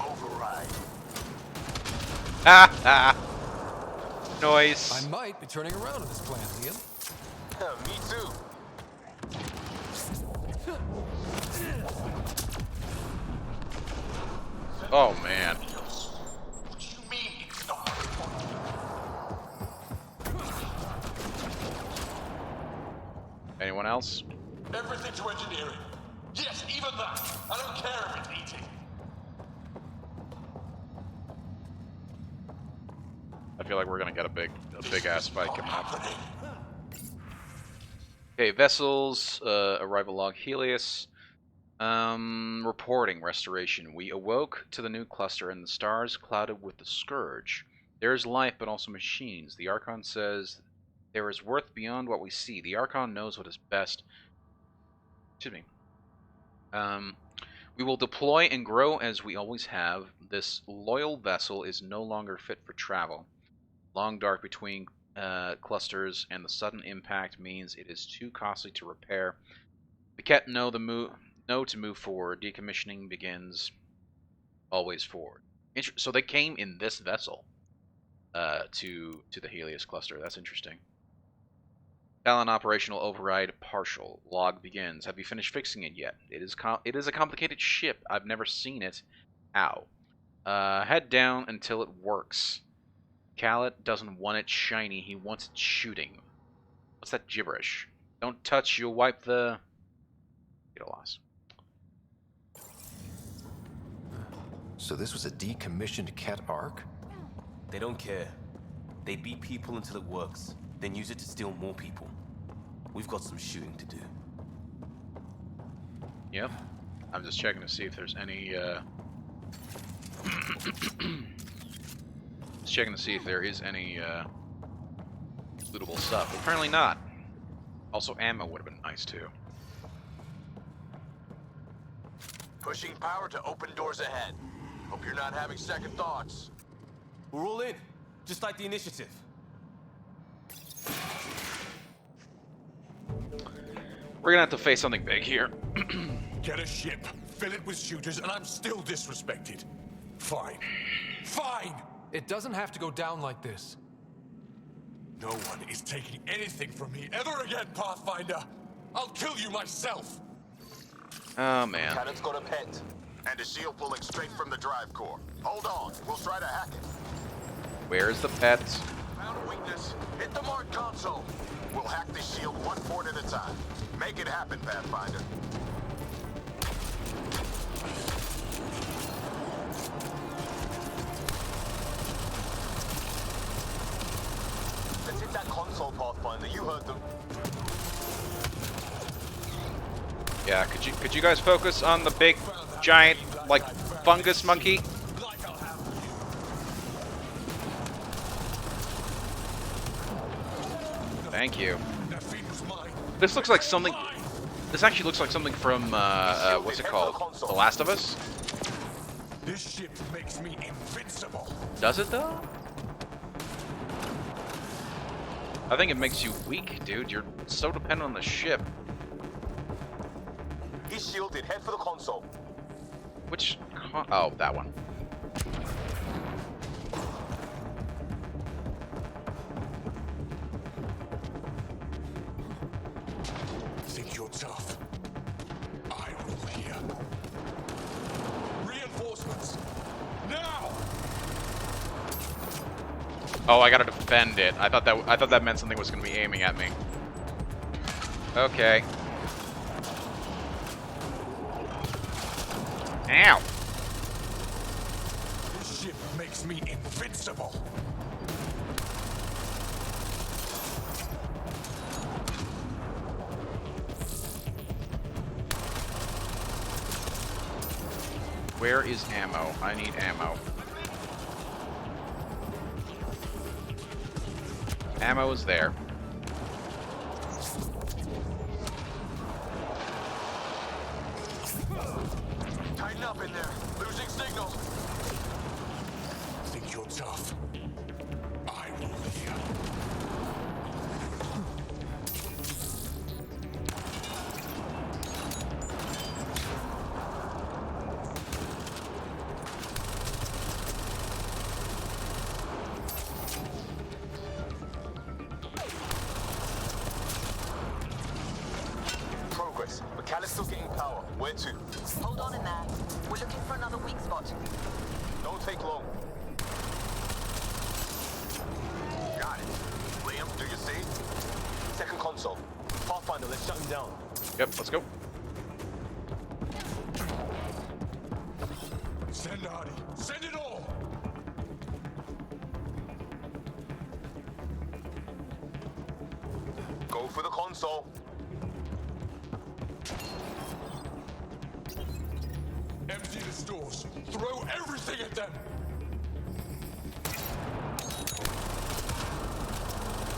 Override. Noise. I might be turning around on this plan, Liam. Me too. Oh, man. What do you mean it's not? Anyone else? Everything to engineering. Yes, even that. I don't care if it's eating. I feel like we're gonna get a big ass fight coming up. Okay, vessels, arrival log Helios. Reporting restoration. We awoke to the new cluster and the stars clouded with the scourge. There is life, but also machines. The Archon says there is worth beyond what we see. The Archon knows what is best. Excuse me. We will deploy and grow as we always have. This loyal vessel is no longer fit for travel. Long dark between clusters and the sudden impact means it is too costly to repair. The Ket know to move forward. Decommissioning begins. Always forward. So they came in this vessel to the Helios cluster. That's interesting. Talon operational override partial. Log begins. Have you finished fixing it yet? It is a complicated ship. I've never seen it. How? Head down until it works. Khaled doesn't want it shiny. He wants it shooting. What's that gibberish? Don't touch. You'll wipe the... Get a loss. So this was a decommissioned Ket Ark? They don't care. They beat people until it works, then use it to steal more people. We've got some shooting to do. Yep. I'm just checking to see if there's any, Just checking to see if there is any, lootable stuff. Apparently not. Also, ammo would have been nice, too. Pushing power to open doors ahead. Hope you're not having second thoughts. We're all in, just like the initiative. We're gonna have to face something big here. Get a ship, fill it with shooters, and I'm still disrespected. Fine. Fine! It doesn't have to go down like this. No one is taking anything from me ever again, Pathfinder! I'll kill you myself! Oh, man. Cannon's got a pet. And a shield pulling straight from the drive core. Hold on, we'll try to hack it. Where's the pet? Found a weakness. Hit the mark console. We'll hack the shield one port at a time. Make it happen, Pathfinder. Let's hit that console, Pathfinder. You heard them. Yeah, could you guys focus on the big, giant, like, fungus monkey? Thank you. This looks like something... This actually looks like something from, what's it called? The Last of Us? This ship makes me invincible. Does it, though? I think it makes you weak, dude. You're so dependent on the ship. He's shielded. Head for the console. Which... Oh, that one. Think you're tough? I rule here. Reinforcements! Now! Oh, I gotta defend it. I thought that meant something was gonna be aiming at me. Okay. Ow! This ship makes me invincible. Where is ammo? I need ammo. Ammo is there. Tighten up in there. Losing signal. Think you're tough? I rule here. Progress. McCallum's still getting power. Where to? Hold on in there. We're looking for another weak spot. Don't take long. Got it. Liam, do you see? Second console. Pathfinder, let's shut him down. Yep, let's go. Go for the console. Empty the stores. Throw everything at them.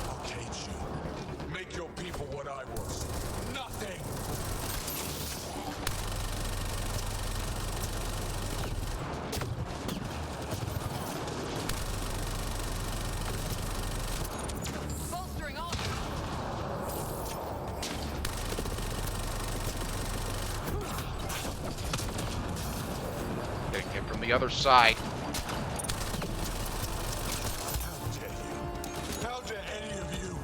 I'll cage you. Make your people what I was. Nothing. Bolstering on. Getting hit from the other side. How dare any of you?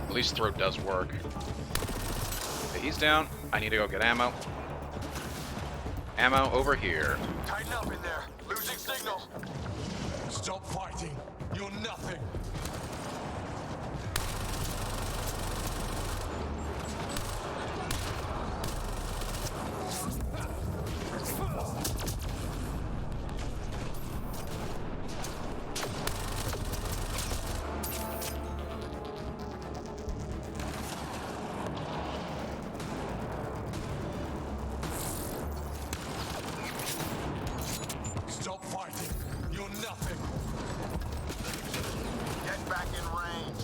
At least throw does work. Okay, he's down. I need to go get ammo. Ammo over here. Tighten up in there. Losing signal. Stop fighting. You're nothing. Stop fighting. You're nothing. Get back in range.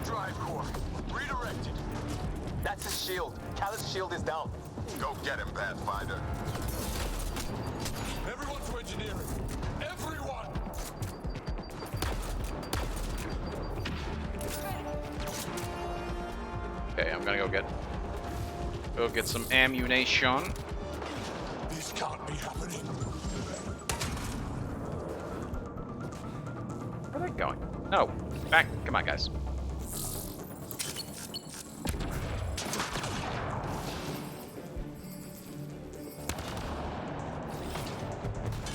Drive core. Redirected. That's his shield. Callus' shield is down. Go get him, Pathfinder. Everyone to engineering. Everyone! Okay, I'm gonna go get some ammunition. This can't be happening. Where are they going? No, back. Come on, guys.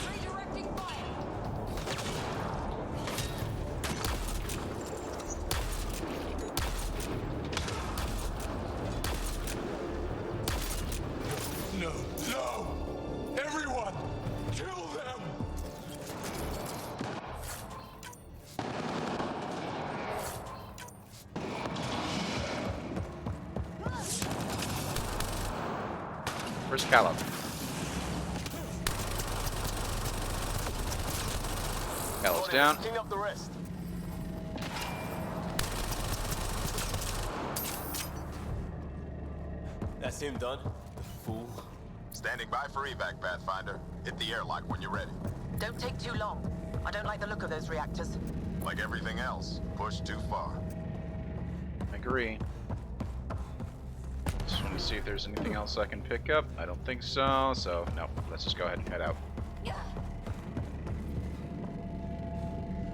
Redirecting fire. No, no! Everyone! Kill them! Where's Callow? Callow's down. Clean up the rest. That's him done. The fool. Standing by for evac, Pathfinder. Hit the airlock when you're ready. Don't take too long. I don't like the look of those reactors. Like everything else, push too far. I agree. Just want to see if there's anything else I can pick up. I don't think so, so no. Let's just go ahead and head out.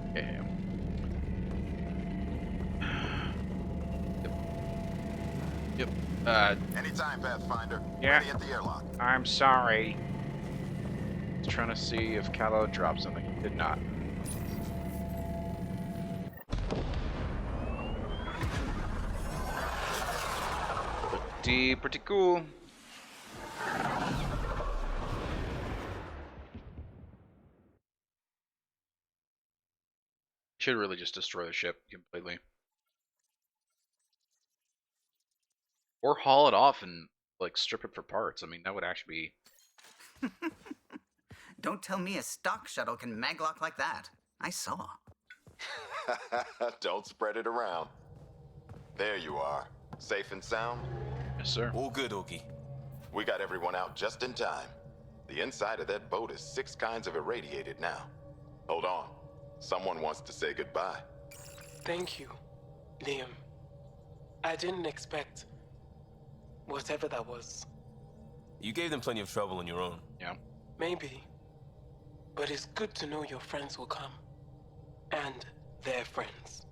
Okay. Yep. Anytime, Pathfinder. Yeah. Ready at the airlock. I'm sorry. Just trying to see if Callow dropped something. He did not. Pretty cool. Should really just destroy the ship completely. Or haul it off and like strip it for parts. I mean, that would actually be Don't tell me a stock shuttle can maglock like that. I saw. Don't spread it around. There you are. Safe and sound? Yes, sir. All good, Okie. We got everyone out just in time. The inside of that boat is 6 kinds of irradiated now. Hold on. Someone wants to say goodbye. Thank you, Liam. I didn't expect whatever that was. You gave them plenty of trouble on your own. Yeah. Maybe. But it's good to know your friends will come. And their friends.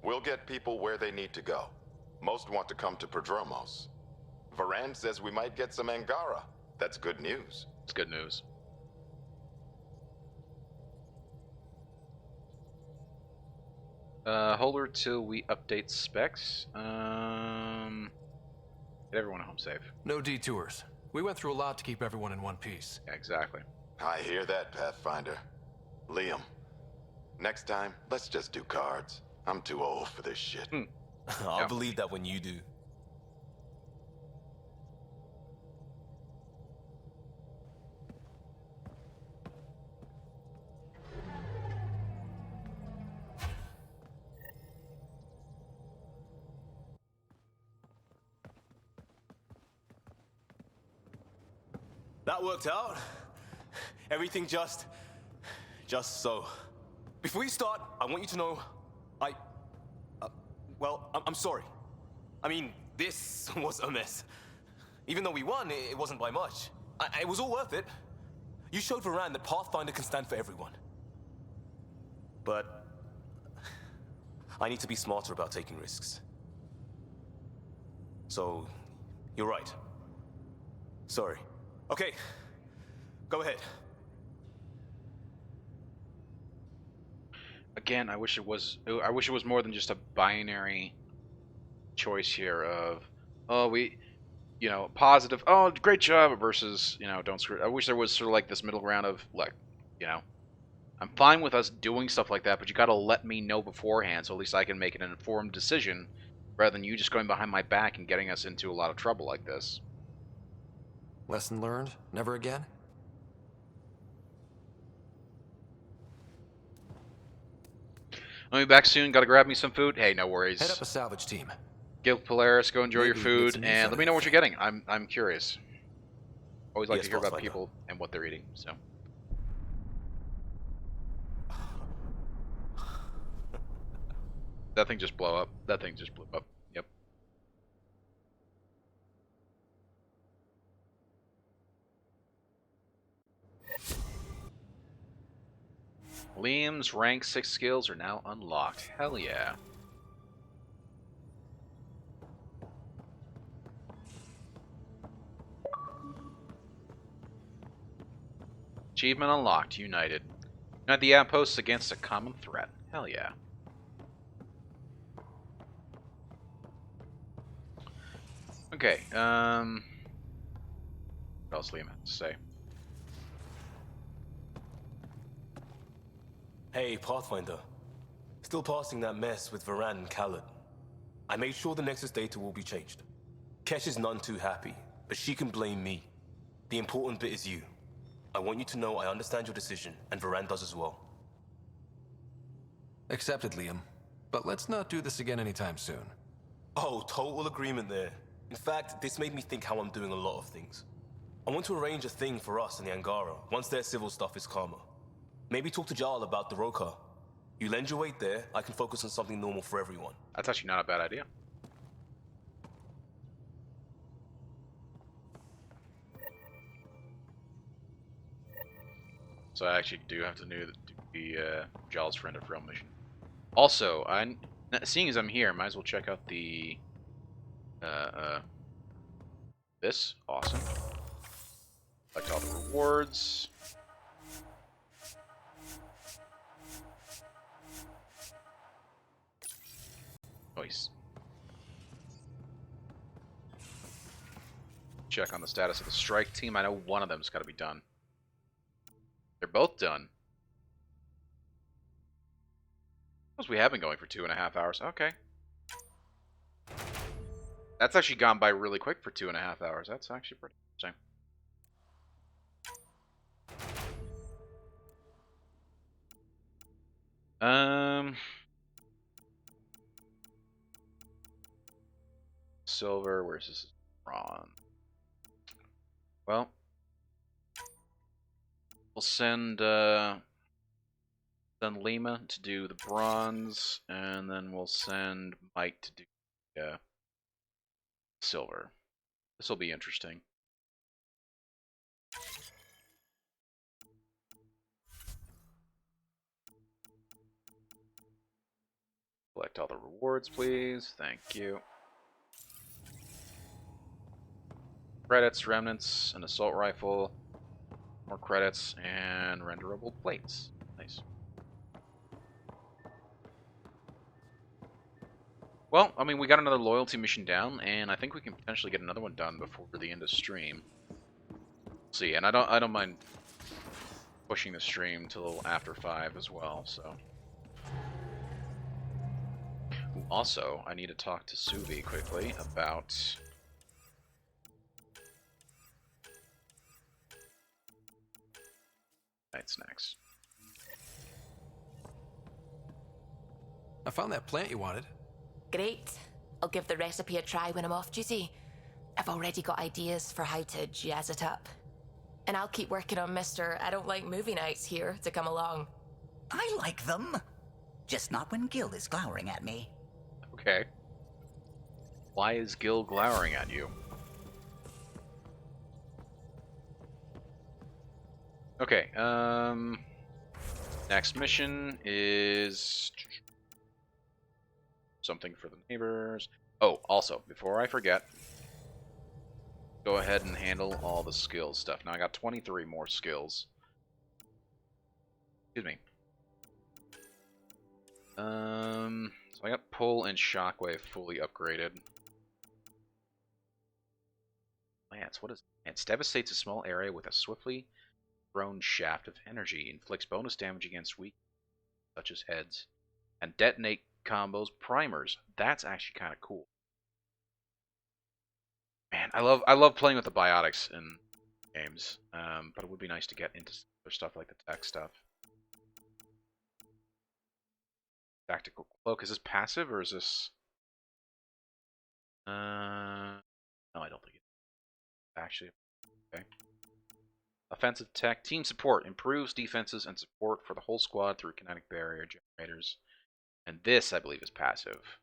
We'll get people where they need to go. Most want to come to Prodromos. Varan says we might get some Angara. That's good news. It's good news. Hold her till we update specs. Get everyone home safe. No detours. We went through a lot to keep everyone in one piece. Yeah, exactly. I hear that, Pathfinder. Liam, next time, let's just do cards. I'm too old for this shit. I'll believe that when you do. That worked out. Everything just so. Before you start, I want you to know, I'm sorry. I mean, this was a mess. Even though we won, it wasn't by much. It was all worth it. You showed Varan that Pathfinder can stand for everyone. But I need to be smarter about taking risks. So, you're right. Sorry. Okay, go ahead. Again, I wish it was more than just a binary choice here of, oh, positive, oh, great job, versus, don't screw it. I wish there was sort of like this middle ground of, look, I'm fine with us doing stuff like that, but you got to let me know beforehand so at least I can make an informed decision rather than you just going behind my back and getting us into a lot of trouble like this. Lesson learned? Never again? I'll be back soon. Gotta grab me some food. Hey, no worries. Head up a salvage team. Give Polaris, go enjoy your Maybe food, and let me know what you're getting. I'm curious. Always like Yes, to hear about Pathfinder. people and what they're eating, so. That thing just blew up. That thing just blew up. Yep. Liam's rank 6 skills are now unlocked. Hell yeah. Achievement unlocked. United. Unite the outposts against a common threat. Hell yeah. Okay, what else Liam had to say? Hey, Pathfinder. Still passing that mess with Varan and Khaled. I made sure the Nexus data will be changed. Kesh is none too happy, but she can blame me. The important bit is you. I want you to know I understand your decision, and Varan does as well. Accepted, Liam. But let's not do this again anytime soon. Oh, total agreement there. In fact, this made me think how I'm doing a lot of things. I want to arrange a thing for us and the Angara once their civil stuff is calmer. Maybe talk to Jarl about the Roka. You lend your weight there, I can focus on something normal for everyone. That's actually not a bad idea. So I actually do have to do the Jarl's Friend of Realm mission. Also, seeing as I'm here, might as well check out the this. Awesome. Collect all the rewards. Nice. Check on the status of the strike team. I know one of them's got to be done. They're both done. Suppose we have been going for 2.5 hours. Okay. That's actually gone by really quick for 2.5 hours. That's actually pretty interesting. Silver, where's this? Bronze. Well, we'll send Lima to do the bronze, and then we'll send Mike to do silver. This will be interesting. Collect all the rewards, please. Thank you. Credits, remnants, an assault rifle, more credits, and renderable plates. Nice. Well, I mean, we got another loyalty mission down, and I think we can potentially get another one done before the end of stream. See, and I don't mind pushing the stream till after 5 as well. So, also, I need to talk to Suvi quickly about. Night snacks. I found that plant you wanted. Great. I'll give the recipe a try when I'm off duty. I've already got ideas for how to jazz it up. And I'll keep working on Mr. I don't like movie nights here to come along. I like them. Just not when Gil is glowering at me. Okay. Why is Gil glowering at you? Okay, next mission is something for the neighbors. Oh, also, before I forget, go ahead and handle all the skills stuff. Now I got 23 more skills. Excuse me. So I got pull and shockwave fully upgraded. Lance, what is Lance? Devastates a small area with a swiftly thrown shaft of energy. Inflicts bonus damage against weak, such as heads. And detonate combos primers. That's actually kind of cool. Man, I love playing with the biotics in games. But it would be nice to get into other stuff like the tech stuff. Tactical cloak. Is this passive or is this? No, I don't think it's actually. Okay. Offensive tech. Team support improves defenses and support for the whole squad through kinetic barrier generators. And this, I believe, is passive.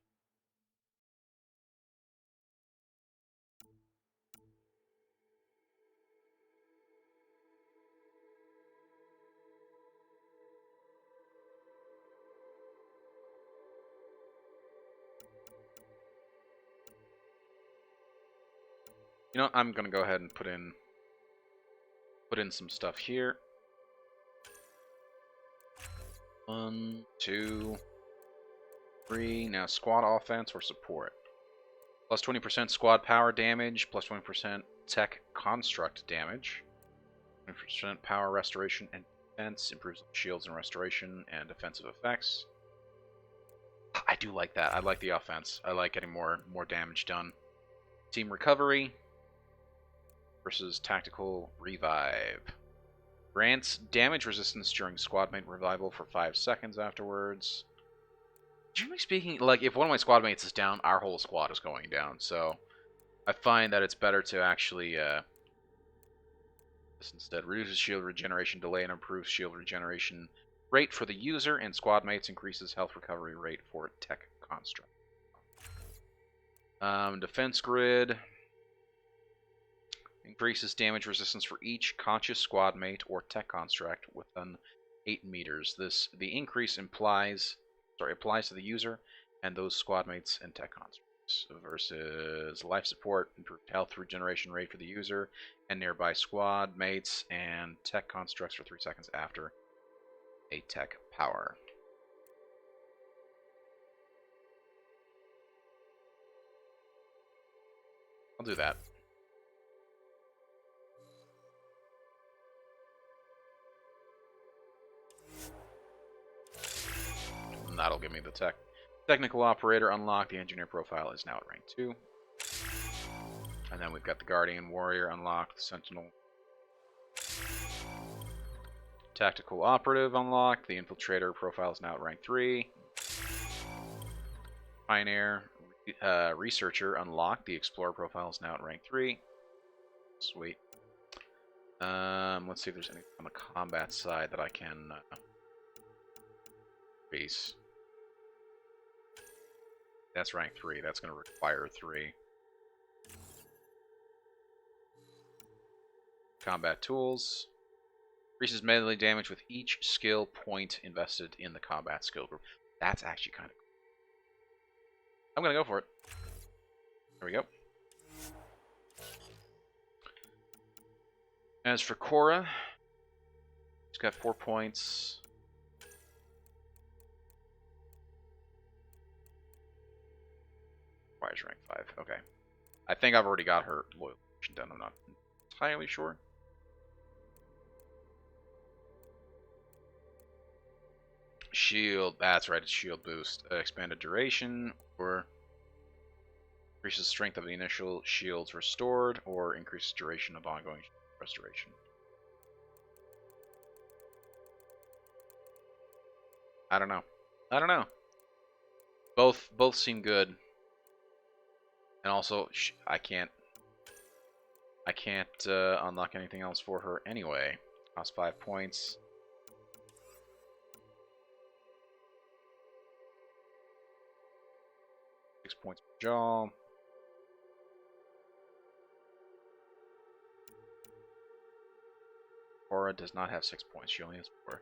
You know, I'm gonna go ahead and put in some stuff here. 1, 2, 3. Now squad offense or support. Plus 20% squad power damage, plus 20% tech construct damage. 20% power restoration and defense, improves shields and restoration and defensive effects. I do like that. I like the offense. I like getting more damage done. Team recovery versus tactical revive. Grants damage resistance during squadmate revival for 5 seconds afterwards. Generally speaking, like if one of my squadmates is down, our whole squad is going down. So I find that it's better to actually this instead. Reduces shield regeneration delay and improves shield regeneration rate for the user, and squadmates increases health recovery rate for tech construct. Defense grid increases damage resistance for each conscious squadmate or tech construct within 8 meters. The increase applies to the user and those squadmates and tech constructs. Versus life support, improved health regeneration rate for the user and nearby squad mates, and tech constructs for 3 seconds after a tech power. I'll do that. And that'll give me the technical operator unlocked. The engineer profile is now at rank 2. And then we've got the Guardian Warrior unlocked, Sentinel. Tactical Operative unlocked. The Infiltrator profile is now at rank 3. Pioneer Researcher unlocked. The Explorer profile is now at rank 3. Sweet. Let's see if there's anything on the combat side that I can base. That's rank 3. That's going to require 3. Combat tools. Increases melee damage with each skill point invested in the combat skill group. That's actually kind of cool. I'm going to go for it. There we go. As for Korra, she's got 4 points. requires rank 5. Okay. I think I've already got her loyalty mission done. I'm not entirely sure. Shield. That's right. It's shield boost. Expanded duration, or increases strength of the initial shields restored, or increases duration of ongoing restoration. I don't know. I don't know. Both seem good. And also, I can't unlock anything else for her anyway. Cost 5 points. Six points per jaw. Aura does not have 6 points. She only has 4.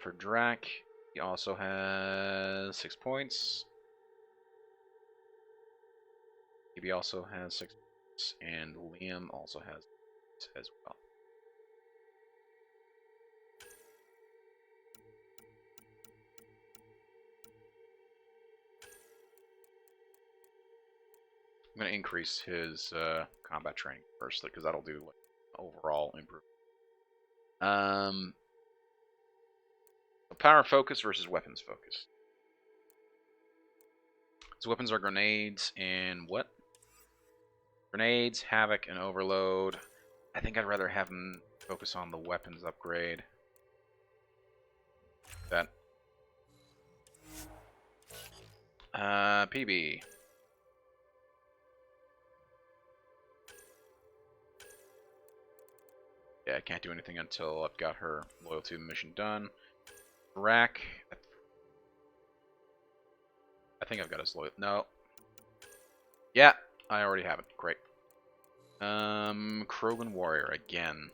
For Drac, he also has 6 points. Phoebe also has 6 points, and Liam also has 6 as well. I'm going to increase his combat training firstly, because that'll do like, overall improvement. Power focus versus weapons focus. So weapons are grenades and what? Grenades, Havoc, and Overload. I think I'd rather have him focus on the weapons upgrade. That. PB. Yeah, I can't do anything until I've got her loyalty mission done. Rack. I think I've got his loyalty. No. Yeah, I already have it. Great. Krogan Warrior again.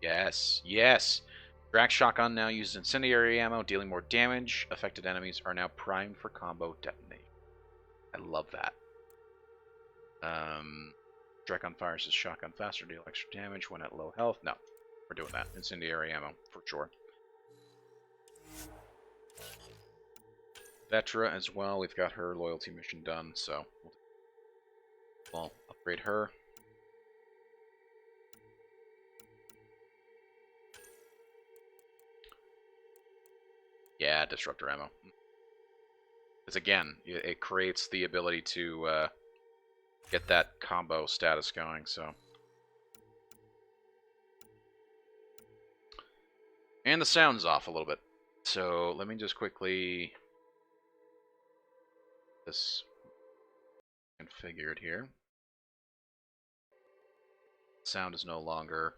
Yes, yes. Drac Shotgun now uses incendiary ammo, dealing more damage. Affected enemies are now primed for combo detonate. I love that. Drac fires his shotgun faster, deal extra damage when at low health. No, we're doing that. Incendiary ammo, for sure. Vetra as well. We've got her loyalty mission done, so we'll upgrade her. Yeah, disruptor ammo. Because again, it creates the ability to get that combo status going, so. And the sound's off a little bit. So let me just quickly this configured here. Sound is no longer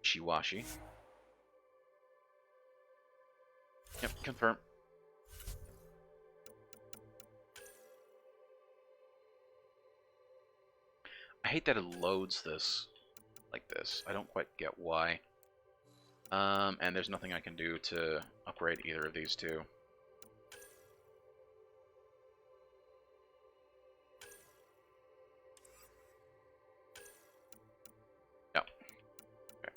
wishy-washy. Yep, confirm. I hate that it loads this like this. I don't quite get why. And there's nothing I can do to upgrade either of these two. No. Okay.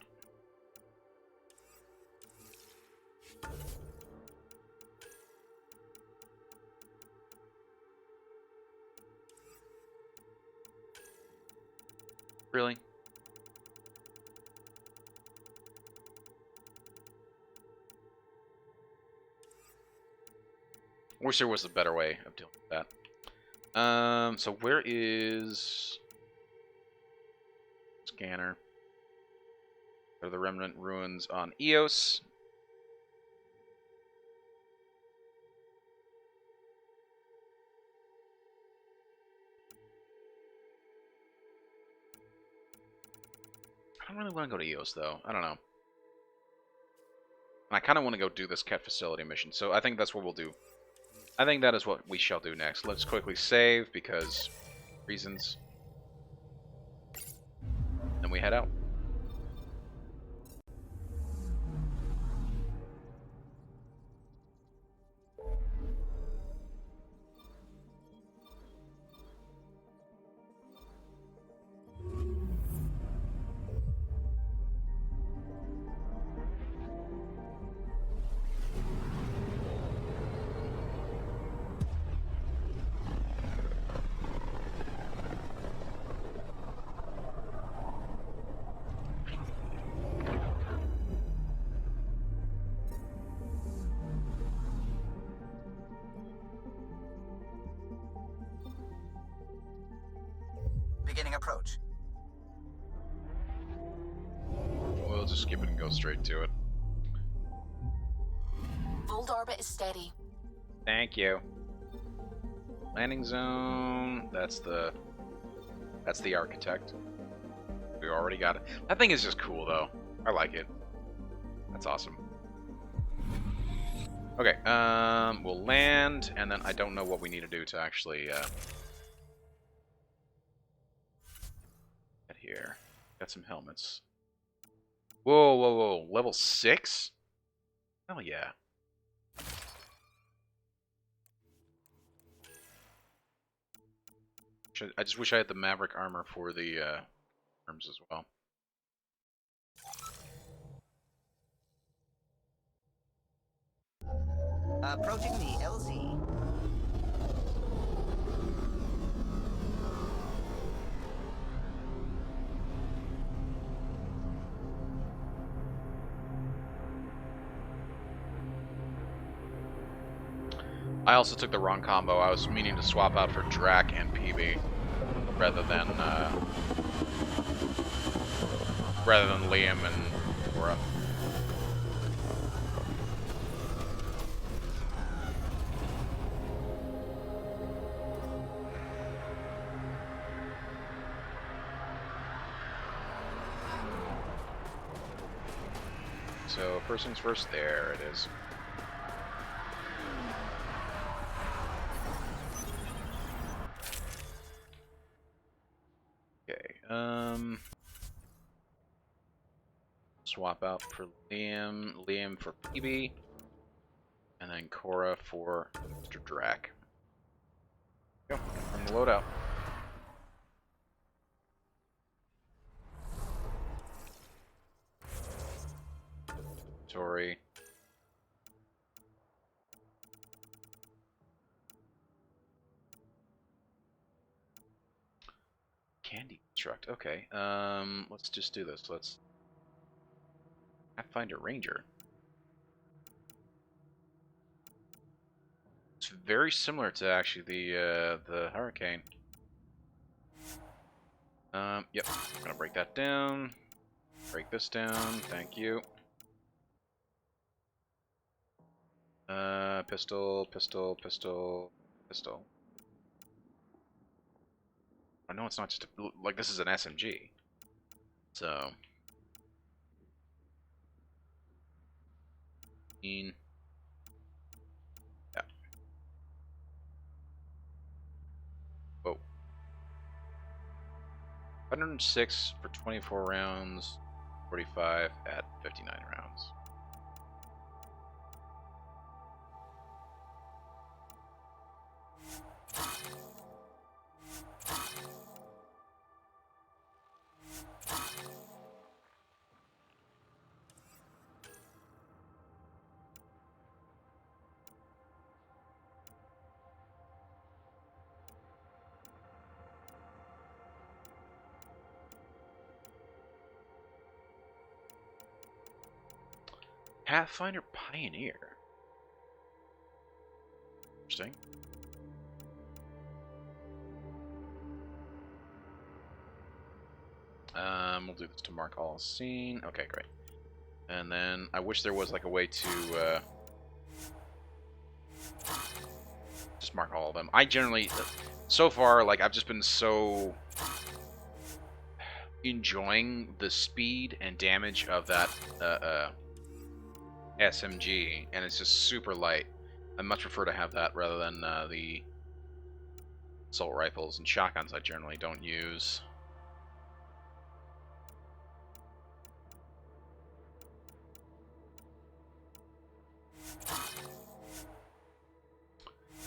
Really? I wish there was a better way of dealing with that. So where is scanner? Go to the remnant ruins on Eos. I don't really want to go to Eos though. I don't know. And I kind of want to go do this Ket facility mission, so I think that's what we'll do. I think that is what we shall do next. Let's quickly save, because reasons. Then we head out. Beginning approach. We'll just skip it and go straight to it. Voeld orbit is steady. Thank you. Landing zone. That's the architect. We already got it. That thing is just cool though. I like it. That's awesome. Okay, we'll land, and then I don't know what we need to do to actually get here. Got some helmets. Whoa, whoa, whoa! Level 6? Hell yeah! I just wish I had the Maverick armor for the arms as well. Approaching the LZ. I also took the wrong combo. I was meaning to swap out for Drac and PB rather than Liam and Cora. So first things first, there it is. Okay, swap out for Liam for PB, and then Cora for Mr. Drac. Go, from the loadout. Tori. Candy construct. Okay. Let's just do this. Let's Pathfinder Ranger. It's very similar to actually the Hurricane. Yep. I'm gonna break that down. Break this down. Thank you. Pistol, pistol, pistol, pistol. I know it's not just a, like this is an SMG. So. Yeah. 106 for 24 rounds, 45 at 59 rounds. Pathfinder Pioneer. Interesting. We'll do this to mark all scene. Okay, great. And then I wish there was like a way to just mark all of them. I generally, so far, like I've just been so enjoying the speed and damage of that SMG, and it's just super light. I much prefer to have that rather than the assault rifles and shotguns I generally don't use.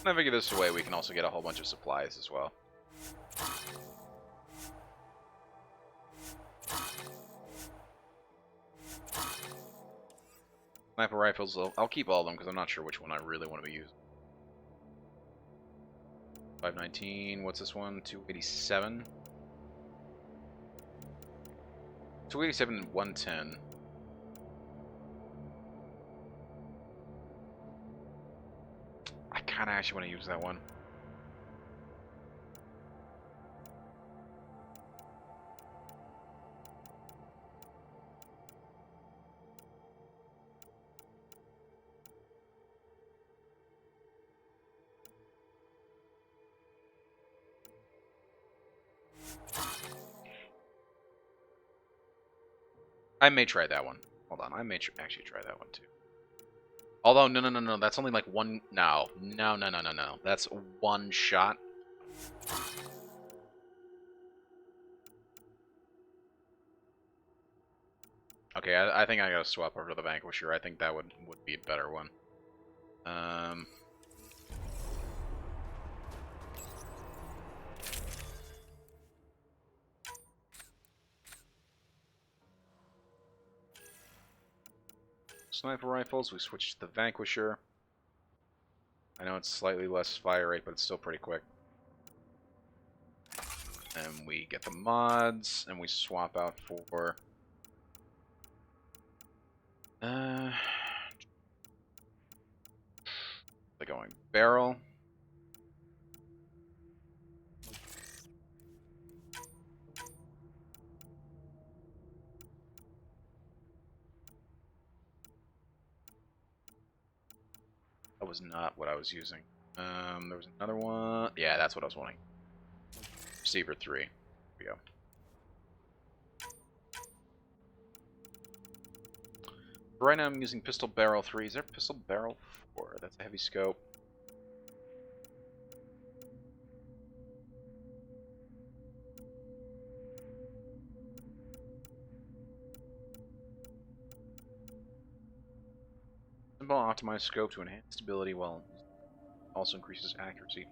And I figure this way we can also get a whole bunch of supplies as well. Sniper rifles, I'll keep all of them because I'm not sure which one I really want to be using. 519, what's this one? 287. 287 and 110. I kind of actually want to use that one. I may try that one. Hold on, I may actually try that one too. Although, no, that's only like one... No. That's one shot. Okay, I think I gotta swap over to the Vanquisher. I think that would be a better one. Sniper rifles, we switched to the Vanquisher. I know it's slightly less fire rate, but it's still pretty quick. And we get the mods, and we swap out for... they're going barrel. That was not what I was using. There was another one. Yeah, that's what I was wanting. Receiver 3. Here we go. Right now I'm using pistol barrel 3. Is there pistol barrel 4? That's a heavy scope. Simple optimized scope to enhance stability while also increases accuracy.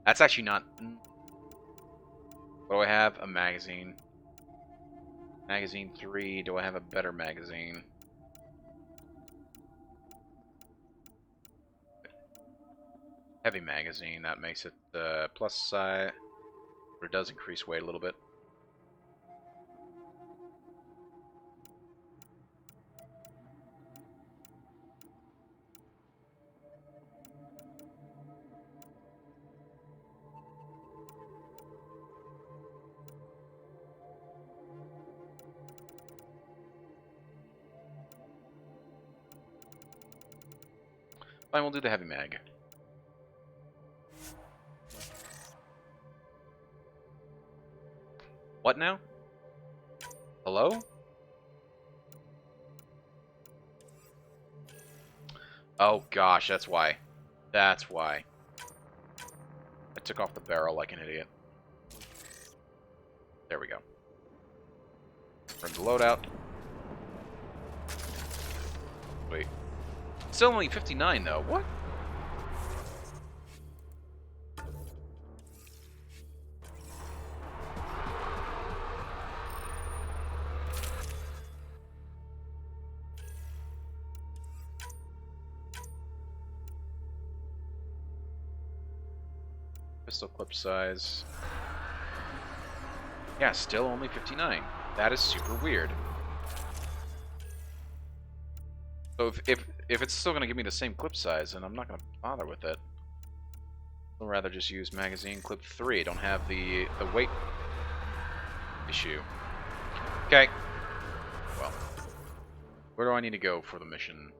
That's actually not... What do I have? A magazine. Magazine 3. Do I have a better magazine? Heavy magazine. That makes it plus side. But it does increase weight a little bit. Fine, we'll do the heavy mag. What now? Hello? Oh gosh, that's why. That's why. I took off the barrel like an idiot. There we go. From the loadout. Wait. Still only 59 though. What? Pistol clip size. Yeah, still only 59. That is super weird. So if it's still gonna give me the same clip size, then I'm not gonna bother with it. I'd rather just use magazine clip 3. Don't have the weight issue. Okay. Well, where do I need to go for the mission?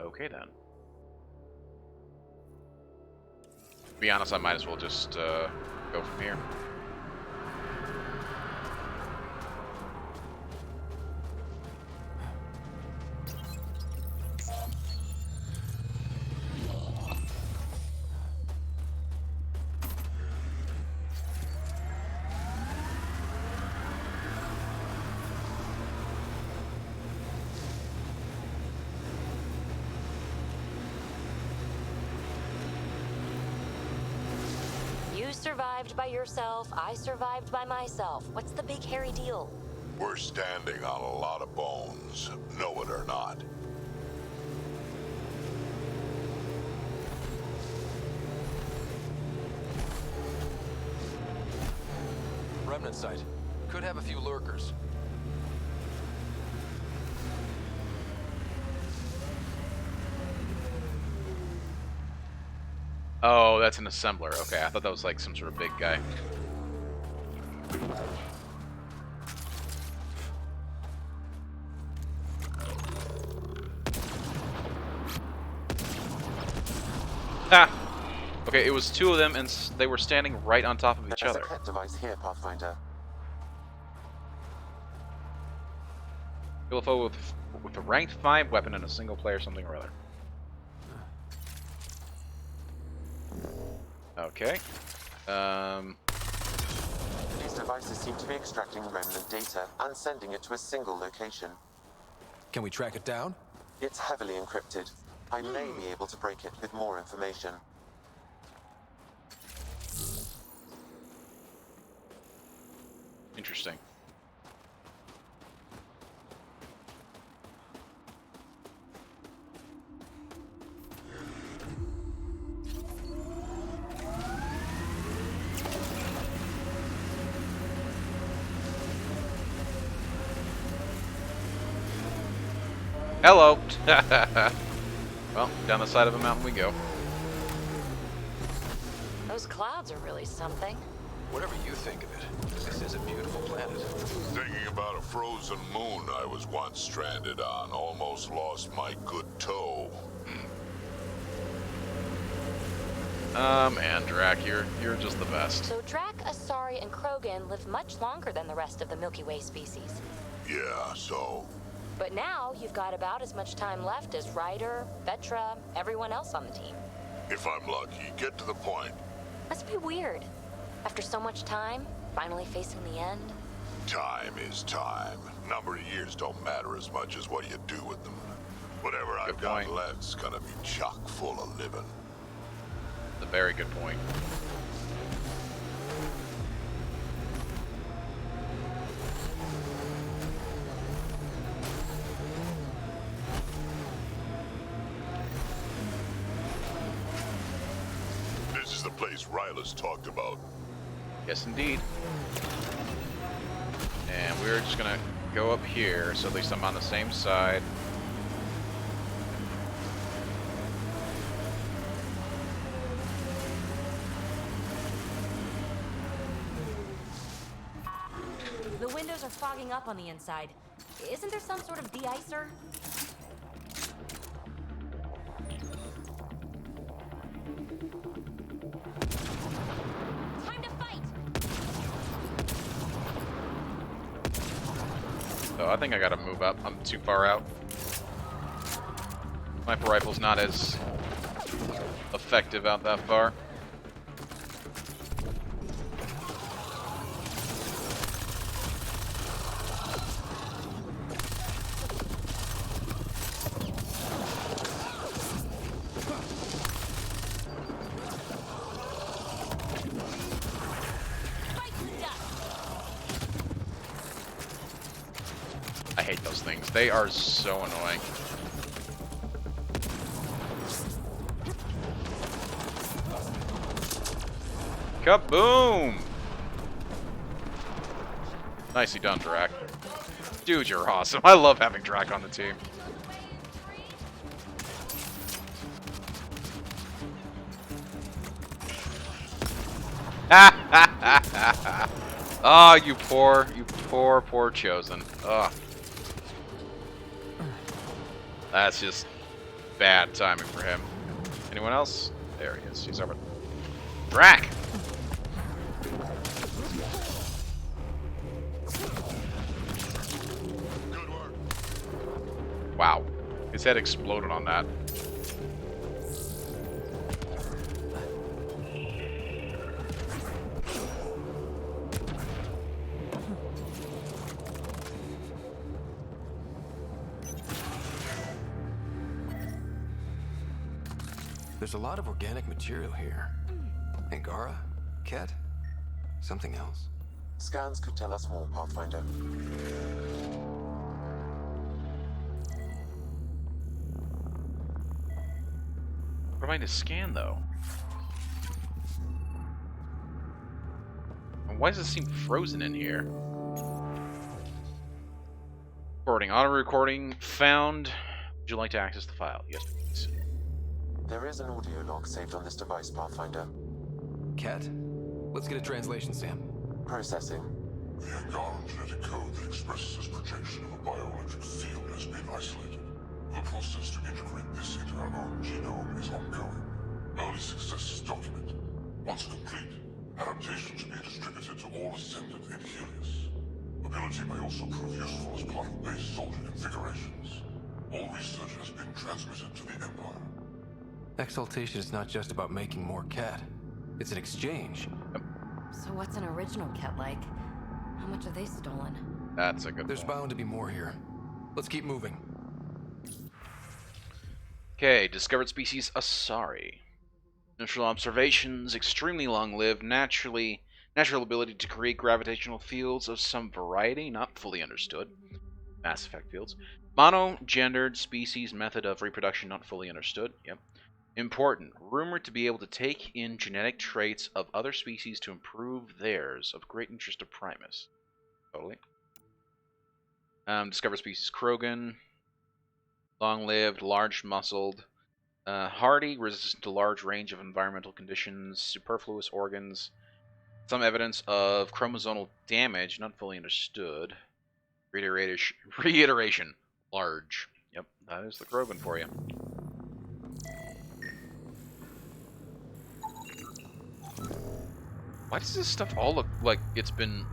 Okay then. To be honest, I might as well just go from here. Survived by yourself, I survived by myself. What's the big hairy deal? We're standing on a lot of bones, know it or not. Remnant site. Could have a few lurkers. Oh, that's an assembler. Okay, I thought that was like some sort of big guy. Ah! Okay, it was two of them, and they were standing right on top of each There's other. a Ket device here, Pathfinder. Kill a foe with a ranked 5 weapon and a single player something or other. Okay. These devices seem to be extracting remnant data and sending it to a single location. Can we track it down? It's heavily encrypted. I may be able to break it with more information. Interesting. Hello! Well, down the side of a mountain we go. Those clouds are really something. Whatever you think of it, this is a beautiful planet. Thinking about a frozen moon I was once stranded on. Almost lost my good toe. Andrak, you're just the best. So Drac, Asari, and Krogan live much longer than the rest of the Milky Way species. Yeah, so? But now you've got about as much time left as Ryder, Vetra, everyone else on the team. If I'm lucky, get to the point. Must be weird. After so much time, finally facing the end. Time is time. Number of years don't matter as much as what you do with them. Whatever I've got left's gonna be chock full of living. A very good point. This is the place Ryla's talked about. Yes, indeed. And we're just gonna go up here, so at least I'm on the same side. The windows are fogging up on the inside. Isn't there some sort of de-icer? Time to fight! So I think I gotta move up. I'm too far out. Sniper rifle's not as effective out that far. I hate those things. They are so annoying. Kaboom! Nicely done, Drac. Dude, you're awesome. I love having Drac on the team. Oh, you poor Chosen. Ugh. That's just bad timing for him. Anyone else? There he is. He's over. Drac! Wow. His head exploded on that. There's a lot of organic material here. Angara? Ket? Something else? Scans could tell us more, Pathfinder. What am I to scan, though? And why does it seem frozen in here? Recording. Auto recording found. Would you like to access the file? Yes, please. There is an audio log saved on this device, Pathfinder. Ket? Let's get a translation, Sam. Processing. The Heskaarl genetic code that expresses this projection of a bioelectric field has been isolated. The process to integrate this into our own genome is ongoing. Early success is documented. Once complete, adaptation should be distributed to all Ascendant in Helios. Ability may also prove useful as part of base soldier configurations. All research has been transmitted to the Empire. Exaltation is not just about making more cat. It's an exchange. So what's an original cat like? How much have they stolen? That's a good There's point. bound to be more here. Let's keep moving. Okay, discovered species Asari. Initial observations, extremely long-lived, natural ability to create gravitational fields of some variety, not fully understood. Mass Effect fields. Monogendered species, method of reproduction not fully understood. Yep. Important. Rumored to be able to take in genetic traits of other species to improve theirs, of great interest to Primus. Totally. Discovered species Krogan. Long-lived, large-muscled. Hardy, resistant to large range of environmental conditions, superfluous organs. Some evidence of chromosomal damage, not fully understood. Reiteration. Large. Yep, that is the Krogan for you. Why does this stuff all look like it's been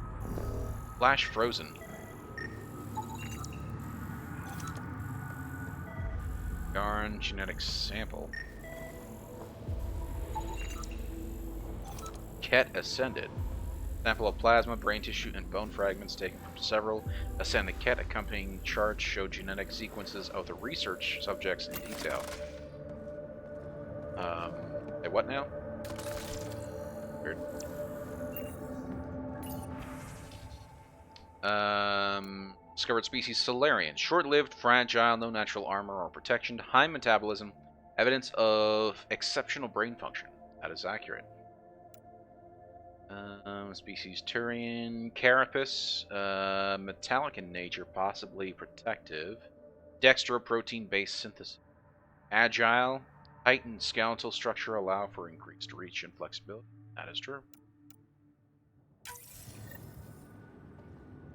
flash frozen? Darn genetic sample. Ket ascended. Sample of plasma, brain tissue, and bone fragments taken from several ascended Ket. Accompanying charts show genetic sequences of the research subjects in detail. Hey, what now? Weird. Discovered species Solarian. Short-lived, fragile, no natural armor or protection, high metabolism, evidence of exceptional brain function. That is accurate. Species Turian. Carapace. Metallic in nature, possibly protective. Dextroprotein-based synthesis. Agile. Heightened skeletal structure allow for increased reach and flexibility. That is true.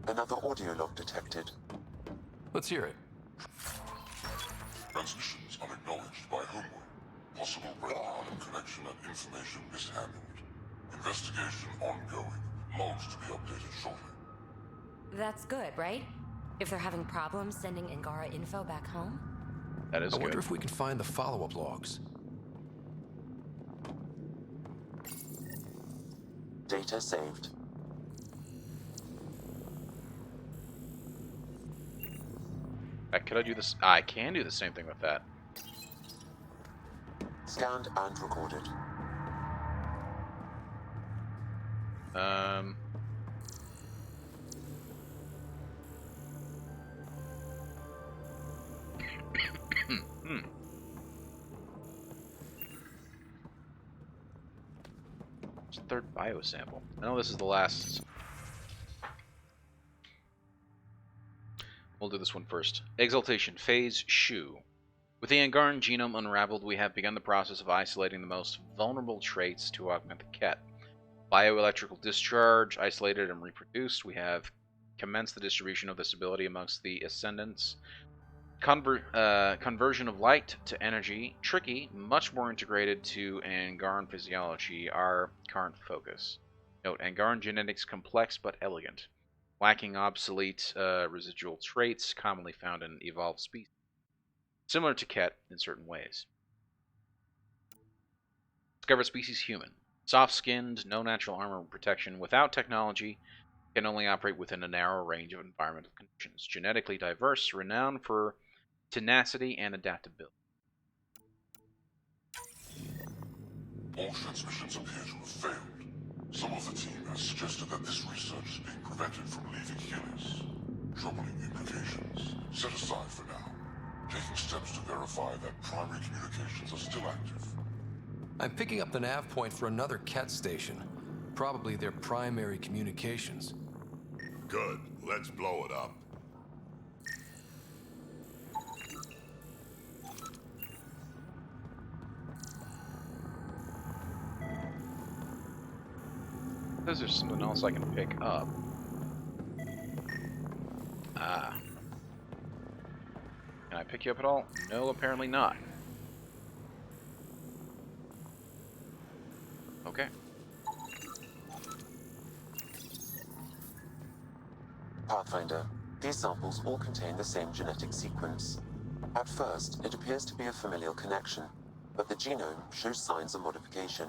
Another audio log detected. Let's hear it. Transmissions unacknowledged by homeworld. Possible breakdown in connection and information mishandled. Investigation ongoing. Logs to be updated shortly. That's good, right? If they're having problems sending Angara info back home? That is I good. wonder if we can find the follow-up logs. Data saved. Could I do this? I can do the same thing with that. Scanned and recorded. Third biosample. I know this is the last. We'll do this one first. Exaltation Phase Shu. With the Angaran genome unraveled, we have begun the process of isolating the most vulnerable traits to augment the Ket. Bioelectrical discharge, isolated and reproduced. We have commenced the distribution of this ability amongst the Ascendants. Conversion of light to energy, tricky, much more integrated to Angaran physiology, our current focus. Note, Angaran genetics complex but elegant, lacking obsolete residual traits commonly found in evolved species. Similar to Ket in certain ways. Discover species human. Soft-skinned, no natural armor protection, without technology, can only operate within a narrow range of environmental conditions. Genetically diverse, renowned for tenacity and adaptability. All transmissions appear to have failed. Some of the team has suggested that this research is being prevented from leaving Helios. Troubling implications. Set aside for now. Taking steps to verify that primary communications are still active. I'm picking up the nav point for another Ket station. Probably their primary communications. Good. Let's blow it up. Because there's something else I can pick up. Ah. Can I pick you up at all? No, apparently not. Okay. Pathfinder, these samples all contain the same genetic sequence. At first, it appears to be a familial connection, but the genome shows signs of modification.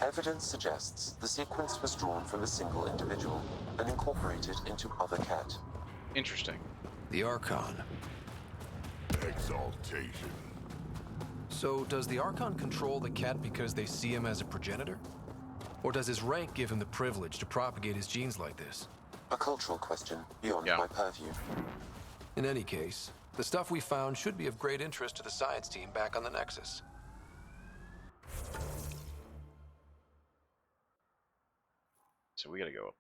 Evidence suggests the sequence was drawn from a single individual and incorporated into other Ket. Interesting. The Archon. Exaltation. So, does the Archon control the Ket because they see him as a progenitor? Or does his rank give him the privilege to propagate his genes like this? A cultural question beyond my purview. In any case, the stuff we found should be of great interest to the science team back on the Nexus. So we gotta go up.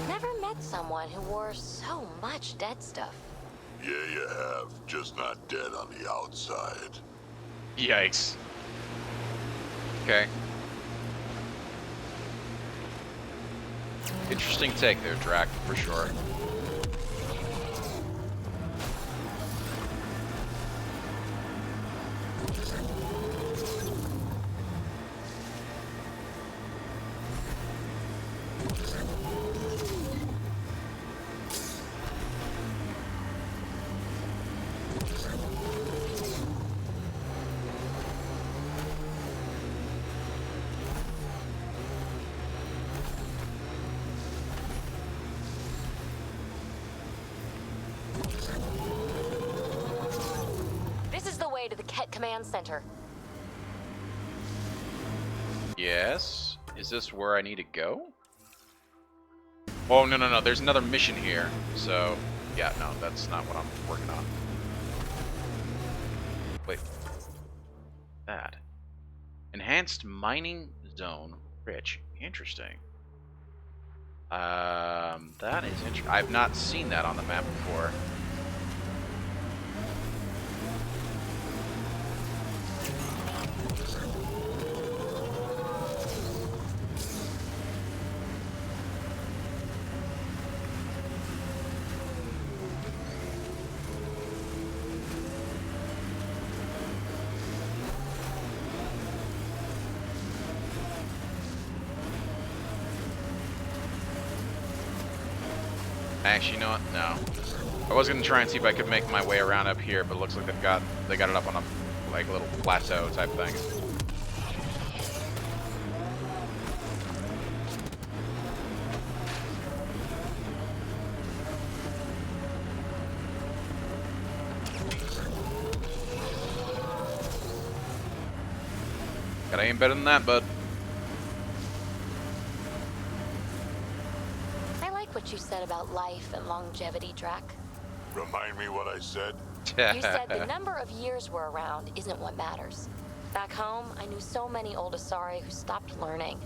Never met someone who wore so much dead stuff. Yeah, you have. Just not dead on the outside. Yikes. Okay. Interesting take there, Drac, for sure. This is the way to the Ket Command Center. Yes. Is this where I need to go? Oh, no, no, no. There's another mission here. So, yeah, no, that's not what I'm working on. Wait. That. Enhanced mining zone rich. Interesting. That is interesting. I've not seen that on the map before. Actually, you know what? No. I was gonna try and see if I could make my way around up here, but it looks like they got it up on a like little plateau type thing. Gotta aim better than that, bud. I like what you said about life and longevity, Drac. Remind me what I said? You said the number of years we're around isn't what matters. Back home, I knew so many old Asari who stopped learning,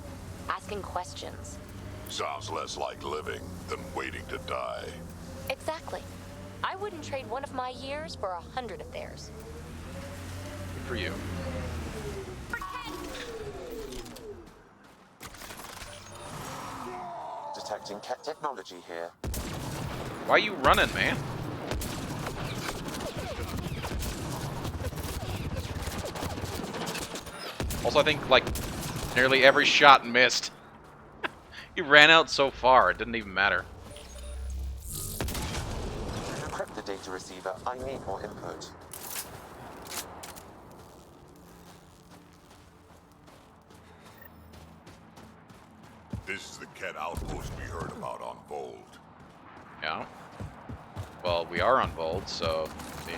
asking questions. Sounds less like living than waiting to die. Exactly. I wouldn't trade one of my years for 100 of theirs. Good for you. Detecting Ket technology here. Why are you running, man? Also, I think, like, nearly every shot missed. He ran out so far, it didn't even matter. To encrypt the data receiver, I need more input. This is the Ket outpost we heard about on Voeld. Yeah. Well, we are on Voeld, so... I mean,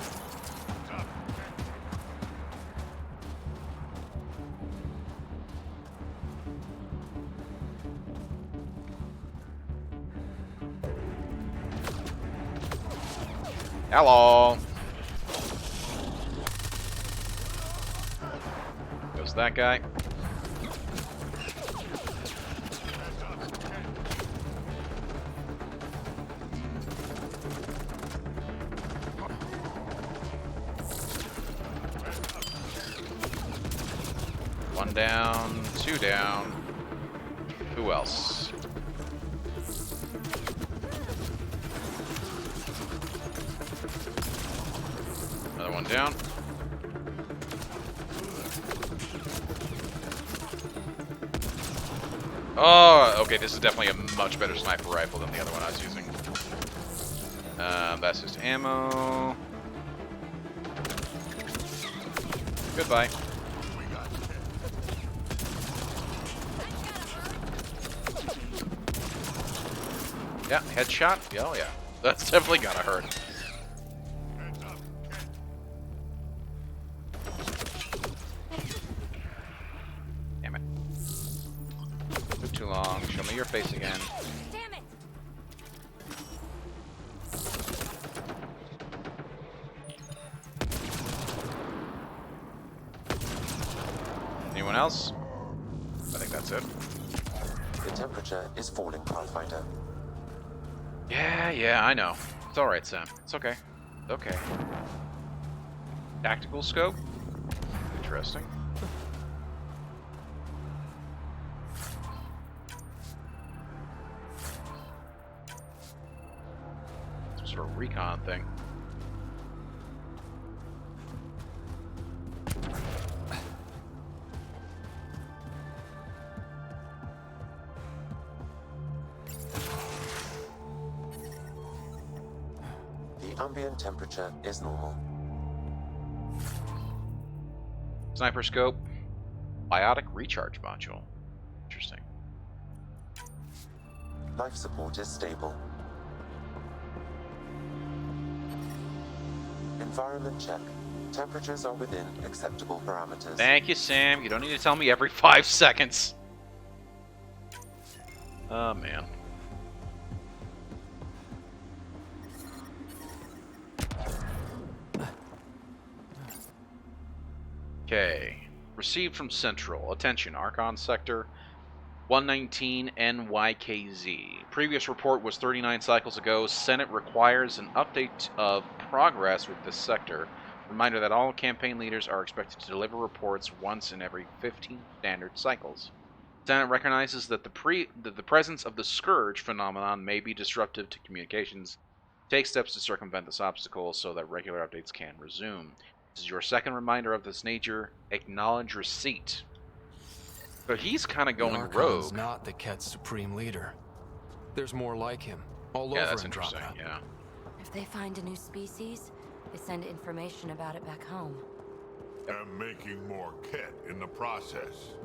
hello! Goes that guy. 1 down, 2 down. Who else? Another 1 down. Oh, okay, this is definitely a much better sniper rifle than the other one I was using. That's just ammo. Goodbye. Yeah, headshot? Yeah, oh yeah. That's definitely gotta hurt. Damn it. Took too long. Show me your face again. Damn it! Anyone else? I think that's it. The temperature is falling, Pathfinder. Yeah, I know. It's alright, Sam. It's okay. It's okay. Tactical scope? Interesting. Some sort of recon thing. Ambient temperature is normal. Sniper scope. Biotic recharge module. Interesting. Life support is stable. Environment check. Temperatures are within acceptable parameters. Thank you, Sam. You don't need to tell me every 5 seconds. Oh, man. Okay. Received from Central. Attention, Archon Sector 119 NYKZ. Previous report was 39 cycles ago. Senate requires an update of progress with this sector. Reminder that all campaign leaders are expected to deliver reports once in every 15 standard cycles. Senate recognizes that the presence of the Scourge phenomenon may be disruptive to communications. Take steps to circumvent this obstacle so that regular updates can resume. This is your second reminder of this nature. Acknowledge receipt. So he's kind of going Archon's rogue. Not the Ket's supreme leader. There's more like him all over that's Andromeda. interesting. Yeah. If they find a new species, they send information about it back home. And making more Ket in the process.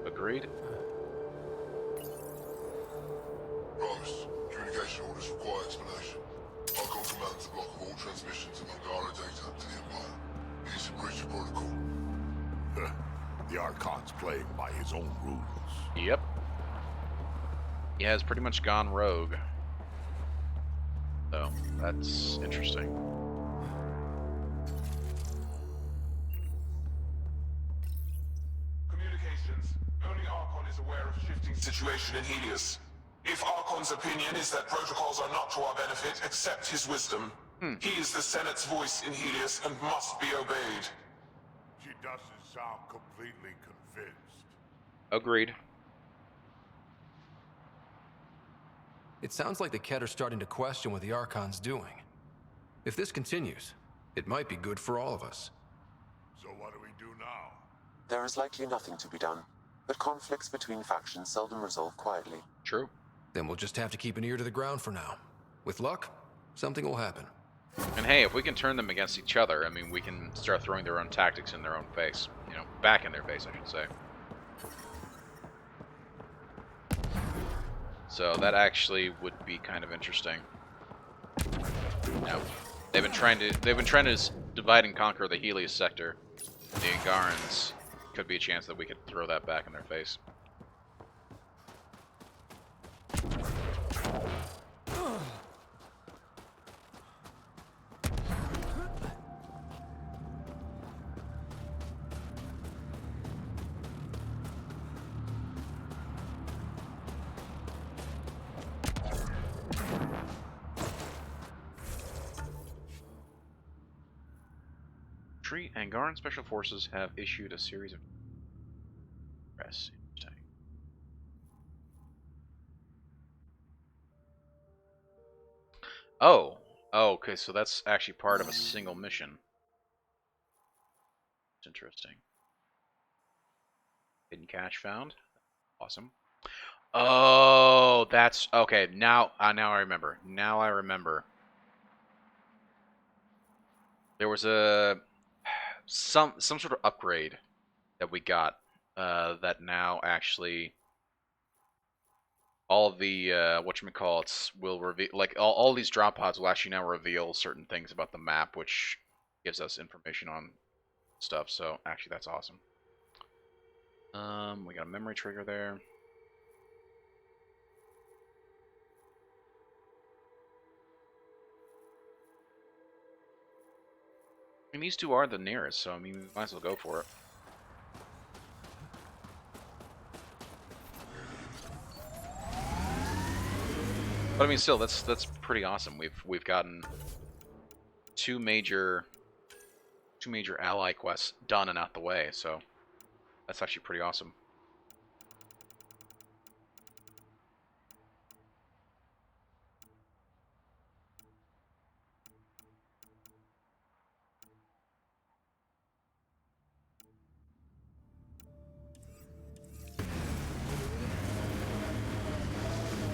Agreed. Promise. Communication orders require explanation. Archon commands a block of all transmissions of Angara data to the Empire. He's in breach of protocol. The Archon's playing by his own rules. Yep. He has pretty much gone rogue. So, that's interesting. Communications. Only Archon is aware of shifting situation in Helios. If Archon's opinion is that protocols are not to our benefit, accept his wisdom. He is the Senate's voice in Helios and must be obeyed. She doesn't sound completely convinced. Agreed. It sounds like the Ket are starting to question what the Archon's doing. If this continues, it might be good for all of us. So what do we do now? There is likely nothing to be done, but conflicts between factions seldom resolve quietly. True. Then we'll just have to keep an ear to the ground for now. With luck, something will happen. And hey, if we can turn them against each other, I mean, we can start throwing their own tactics in their own face. You know, back in their face, I should say. So that actually would be kind of interesting. Now, they've been trying to divide and conquer the Helios sector. The Angarans. Could be a chance that we could throw that back in their face. Angaran Special Forces have issued a series of Oh. Oh, okay, so that's actually part of a single mission. It's interesting. Hidden cache found. Awesome. Oh, that's okay. Now I remember. Now I remember. There was some sort of upgrade that we got that now actually all of the whatchamacallits will reveal, like all these drop pods will actually now reveal certain things about the map, which gives us information on stuff. So actually that's awesome. We got a memory trigger there. I mean, these two are the nearest, so I mean, we might as well go for it. But I mean, still, that's pretty awesome. We've gotten two major ally quests done and out the way, so that's actually pretty awesome.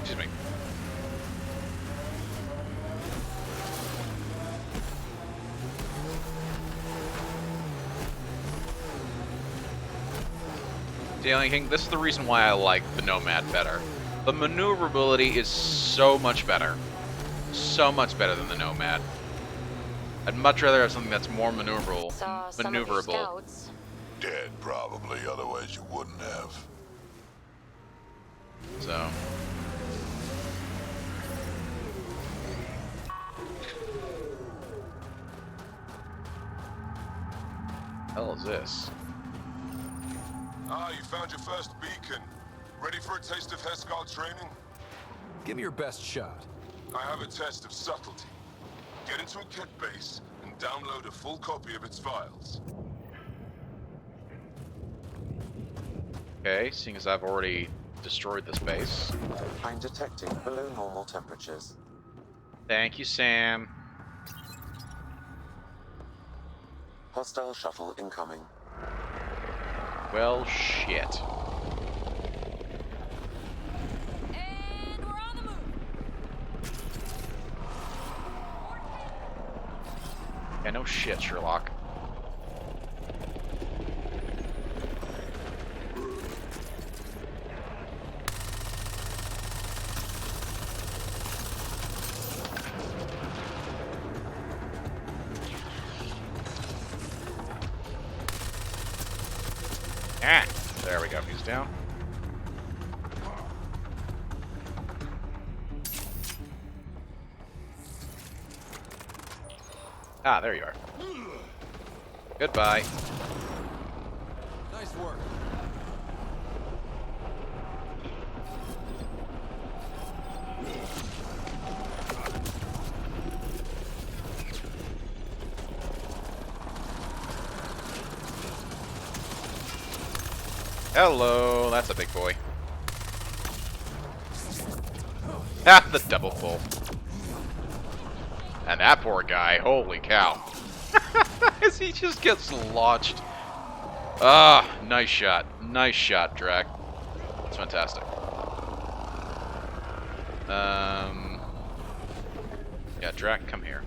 Excuse me. Alien King, this is the reason why I like the Nomad better. The maneuverability is so much better. So much better than the Nomad. I'd much rather have something that's more maneuverable. Dead, probably, otherwise you wouldn't have. So. Hell is this? Ah, you found your first beacon. Ready for a taste of Heskaarl training? Give me your best shot. I have a test of subtlety. Get into a kit base and download a full copy of its files. Okay, seeing as I've already destroyed this base. I'm detecting below normal temperatures. Thank you, Sam. Hostile shuttle incoming. Well, shit. And we're on the move. Yeah, no shit, Sherlock. Ah, there we go. He's down. Ah, there you are. Goodbye. Nice work. Hello, that's a big boy. Ah, the double pull. And that poor guy, holy cow. As he just gets launched. Ah, nice shot. Nice shot, Drac. That's fantastic. Yeah, Drac, come here.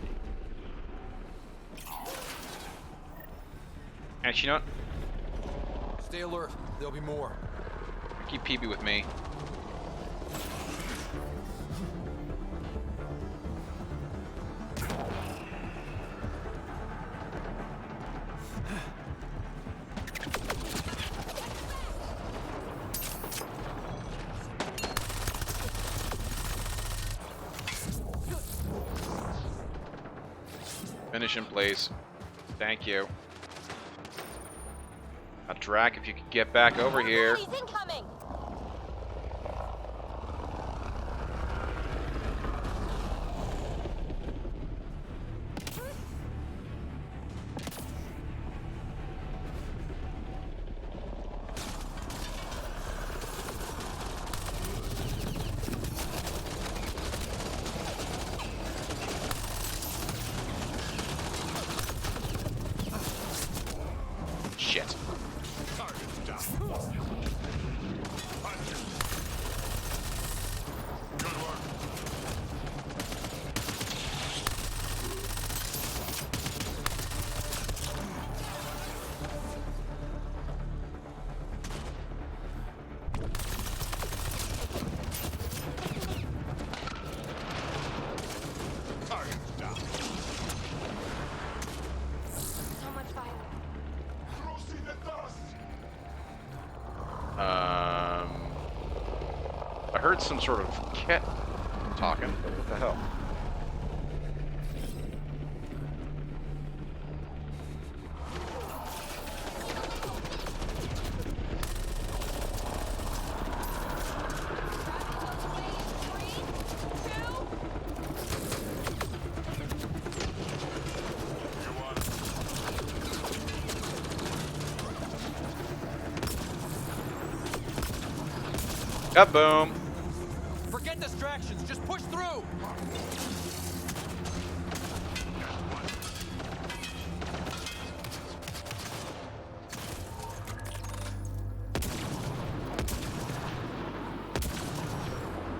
Actually, you know what? Stay alert. There'll be more. Keep PB with me. Finish him, please. Thank you. Now, Drac, if you could get back over here. He's incoming. I heard some sort of cat talking. What the hell? Kaboom! Forget distractions, just push through!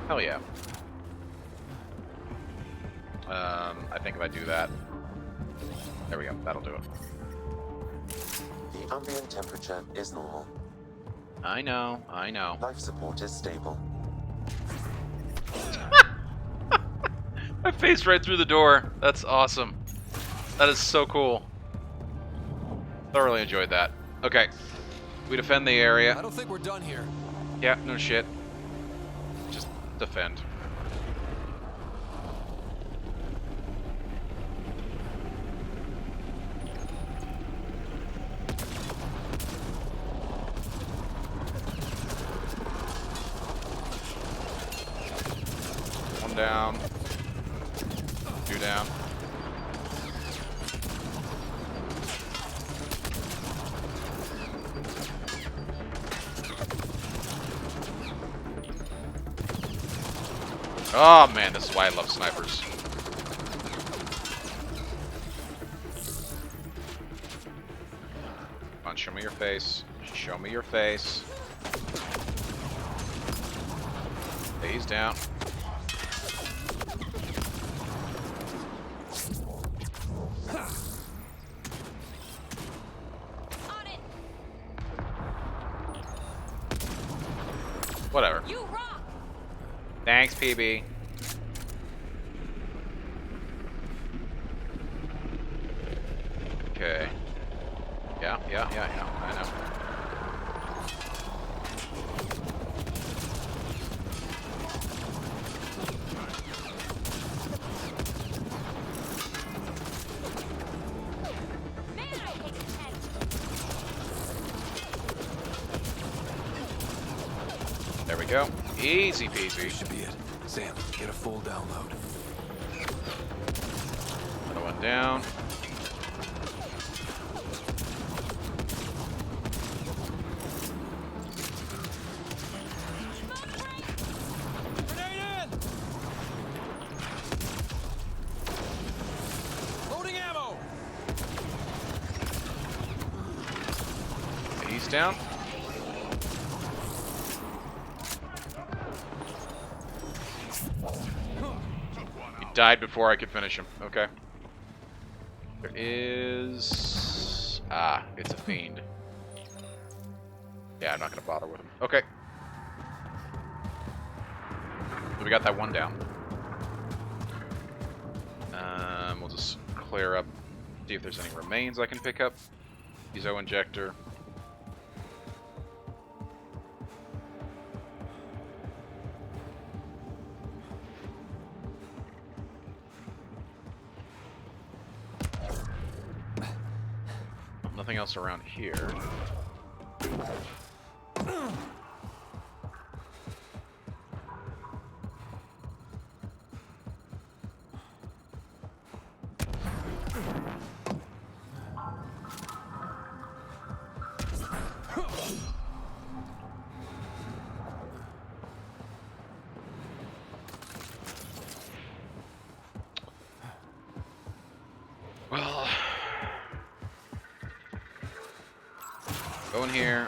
Hell yeah. I think if I do that, there we go. That'll do it. The ambient temperature is normal. I know. I know. Life support is stable. I faced right through the door. That's awesome. That is so cool. Thoroughly enjoyed that. Okay. We defend the area. I don't think we're done here. Yeah, no shit. Just defend. One down. Two down. Oh man, this is why I love snipers. Come on, show me your face. Show me your face. Okay, he's down. Whatever. You rock. Thanks, PB. Okay. Yeah, I know. There we go. Easy peasy. This should be it. Sam, get a full download. Another one down. Grenade in! Loading ammo! He's down. Died before I could finish him. Okay. There is... Ah, it's a fiend. Yeah, I'm not going to bother with him. Okay. So we got that one down. We'll just clear up, see if there's any remains I can pick up. Piezo injector. Nothing else around here. Well, go in here,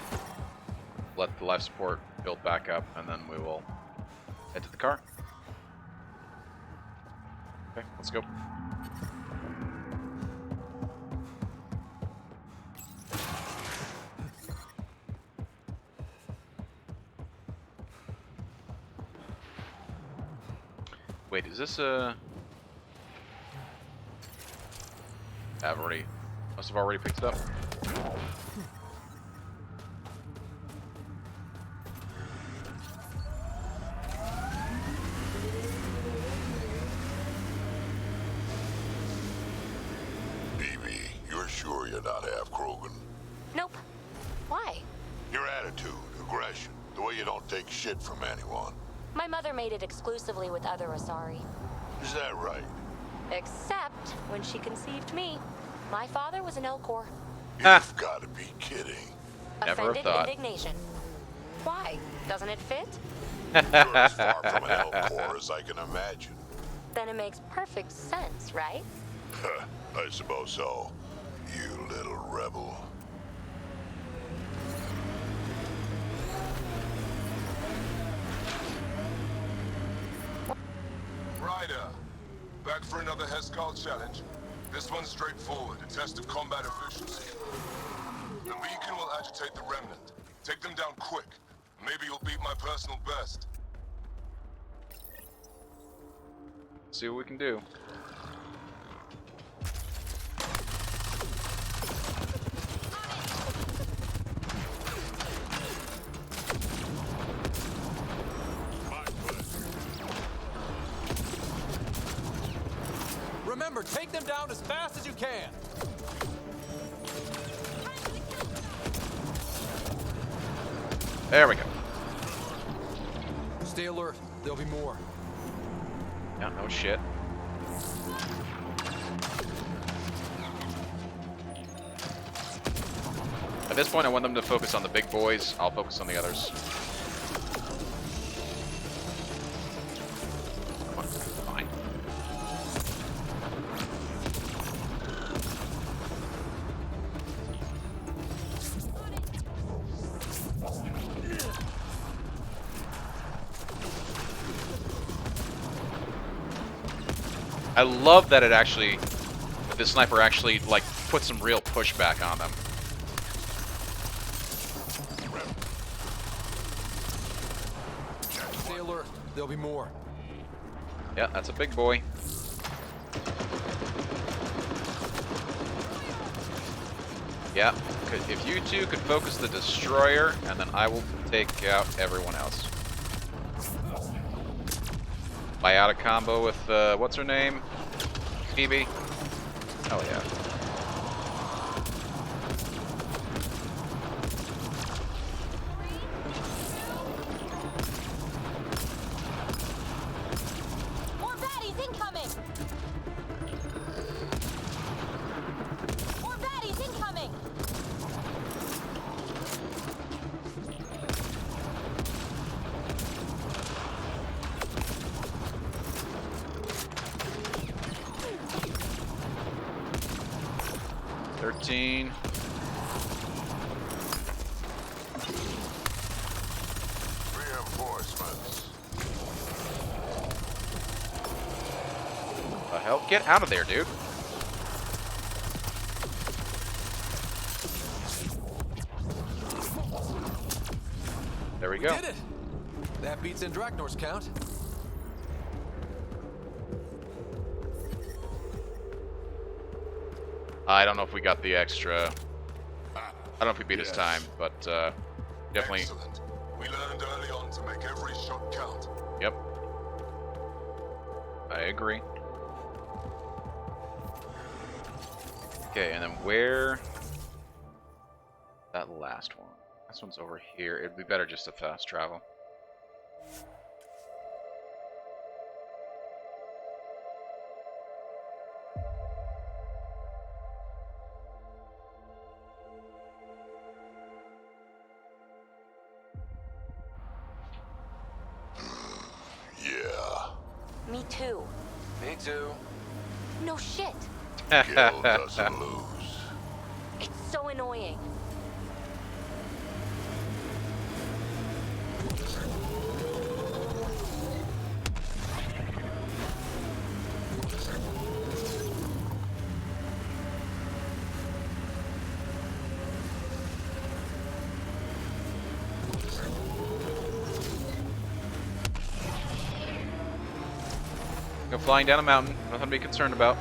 let the life support build back up, and then we will head to the car. Okay, let's go. Wait, is this a... Must have already picked it up. better not have, Krogan. Nope. Why? Your attitude, aggression, the way you don't take shit from anyone. My mother made it exclusively with other Asari. Is that right? Except when she conceived me. My father was an Elcor. You've got to be kidding. Never Offended thought. indignation. Why? Doesn't it fit? You're as far from an Elcor as I can imagine. Then it makes perfect sense, right? I suppose so. You little rebel. Ryder, back for another Heskaarl challenge. This one's straightforward, a test of combat efficiency. The beacon will agitate the remnant. Take them down quick. Maybe you'll beat my personal best. See what we can do. Remember, take them down as fast as you can. There we go. Stay alert. There'll be more. Yeah, no shit. At this point, I want them to focus on the big boys. I'll focus on the others. Come on, fine. I love that it actually, that this sniper actually like put some real pushback on them. Stay alert. There'll be more. Yeah, that's a big boy. Yeah, if you two could focus the destroyer, and then I will take out everyone else. Biotic combo with, what's her name? Phoebe? Hell yeah. More baddies incoming! More baddies incoming! Reinforcements. The hell? Get out of there, dude. There we go. Did it! That beats in Drachnor's count. I don't know if we got the extra. I don't know if we beat his time, but definitely. Excellent. We learned early on to make every shot count. Yep. I agree. Okay, and then where? That last one. This one's over here. It'd be better just to fast travel. Yeah. Me too. Me too. No shit. Gil doesn't lose. It's so annoying. Go flying down a mountain. Nothing to be concerned about.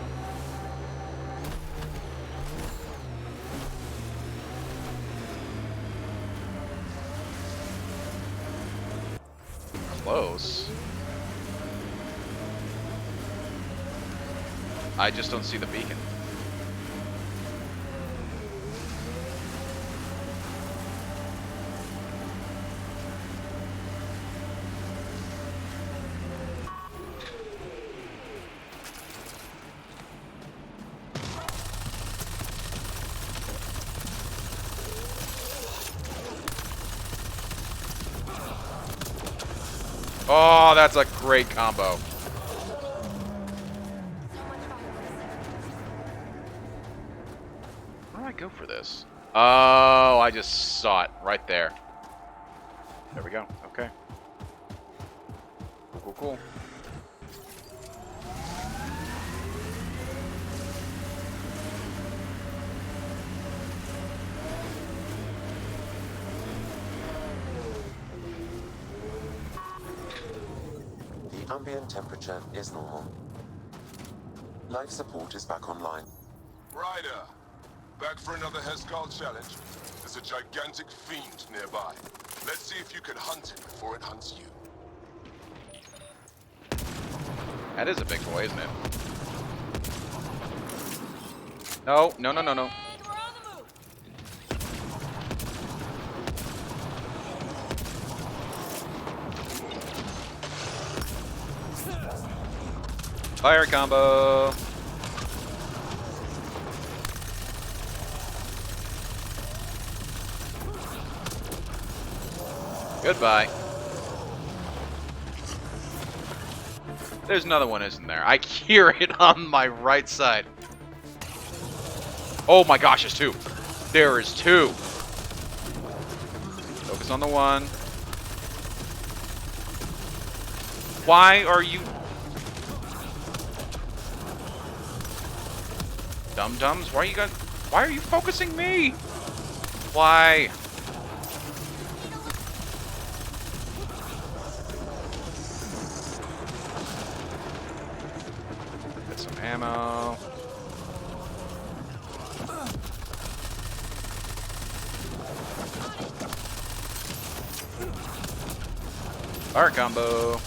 Close. I just don't see the beacon. Oh, that's a great combo. Where do I go for this? Oh, I just saw it right there. There we go. Okay. Cool, cool. The ambient temperature is normal. Life support is back online. Ryder, back for another Heskaarl challenge? There's a gigantic fiend nearby. Let's see if you can hunt it before it hunts you. That is a big boy, isn't it? No, no, no, no, no. Fire combo. Goodbye. There's another one, isn't there? I hear it on my right side. Oh my gosh, there's two. There is two. Focus on the one. Why are you... Dum-dums? Why are you focusing me? Why? Get some ammo. Fire combo.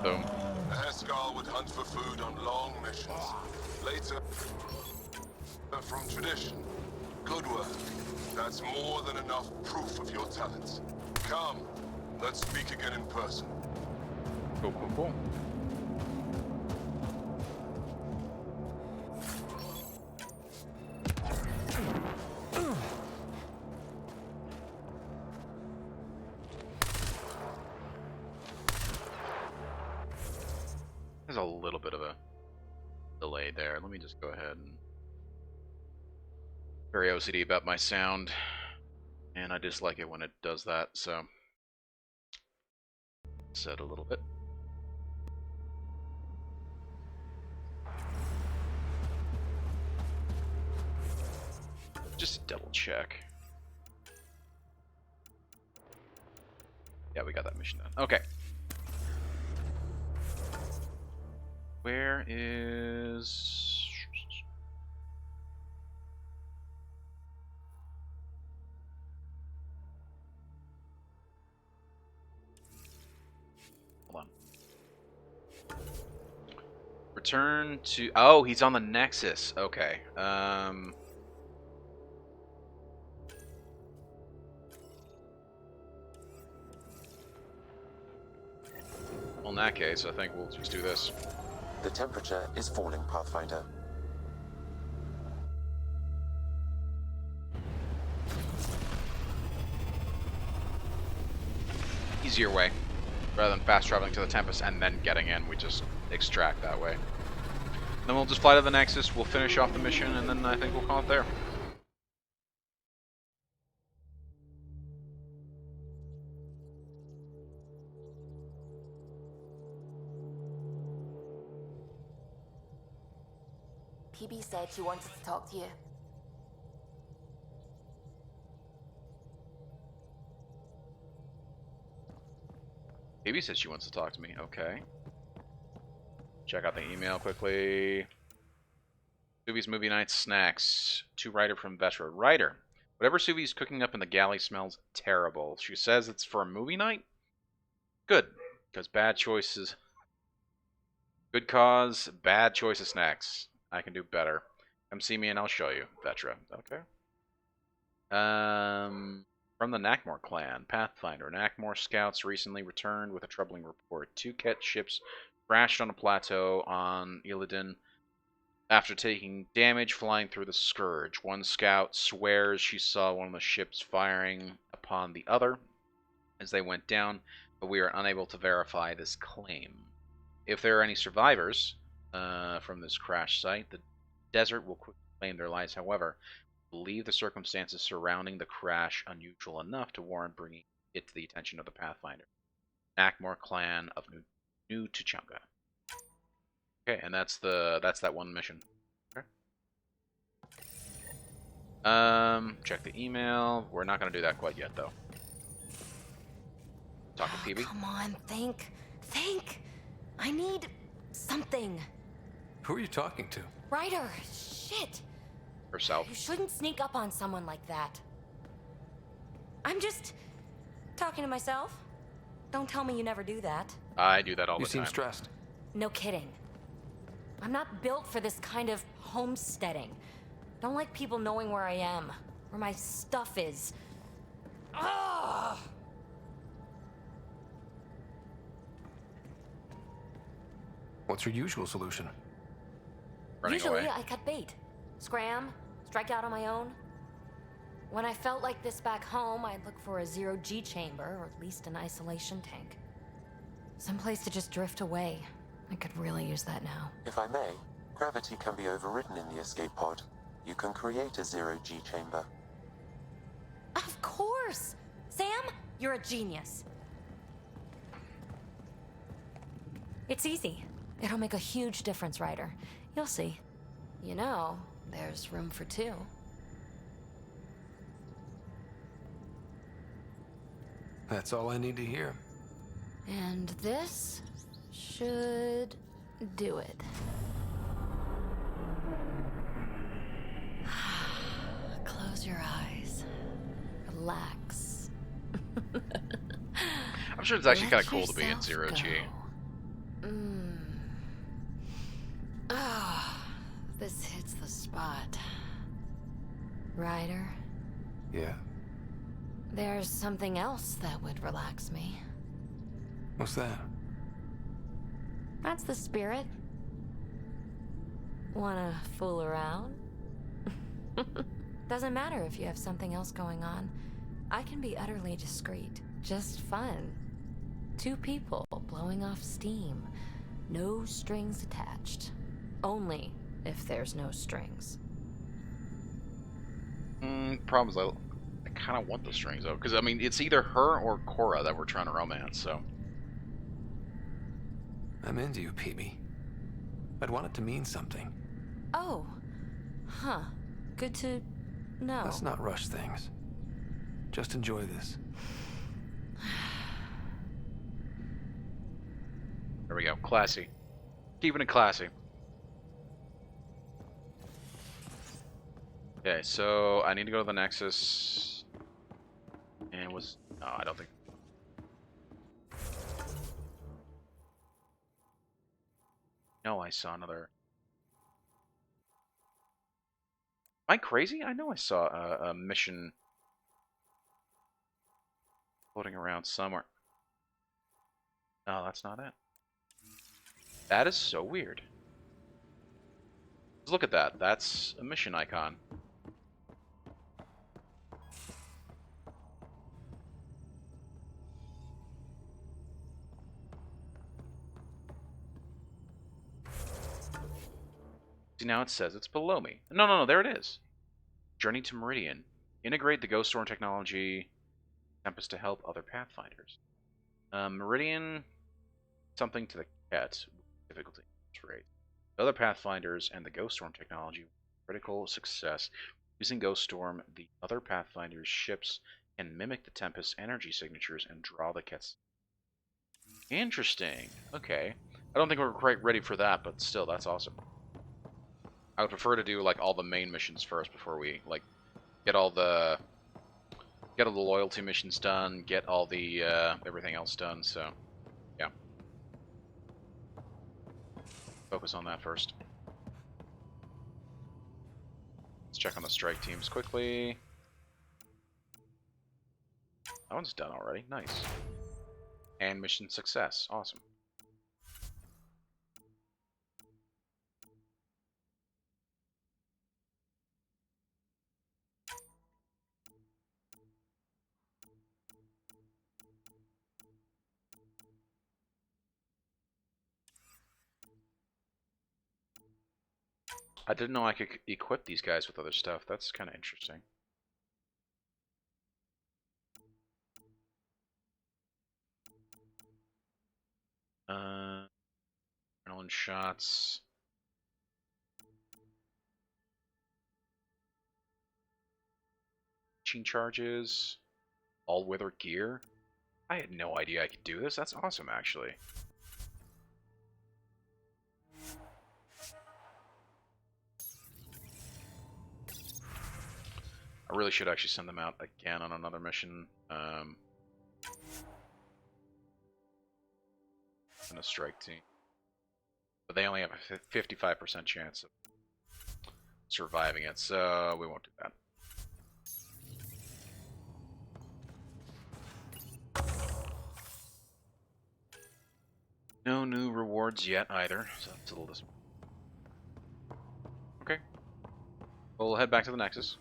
Boom. A Heskaarl would hunt for food on long missions. Later, from tradition. Good work. That's more than enough proof of your talents. Come, let's speak again in person. Cool, cool, cool. There's a little bit of a delay there. Let me just go ahead and... Very OCD about my sound, and I dislike it when it does that, so... Set a little bit. Just double check. Yeah, we got that mission done. Okay. Where is... Hold on. Return to... Oh, he's on the Nexus. Okay. Well, in that case, I think we'll just do this. The temperature is falling, Pathfinder. Easier way. Rather than fast traveling to the Tempest and then getting in, we just extract that way. Then we'll just fly to the Nexus, we'll finish off the mission, and then I think we'll call it there. PB said she wanted to talk to you. Phoebe said she wants to talk to me. Okay. Check out the email quickly. Suvi's movie night snacks. To Ryder from Vetra. Ryder, whatever Suvi's cooking up in the galley smells terrible. She says it's for a movie night? Good, because bad choices. Good cause, bad choice of snacks. I can do better. Come see me and I'll show you. Vetra. Okay. From the Nakmor clan, Pathfinder. Nakmor scouts recently returned with a troubling report. 2 Ket ships crashed on a plateau on Illidan. After taking damage flying through the Scourge, one scout swears she saw one of the ships firing upon the other as they went down, but we are unable to verify this claim. If there are any survivors from this crash site, the desert will quickly claim their lives. However, we believe the circumstances surrounding the crash unusual enough to warrant bringing it to the attention of the Pathfinder, Nakmor clan of New Tuchunga. Okay, and that's that one mission. Okay. Check the email. We're not gonna do that quite yet, though. Talk to PB. Come on, think. I need something. Who are you talking to? Ryder, shit. Herself. You shouldn't sneak up on someone like that. I'm just talking to myself. Don't tell me you never do that. I do that all the time. You seem stressed. No kidding. I'm not built for this kind of homesteading. Don't like people knowing where I am, where my stuff is. Ugh! What's your usual solution? Running Usually, away. I cut bait. Scram, strike out on my own. When I felt like this back home, I'd look for a zero-G chamber, or at least an isolation tank. Someplace to just drift away. I could really use that now. If I may, gravity can be overridden in the escape pod. You can create a zero-G chamber. Of course! Sam, you're a genius. It's easy. It'll make a huge difference, Ryder. You'll see. You know, there's room for two. That's all I need to hear. And this should do it. Close your eyes. Relax. I'm sure it's actually kind of cool to be in zero G. This hits the spot. Ryder? Yeah. There's something else that would relax me. What's that? That's the spirit. Wanna fool around? Doesn't matter if you have something else going on. I can be utterly discreet. Just fun. Two people blowing off steam. No strings attached. Only if there's no strings. Problem is, I kind of want the strings, though. Because, I mean, it's either her or Cora that we're trying to romance, so... I'm into you, PB. I'd want it to mean something. Oh. Huh. Good to know. Let's not rush things. Just enjoy this. There we go. Classy. Keeping it classy. Okay, so I need to go to the Nexus. And was... No, I don't think... No, I saw another... Am I crazy? I know I saw a mission floating around somewhere. No, that's not it. That is so weird. Look at that. That's a mission icon. See, now it says it's below me. No, there it is. Journey to Meridian. Integrate the Ghost Storm technology Tempest to help other Pathfinders. Meridian, something to the cat. Difficulty rate. The other Pathfinders and the Ghost Storm technology critical success. Using Ghost Storm, the other Pathfinders' ships can mimic the Tempest's energy signatures and draw the cat's. Interesting. Okay. I don't think we're quite ready for that, but still, that's awesome. I would prefer to do like all the main missions first before we like get all the loyalty missions done, get all the everything else done. So, yeah, focus on that first. Let's check on the strike teams quickly. That one's done already. Nice. And mission success. Awesome. I didn't know I could equip these guys with other stuff. That's kind of interesting. Adrenaline shots. Machine charges. All-weather gear. I had no idea I could do this. That's awesome, actually. I really should actually send them out again on another mission. In a strike team. But they only have a 55% chance of surviving it, so we won't do that. No new rewards yet either, so that's a little disappointing. Okay. We'll head back to the Nexus.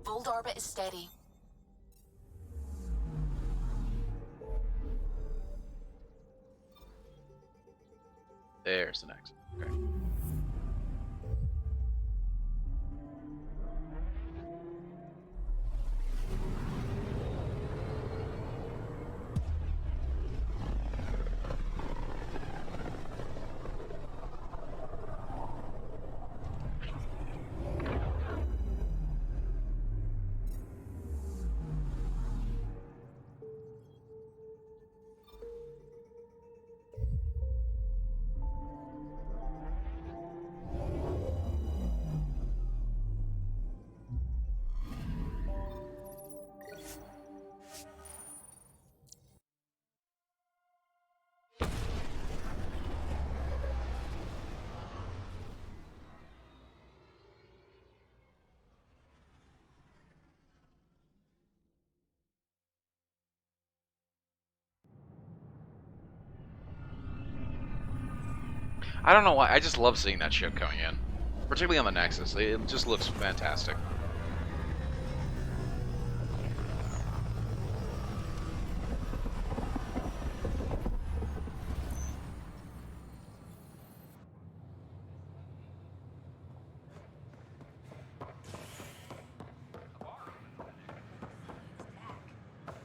Voeld orbit is steady. There's the Nexus. Okay. I don't know why, I just love seeing that ship coming in. Particularly on the Nexus. It just looks fantastic.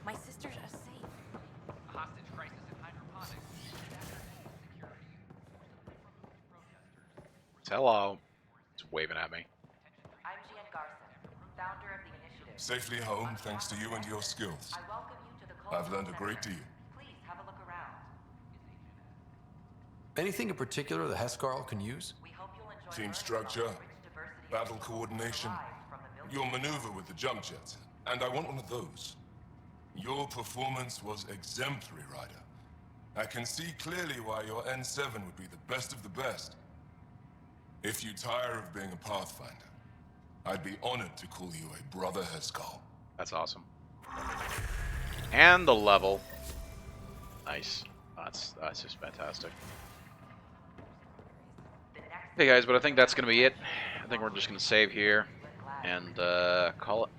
My sisters are safe. A hostage crisis in hydroponics. Hello. It's waving at me. I'm Gian Garson, founder of the initiative. Safely home thanks to you and your skills. I welcome you to the I've learned a great deal. Please have a look around. Anything in particular the Heskaarl can use? Team structure, battle coordination, your maneuver with the jump jets, and I want one of those. Your performance was exemplary, Ryder. I can see clearly why your N7 would be the best of the best. If you tire of being a Pathfinder, I'd be honored to call you a brother Heskaarl. That's awesome. And the level. Nice. That's just fantastic. Hey guys, but I think that's going to be it. I think we're just going to save here and call it.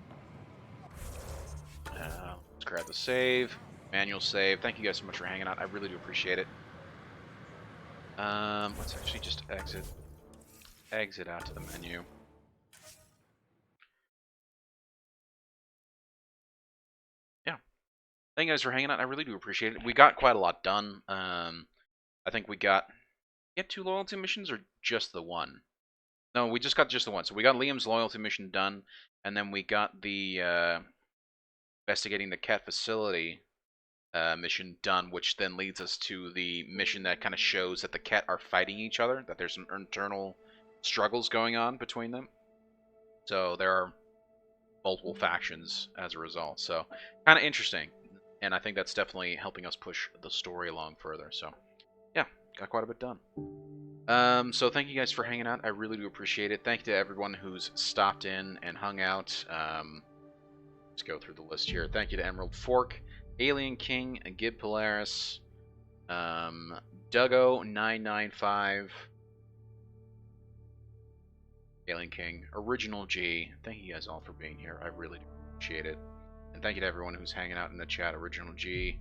Let's grab the save. Manual save. Thank you guys so much for hanging out. I really do appreciate it. Let's actually just exit out to the menu. Yeah. Thank you guys for hanging out. I really do appreciate it. We got quite a lot done. I think we got 2 loyalty missions or just the one? No, we just got just the one. So we got Liam's loyalty mission done, and then we got the investigating the cat facility mission done, which then leads us to the mission that kind of shows that the cat are fighting each other, that there's some internal struggles going on between them. So there are multiple factions as a result. So kind of interesting, and I think that's definitely helping us push the story along further. So yeah, got quite a bit done. So thank you guys for hanging out. I really do appreciate it. Thank you to everyone who's stopped in and hung out. Let's go through the list here. Thank you to Emerald Fork, Alien King, Gib Polaris, Duggo995, Alien King, Original G. Thank you guys all for being here. I really do. appreciate it. And thank you to everyone who's hanging out in the chat. Original G.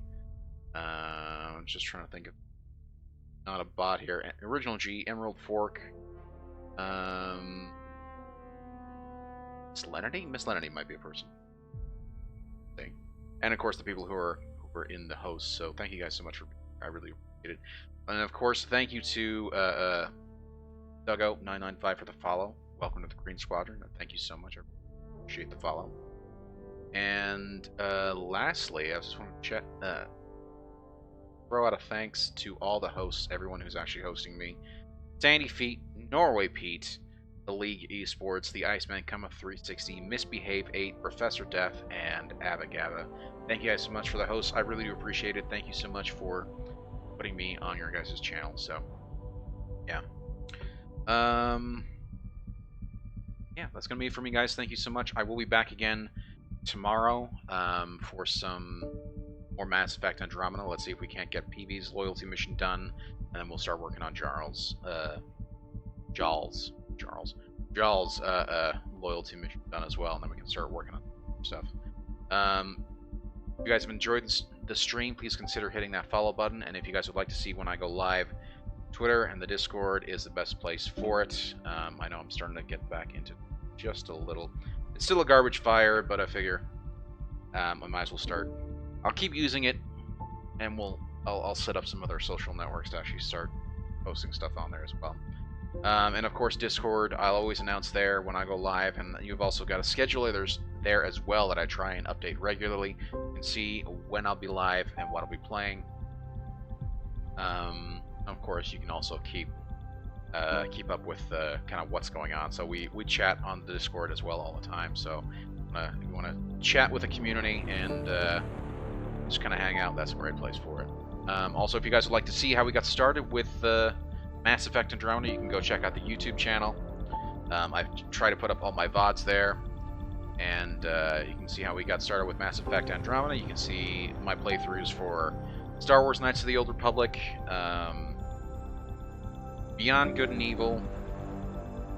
I'm just trying to think of not a bot here. Original G, Emerald Fork. Miss Lenity? Miss Lenity might be a person. And of course the people who are in the host. So thank you guys so much for. I really appreciate it. And of course, thank you to Dugout995 for the follow. Welcome to the Green Squadron. Thank you so much. I appreciate the follow. And lastly, I just want to throw out a thanks to all the hosts, everyone who's actually hosting me. Sandy Feet, Norway Pete, The League Esports, The Iceman Cometh 360, Misbehave 8, Professor Death, and Abagaba. Thank you guys so much for the hosts. I really do appreciate it. Thank you so much for putting me on your guys' channel. So, yeah. Yeah, that's going to be it for me, guys. Thank you so much. I will be back again tomorrow for some more Mass Effect Andromeda. Let's see if we can't get PB's loyalty mission done, and then we'll start working on Jarl's loyalty mission done as well, and then we can start working on stuff. If you guys have enjoyed the stream, please consider hitting that follow button, and if you guys would like to see when I go live, Twitter and the Discord is the best place for it. I know I'm starting to get back into just a little. It's still a garbage fire, but I figure I might as well start. I'll keep using it, and I'll set up some other social networks to actually start posting stuff on there as well. And of course, Discord, I'll always announce there when I go live, and you've also got a scheduler there as well that I try and update regularly. You can see when I'll be live and what I'll be playing. Of course, you can also keep up with kind of what's going on. So we chat on the Discord as well all the time. So if you want to chat with the community and just kind of hang out, that's a great place for it. Also, if you guys would like to see how we got started with Mass Effect Andromeda, you can go check out the YouTube channel. I try to put up all my VODs there, and you can see how we got started with Mass Effect Andromeda. You can see my playthroughs for Star Wars Knights of the Old Republic, Beyond Good and Evil,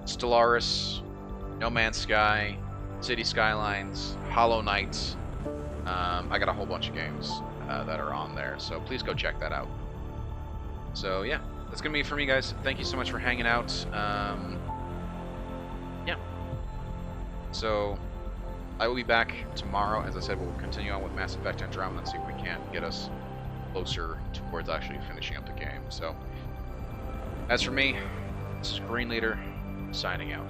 Stellaris, No Man's Sky, City Skylines, Hollow Knight. I got a whole bunch of games that are on there, so please go check that out. So yeah, that's gonna be it for me, guys. Thank you so much for hanging out. Yeah. So I will be back tomorrow. As I said, we'll continue on with Mass Effect Andromeda and see if we can't get us closer towards actually finishing up the game. So as for me, this is Green Leader signing out.